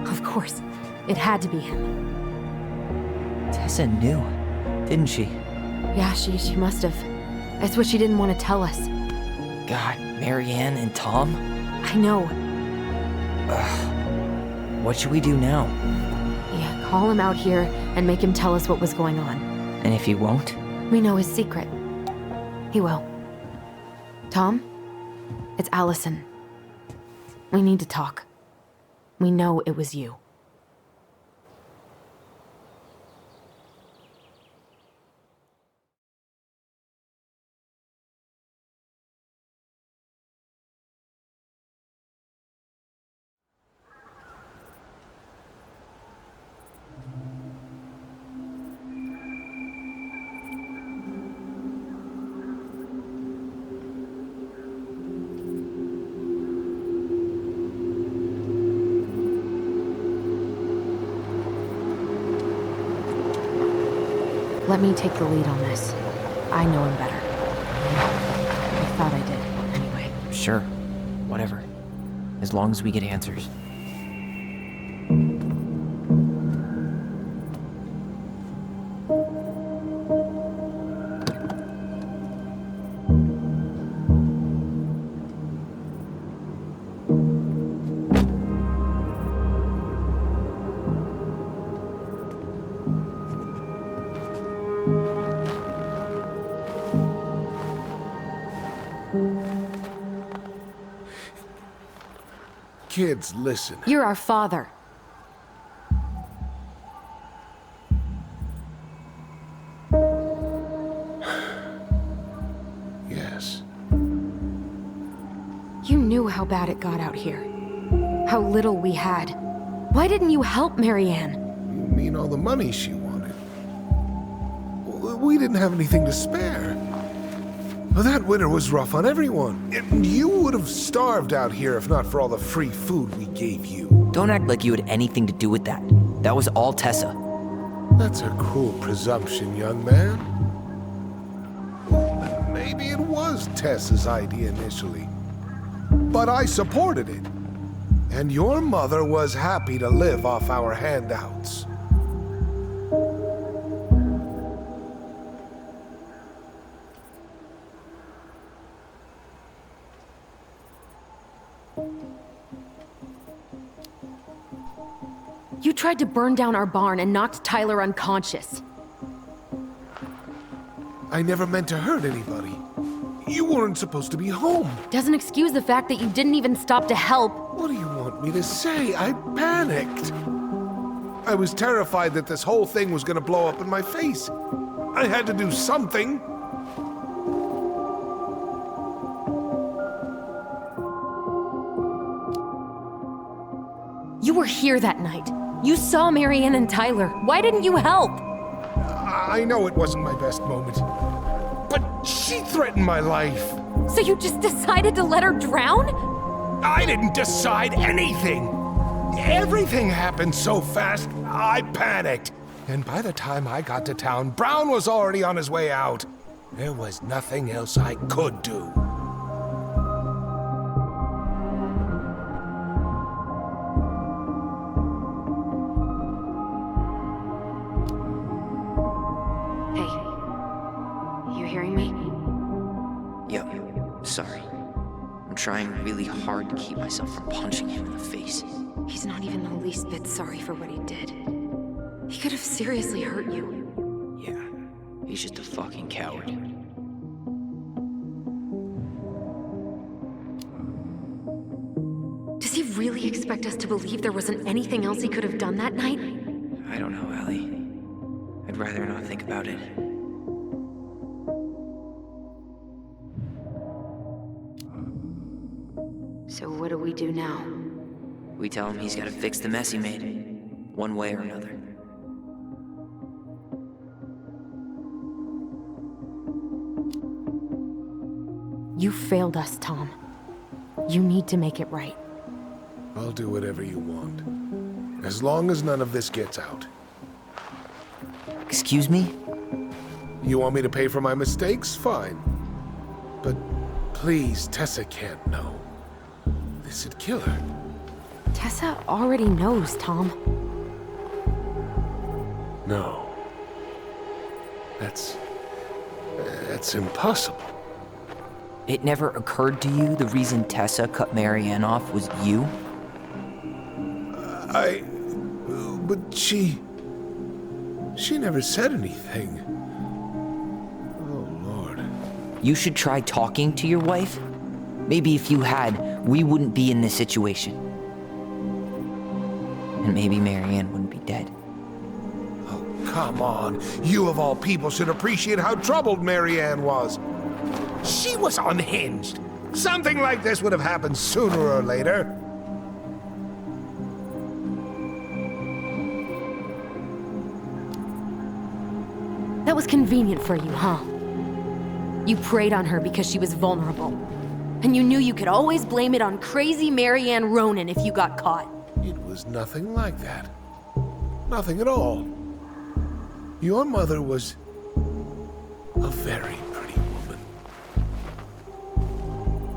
Speaker 2: Of course. It had to be him.
Speaker 1: Tessa knew, didn't she?
Speaker 2: Yeah, she must have. That's what she didn't want to tell us.
Speaker 1: God, Marianne and Tom?
Speaker 2: I know.
Speaker 1: Ugh. What should we do now?
Speaker 2: Yeah, call him out here and make him tell us what was going on.
Speaker 1: And if he won't?
Speaker 2: We know his secret. He will. Tom? It's Allison. We need to talk. We know it was you. Let me take the lead on this. I know him better. I thought I did, anyway.
Speaker 1: Sure. Whatever. As long as we get answers.
Speaker 10: Kids, listen.
Speaker 2: You're our father.
Speaker 10: Yes.
Speaker 2: You knew how bad it got out here. How little we had. Why didn't you help Marianne?
Speaker 10: You mean all the money she wanted? We didn't have anything to spare. Well, that winter was rough on everyone. You would have starved out here if not for all the free food we gave you.
Speaker 1: Don't act like you had anything to do with that. That was all Tessa.
Speaker 10: That's a cruel presumption, young man. Maybe it was Tessa's idea initially. But I supported it. And your mother was happy to live off our handouts.
Speaker 2: You tried to burn down our barn and knocked Tyler unconscious.
Speaker 10: I never meant to hurt anybody. You weren't supposed to be home.
Speaker 2: Doesn't excuse the fact that you didn't even stop to help.
Speaker 10: What do you want me to say? I panicked. I was terrified that this whole thing was gonna blow up in my face. I had to do something.
Speaker 2: You were here that night. You saw Marianne and Tyler. Why didn't you help?
Speaker 10: I know it wasn't my best moment, but she threatened my life.
Speaker 2: So you just decided to let her drown?
Speaker 10: I didn't decide anything. Everything happened so fast, I panicked. And by the time I got to town, Brown was already on his way out. There was nothing else I could do.
Speaker 2: Hey, you hearing me?
Speaker 1: Yo, sorry. I'm trying really hard to keep myself from punching him in the face.
Speaker 2: He's not even the least bit sorry for what he did. He could have seriously hurt you.
Speaker 1: Yeah, he's just a fucking coward.
Speaker 2: Does he really expect us to believe there wasn't anything else he could have done that night?
Speaker 1: I don't know, Ellie. I'd rather not think about it.
Speaker 2: So what do we do now?
Speaker 1: We tell him he's gotta fix the mess he made, one way or another.
Speaker 2: You failed us, Tom. You need to make it right.
Speaker 10: I'll do whatever you want. As long as none of this gets out.
Speaker 1: Excuse me?
Speaker 10: You want me to pay for my mistakes? Fine. But please, Tessa can't know. This'd kill her.
Speaker 2: Tessa already knows, Tom.
Speaker 10: No. That's impossible.
Speaker 1: It never occurred to you the reason Tessa cut Marianne off was you?
Speaker 10: But she never said anything. Oh, Lord.
Speaker 1: You should try talking to your wife. Maybe if you had, we wouldn't be in this situation. And maybe Marianne wouldn't be dead.
Speaker 10: Oh, come on. You of all people should appreciate how troubled Marianne was. She was unhinged. Something like this would have happened sooner or later.
Speaker 2: That was convenient for you, huh? You preyed on her because she was vulnerable. And you knew you could always blame it on crazy Marianne Ronan if you got caught.
Speaker 10: It was nothing like that. Nothing at all. Your mother was a very pretty woman.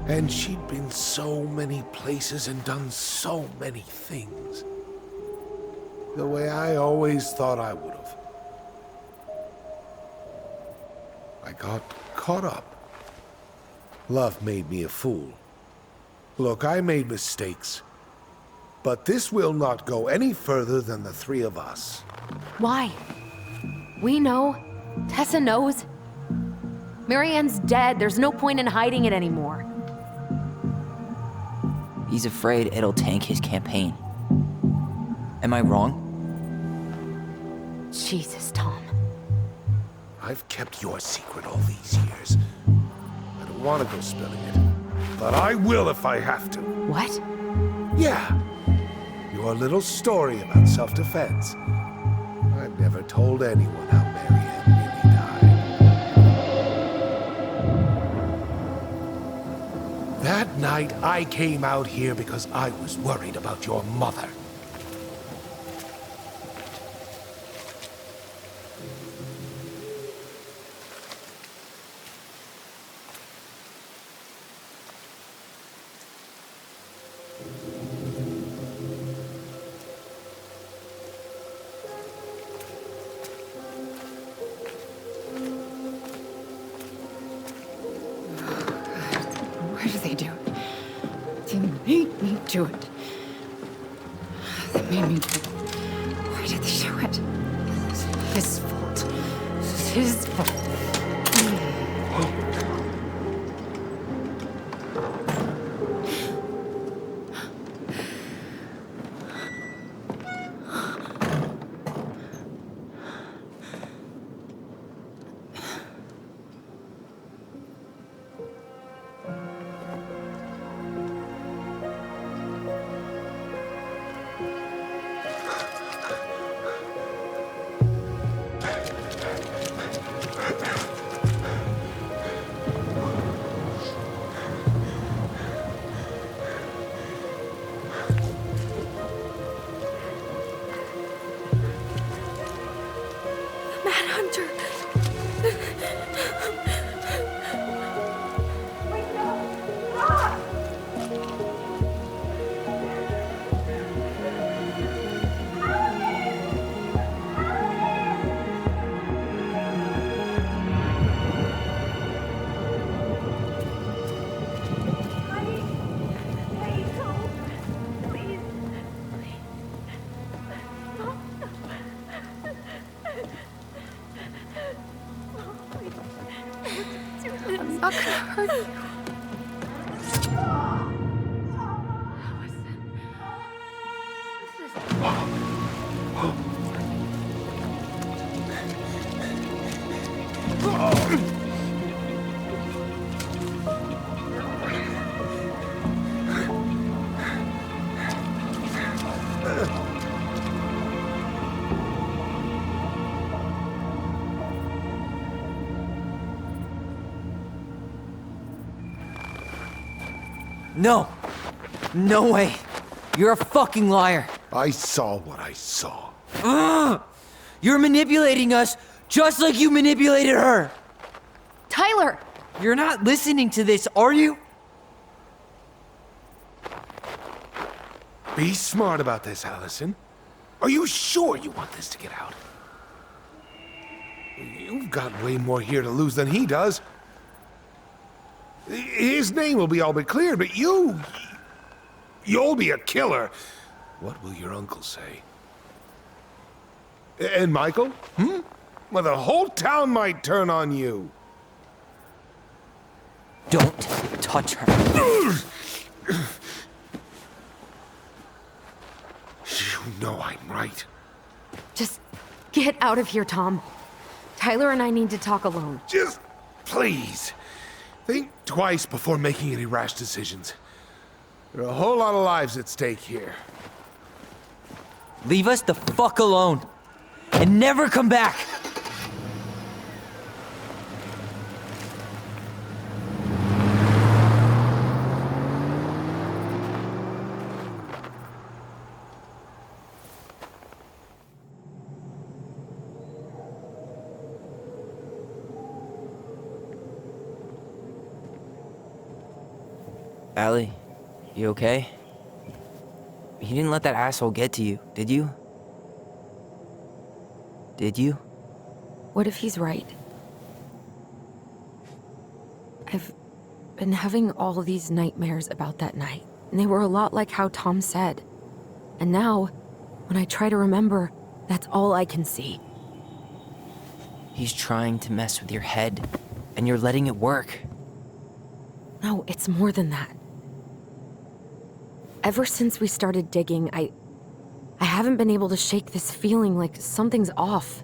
Speaker 10: And she'd been so many places and done so many things. The way I always thought I would have. I got caught up. Love made me a fool. Look, I made mistakes. But this will not go any further than the three of us.
Speaker 2: Why? We know. Tessa knows. Marianne's dead. There's no point in hiding it anymore.
Speaker 1: He's afraid it'll tank his campaign. Am I wrong?
Speaker 2: Jesus, Tom.
Speaker 10: I've kept your secret all these years. I don't want to go spilling it. But I will if I have to.
Speaker 2: What?
Speaker 10: Yeah. Your little story about self-defense. I've never told anyone how Marianne really died. That night, I came out here because I was worried about your mother.
Speaker 8: Why do they do it? They made me do it. They made me do it. Why did they do it? It's his fault. It's his fault.
Speaker 6: Hunter. I'm not gonna hurt you.
Speaker 1: No! No way! You're a fucking liar!
Speaker 10: I saw what I saw.
Speaker 1: Ugh! You're manipulating us just like you manipulated her!
Speaker 2: Tyler!
Speaker 1: You're not listening to this, are you?
Speaker 10: Be smart about this, Allison. Are you sure you want this to get out? You've got way more here to lose than he does. His name will be all but cleared, but you'll be a killer. What will your uncle say? And Michael? Well, the whole town might turn on you.
Speaker 1: Don't touch her.
Speaker 10: You know I'm right.
Speaker 2: Just get out of here, Tom. Tyler and I need to talk alone.
Speaker 10: Just please. Think twice before making any rash decisions. There are a whole lot of lives at stake here.
Speaker 1: Leave us the fuck alone. And never come back. Allie, you okay? He didn't let that asshole get to you, did you? Did you?
Speaker 2: What if he's right? I've been having all these nightmares about that night, and they were a lot like how Tom said. And now, when I try to remember, that's all I can see.
Speaker 1: He's trying to mess with your head, and you're letting it work.
Speaker 2: No, it's more than that. Ever since we started digging, I haven't been able to shake this feeling like something's off.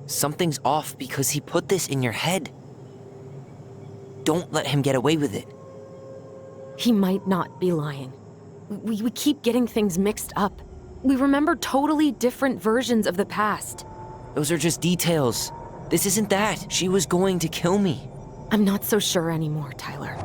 Speaker 1: Something's off because he put this in your head. Don't let him get away with it.
Speaker 2: He might not be lying. We keep getting things mixed up. We remember totally different versions of the past.
Speaker 1: Those are just details. This isn't that. She was going to kill me.
Speaker 2: I'm not so sure anymore, Tyler.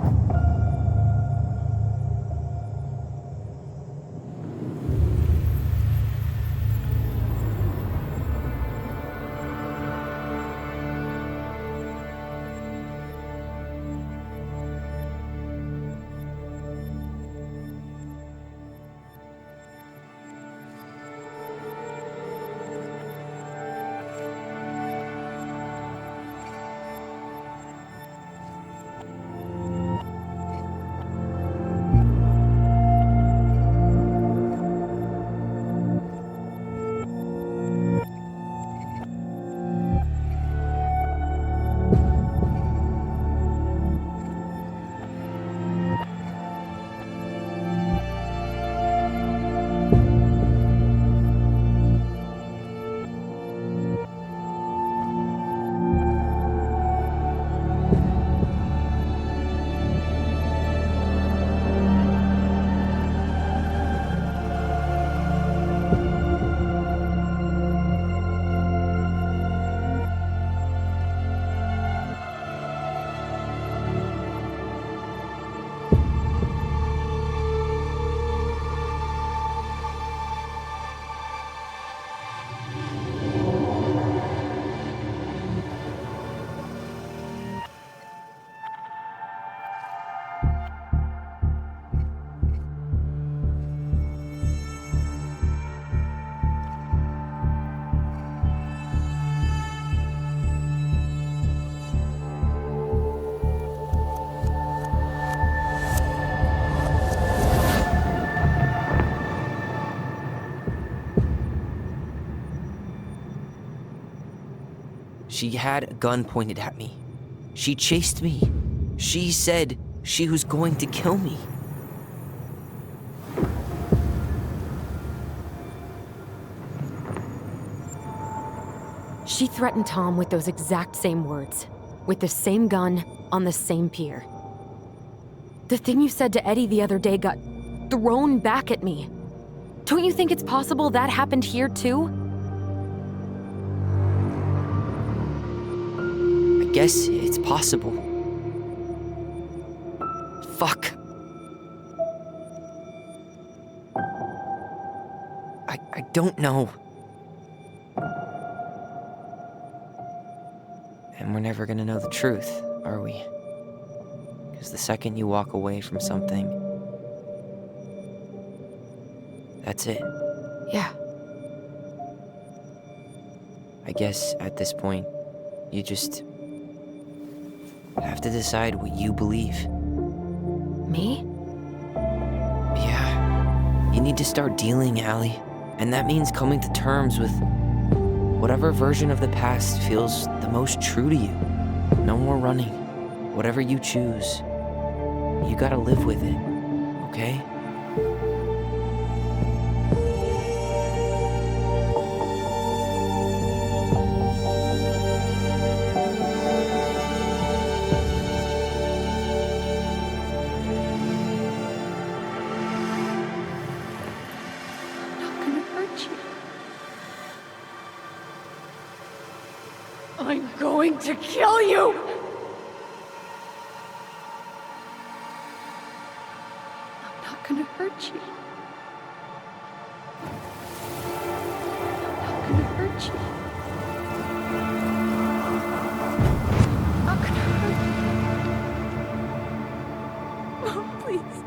Speaker 1: She had a gun pointed at me. She chased me. She said she was going to kill me.
Speaker 2: She threatened Tom with those exact same words, with the same gun, on the same pier. The thing you said to Eddie the other day got thrown back at me. Don't you think it's possible that happened here too?
Speaker 1: I guess it's possible. Fuck. I don't know. And we're never gonna know the truth, are we? Because the second you walk away from something, that's it.
Speaker 2: Yeah.
Speaker 1: I guess at this point, you just have to decide what you believe.
Speaker 2: Me?
Speaker 1: Yeah. You need to start dealing, Allie. And that means coming to terms with whatever version of the past feels the most true to you. No more running. Whatever you choose, you gotta live with it, okay?
Speaker 8: I'm going to kill you! I'm not gonna hurt you. I'm not gonna hurt you. I'm not gonna hurt you. Oh, please.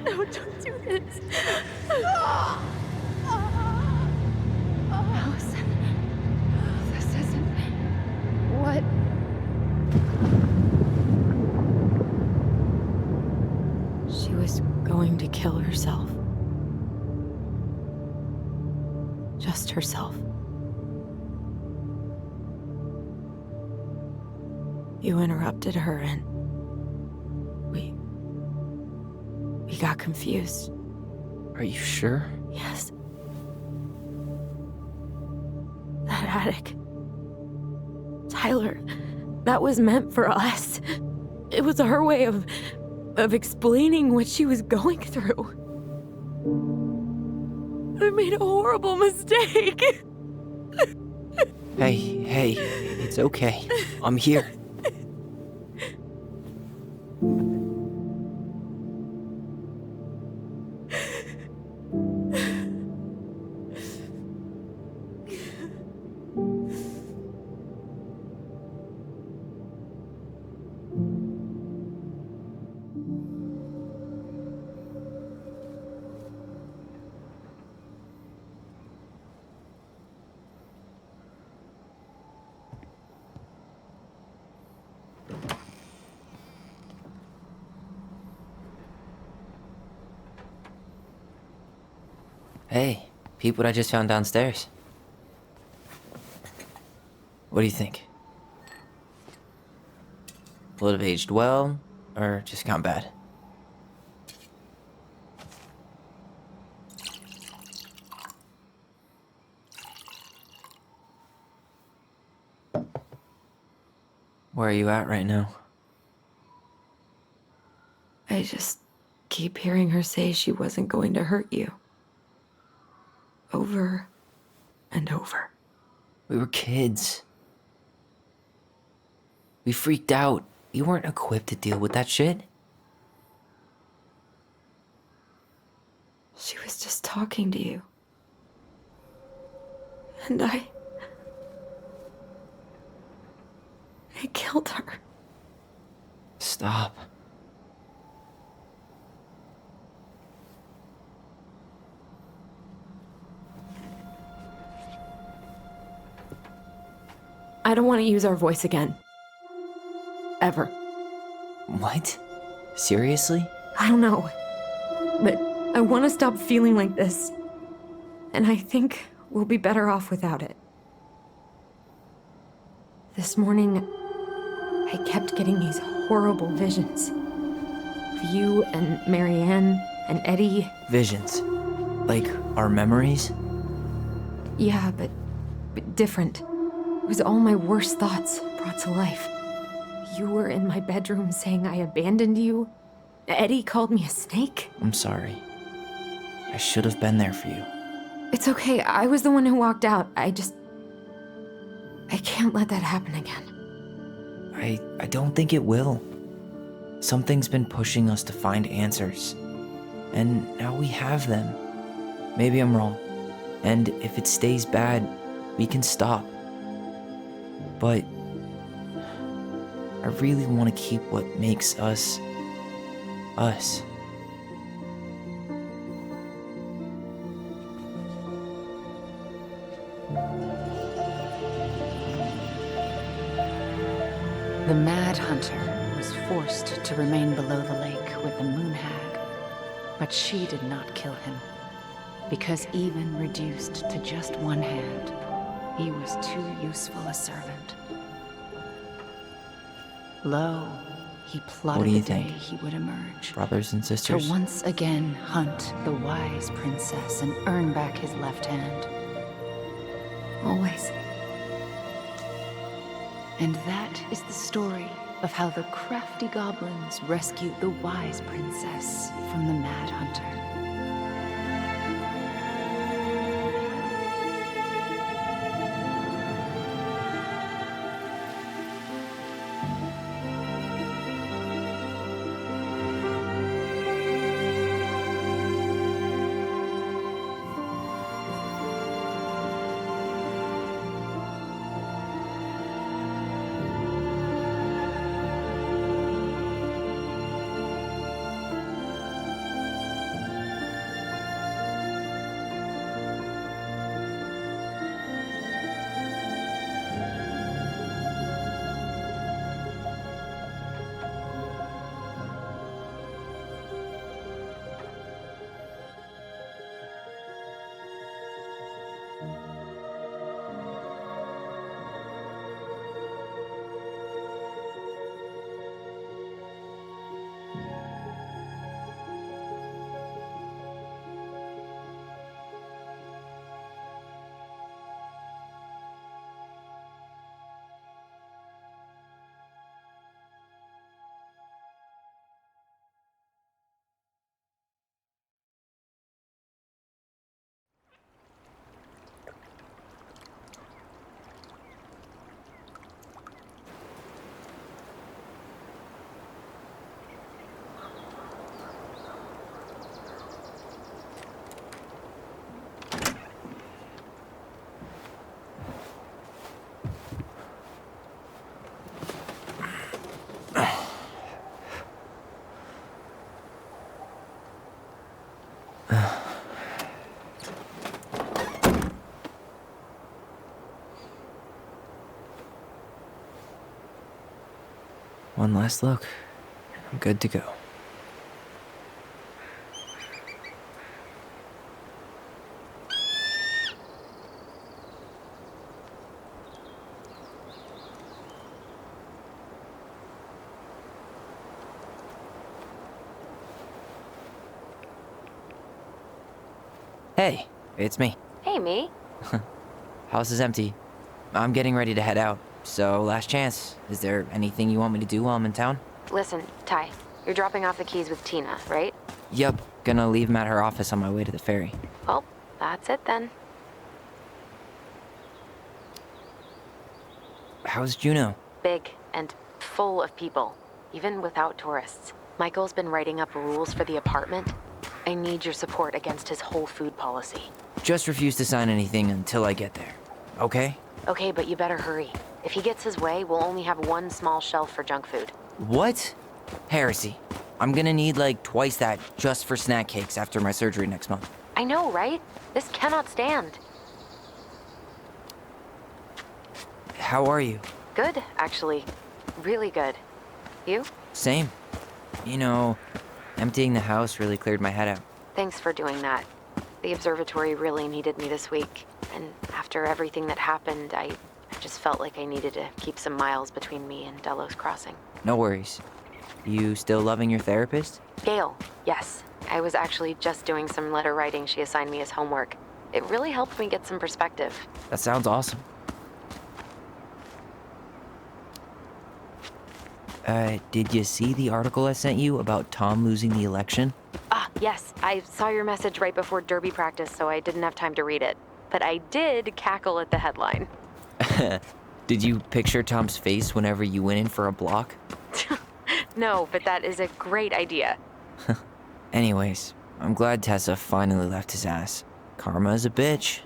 Speaker 8: No, don't do this. Allison, this isn't what...
Speaker 2: She was going to kill herself. Just herself. You interrupted her and we got confused.
Speaker 1: Are you sure?
Speaker 2: Yes. That attic. Tyler, that was meant for us. It was her way of explaining what she was going through. I made a horrible mistake.
Speaker 1: Hey, it's okay. I'm here. Hey, peep what I just found downstairs. What do you think? Will it have aged well, or just gone bad? Where are you at right now?
Speaker 2: I just keep hearing her say she wasn't going to hurt you. Over and over.
Speaker 1: We were kids. We freaked out. We weren't equipped to deal with that shit.
Speaker 2: She was just talking to you. And I killed her.
Speaker 1: Stop.
Speaker 2: I don't want to use our voice again. Ever.
Speaker 1: What? Seriously?
Speaker 2: I don't know. But I want to stop feeling like this. And I think we'll be better off without it. This morning, I kept getting these horrible visions. Of you and Marianne and Eddie.
Speaker 1: Visions. Like our memories?
Speaker 2: Yeah, but different. It was all my worst thoughts brought to life. You were in my bedroom saying I abandoned you. Eddie called me a snake.
Speaker 1: I'm sorry. I should have been there for you.
Speaker 2: It's okay, I was the one who walked out. I can't let that happen again.
Speaker 1: I don't think it will. Something's been pushing us to find answers. And now we have them. Maybe I'm wrong. And if it stays bad, we can stop. But I really want to keep what makes us, us.
Speaker 4: The Mad Hunter was forced to remain below the lake with the Moon Hag, but she did not kill him, because even reduced to just one hand, he was too useful a servant. Lo, he plotted
Speaker 1: What do you
Speaker 4: the day
Speaker 1: think?
Speaker 4: he would emerge.
Speaker 1: Brothers and sisters?
Speaker 4: To once again hunt the wise princess and earn back his left hand.
Speaker 2: Always.
Speaker 4: And that is the story of how the crafty goblins rescued the wise princess from the Mad Hunter.
Speaker 1: One last look. I'm good to go. Hey, it's me.
Speaker 2: Hey, me.
Speaker 1: House is empty. I'm getting ready to head out. So, last chance. Is there anything you want me to do while I'm in town?
Speaker 2: Listen, Ty, you're dropping off the keys with Tina, right?
Speaker 1: Yup, gonna leave them at her office on my way to the ferry.
Speaker 2: Well, that's it then.
Speaker 1: How's Juno?
Speaker 2: Big and full of people, even without tourists. Michael's been writing up rules for the apartment. I need your support against his whole food policy.
Speaker 1: Just refuse to sign anything until I get there. Okay?
Speaker 2: Okay, but you better hurry. If he gets his way, we'll only have one small shelf for junk food.
Speaker 1: What? Heresy. I'm gonna need like twice that just for snack cakes after my surgery next month.
Speaker 2: I know, right? This cannot stand.
Speaker 1: How are you?
Speaker 2: Good, actually. Really good. You?
Speaker 1: Same. You know, emptying the house really cleared my head out.
Speaker 2: Thanks for doing that. The observatory really needed me this week. And after everything that happened, I I just felt like I needed to keep some miles between me and Delos Crossing.
Speaker 1: No worries. You still loving your therapist?
Speaker 2: Gail, yes. I was actually just doing some letter writing she assigned me as homework. It really helped me get some perspective.
Speaker 1: That sounds awesome. Did you see the article I sent you about Tom losing the election?
Speaker 2: Ah, yes. I saw your message right before derby practice, so I didn't have time to read it. But I did cackle at the headline.
Speaker 1: Did you picture Tom's face whenever you went in for a block?
Speaker 2: No, but that is a great idea.
Speaker 1: Anyways, I'm glad Tessa finally left his ass. Karma is a bitch.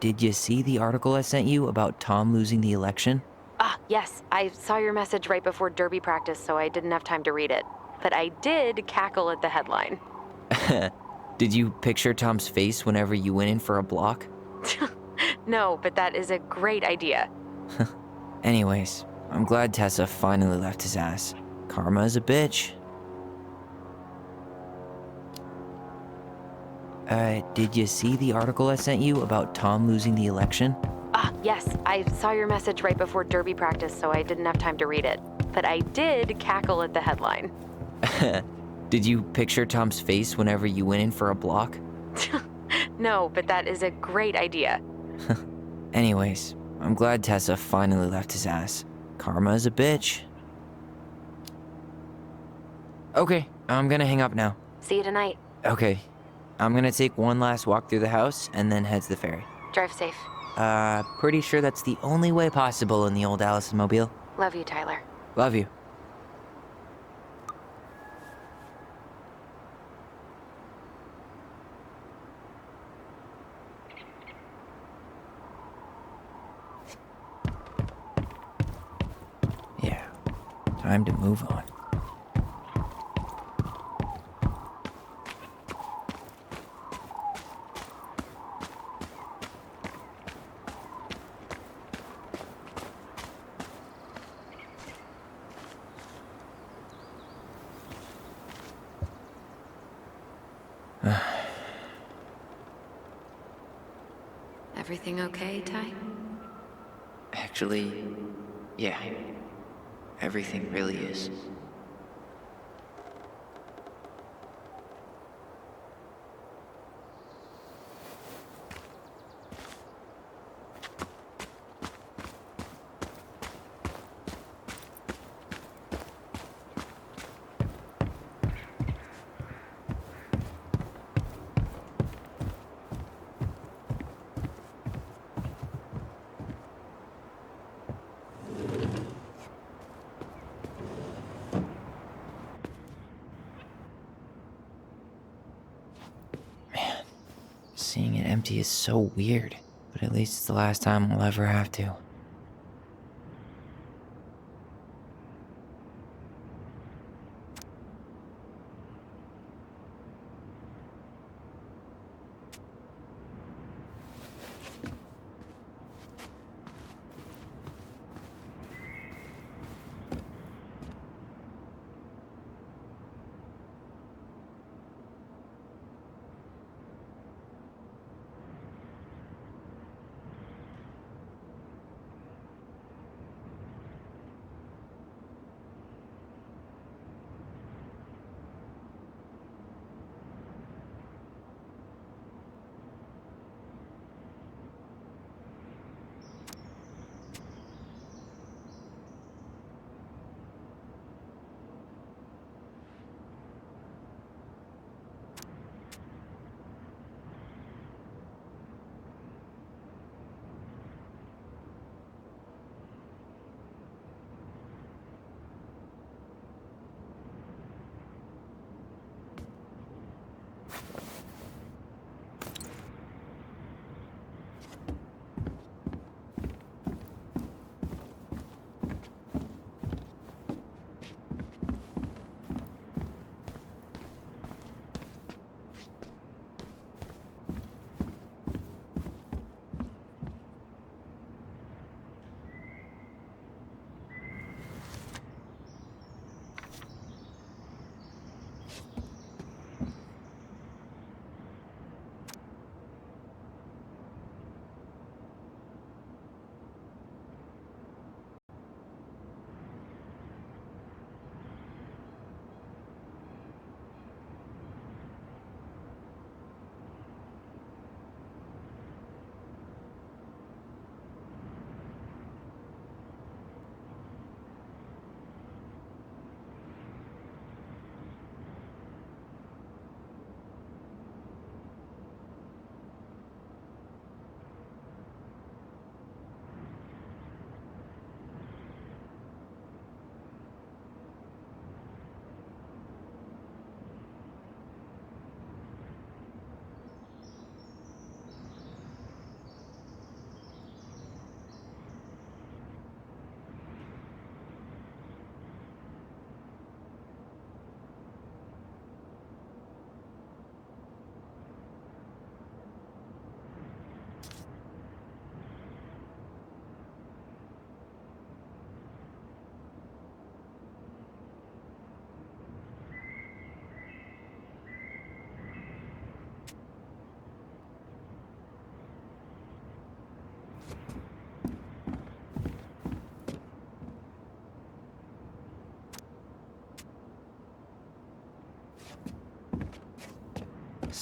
Speaker 1: Did you see the article I sent you about Tom losing the election?
Speaker 2: Ah, yes. I saw your message right before derby practice, so I didn't have time to read it. But I did cackle at the headline.
Speaker 1: Did you picture Tom's face whenever you went in for a block?
Speaker 2: No, but that is a great idea.
Speaker 1: Anyways, I'm glad Tessa finally left his ass. Karma is a bitch. Did you see the article I sent you about Tom losing the election?
Speaker 2: Ah, yes. I saw your message right before derby practice, so I didn't have time to read it. But I did cackle at the headline.
Speaker 1: Did you picture Tom's face whenever you went in for a block?
Speaker 2: No, but that is a great idea.
Speaker 1: Anyways, I'm glad Tessa finally left his ass. Karma is a bitch. Okay, I'm gonna hang up now.
Speaker 2: See you tonight.
Speaker 1: Okay, I'm gonna take one last walk through the house and then head to the ferry.
Speaker 2: Drive safe.
Speaker 1: Pretty sure that's the only way possible in the old Allison Mobile.
Speaker 2: Love you, Tyler.
Speaker 1: Love you. Yeah, time to move on.
Speaker 2: Everything okay, Ty?
Speaker 1: Actually, yeah. Everything really is. Seeing it empty is so weird, but at least it's the last time I'll ever have to.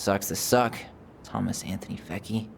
Speaker 1: Sucks to suck, Thomas Anthony Fecky.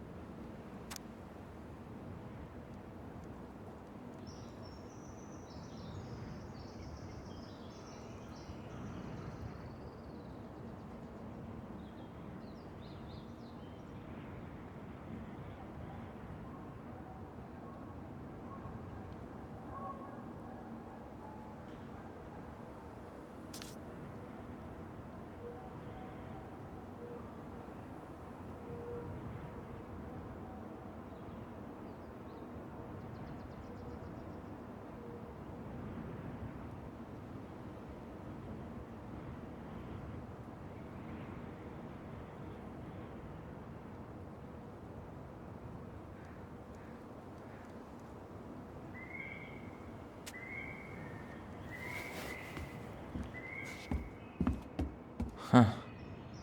Speaker 1: Huh.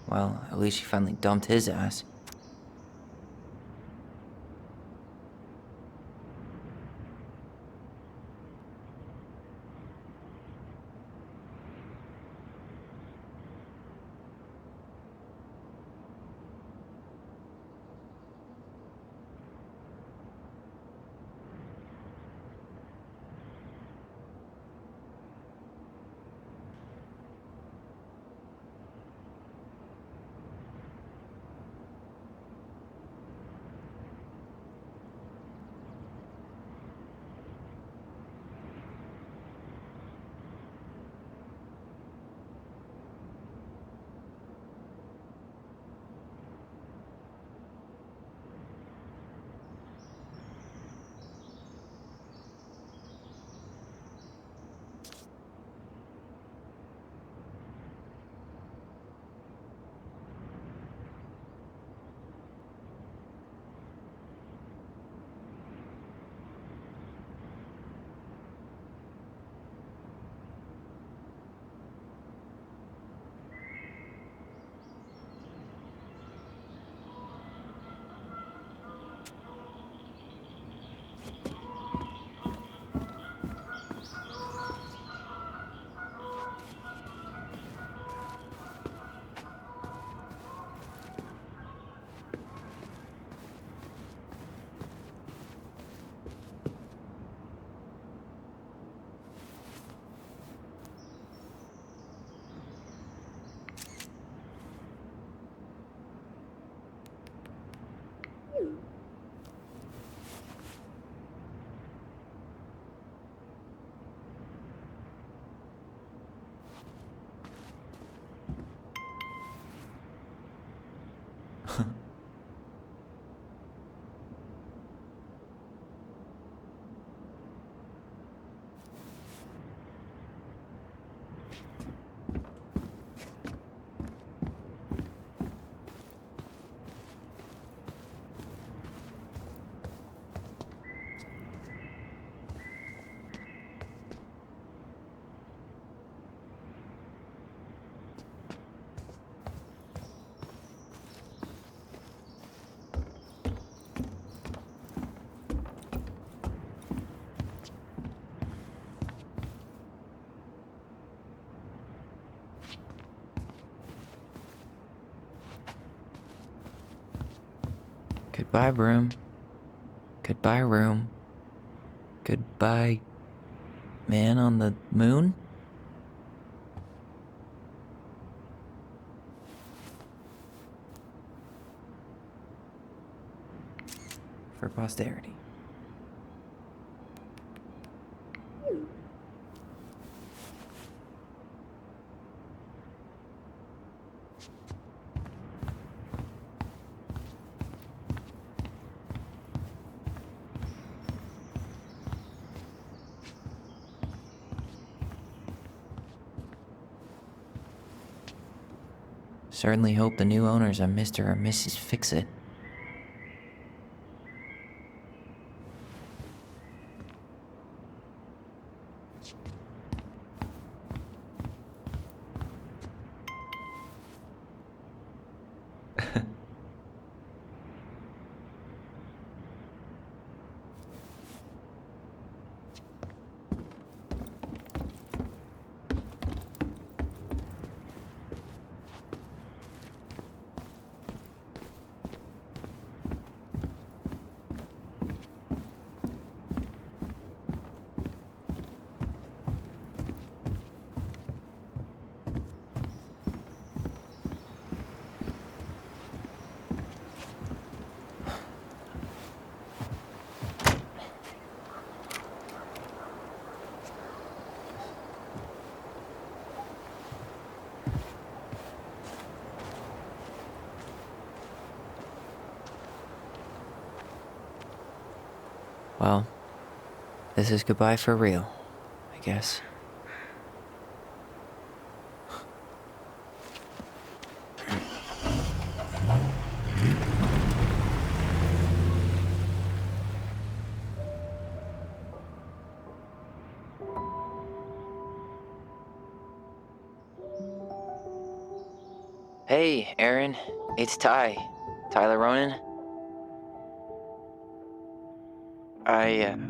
Speaker 1: Well, at least she finally dumped his ass. Goodbye, broom. Goodbye, room. Goodbye, man on the moon? For posterity. Certainly hope the new owners are Mr. or Mrs. Fix-It. Well, this is goodbye for real, I guess. Hey, Aaron. It's Ty. Tyler Ronan.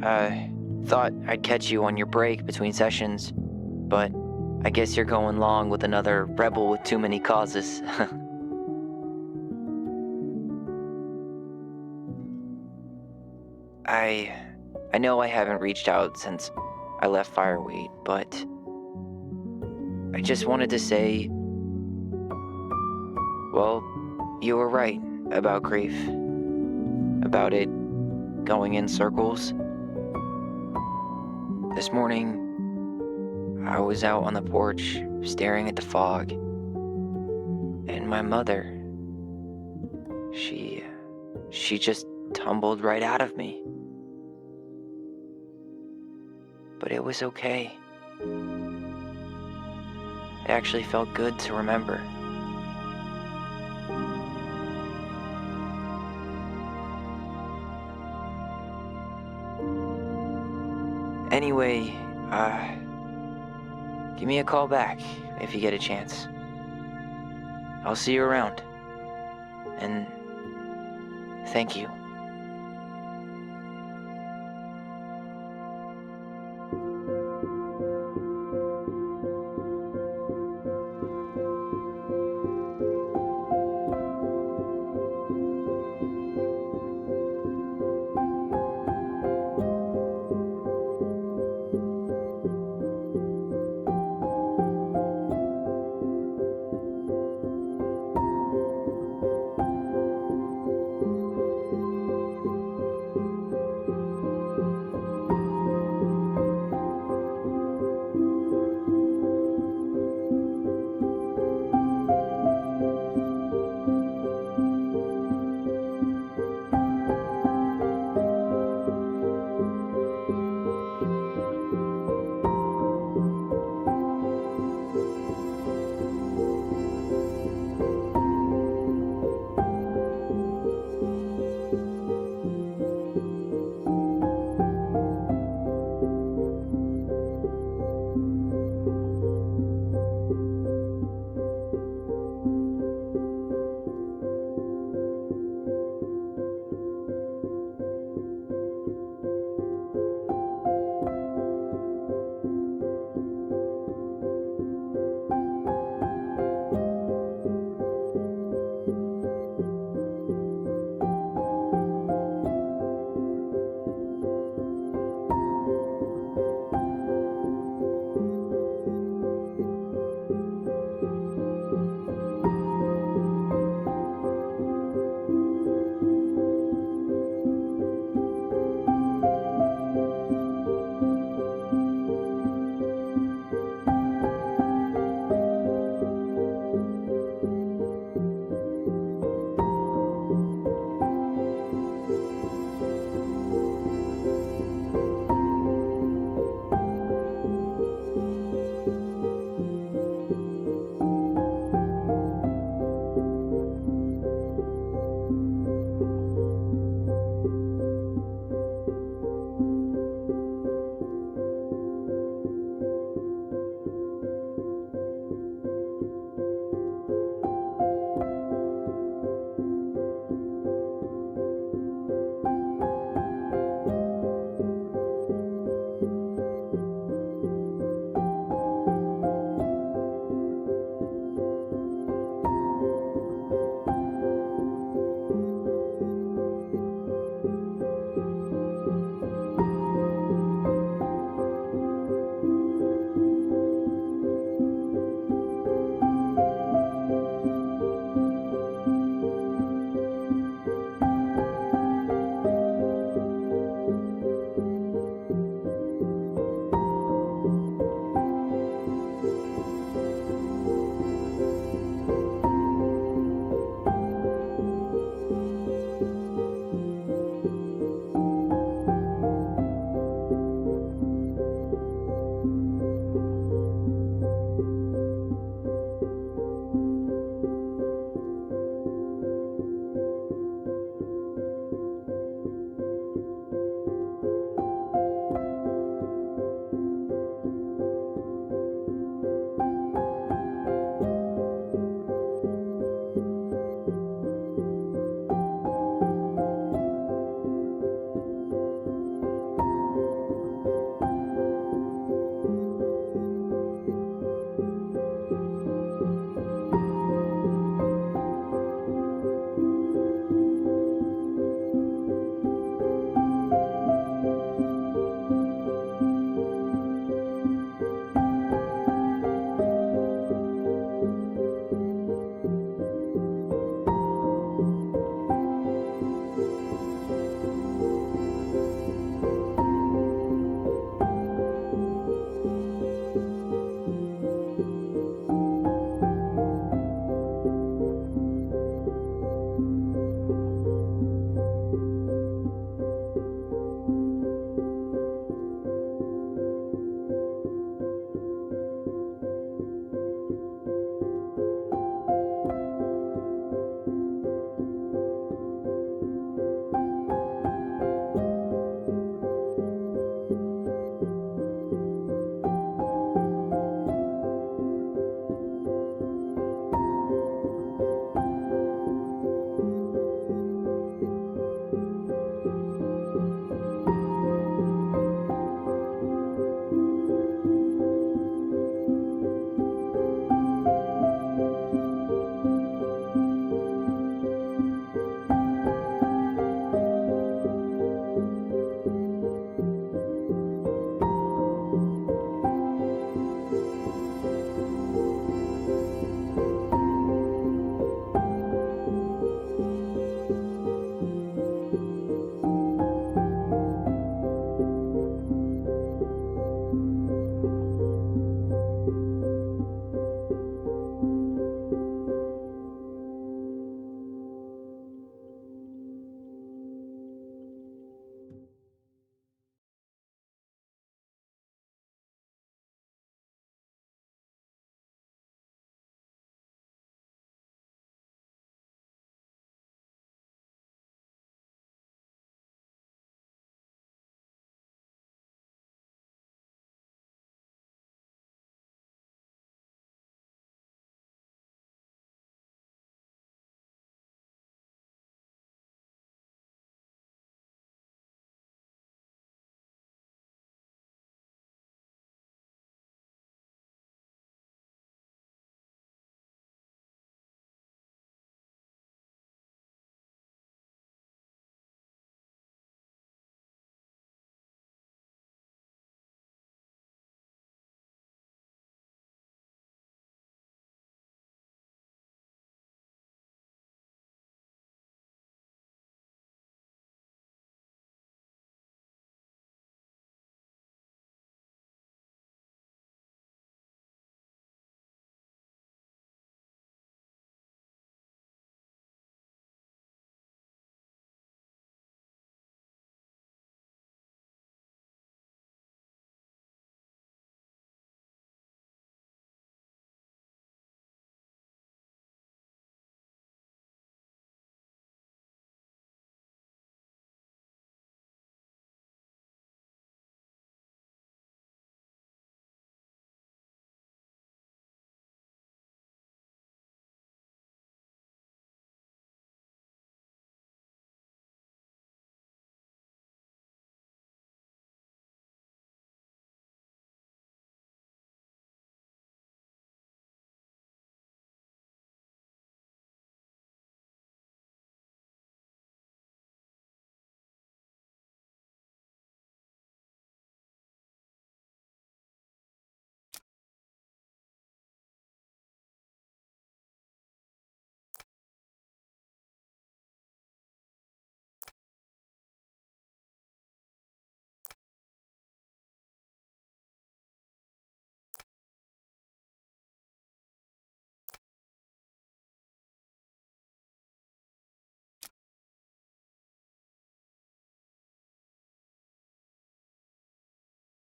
Speaker 1: I thought I'd catch you on your break between sessions, but I guess you're going long with another rebel with too many causes. I know I haven't reached out since I left Fireweight, but I just wanted to say, well, you were right about grief. About it going in circles. This morning, I was out on the porch staring at the fog, and my mother, she just tumbled right out of me. But it was okay. It actually felt good to remember. Anyway, give me a call back if you get a chance. I'll see you around. And thank you.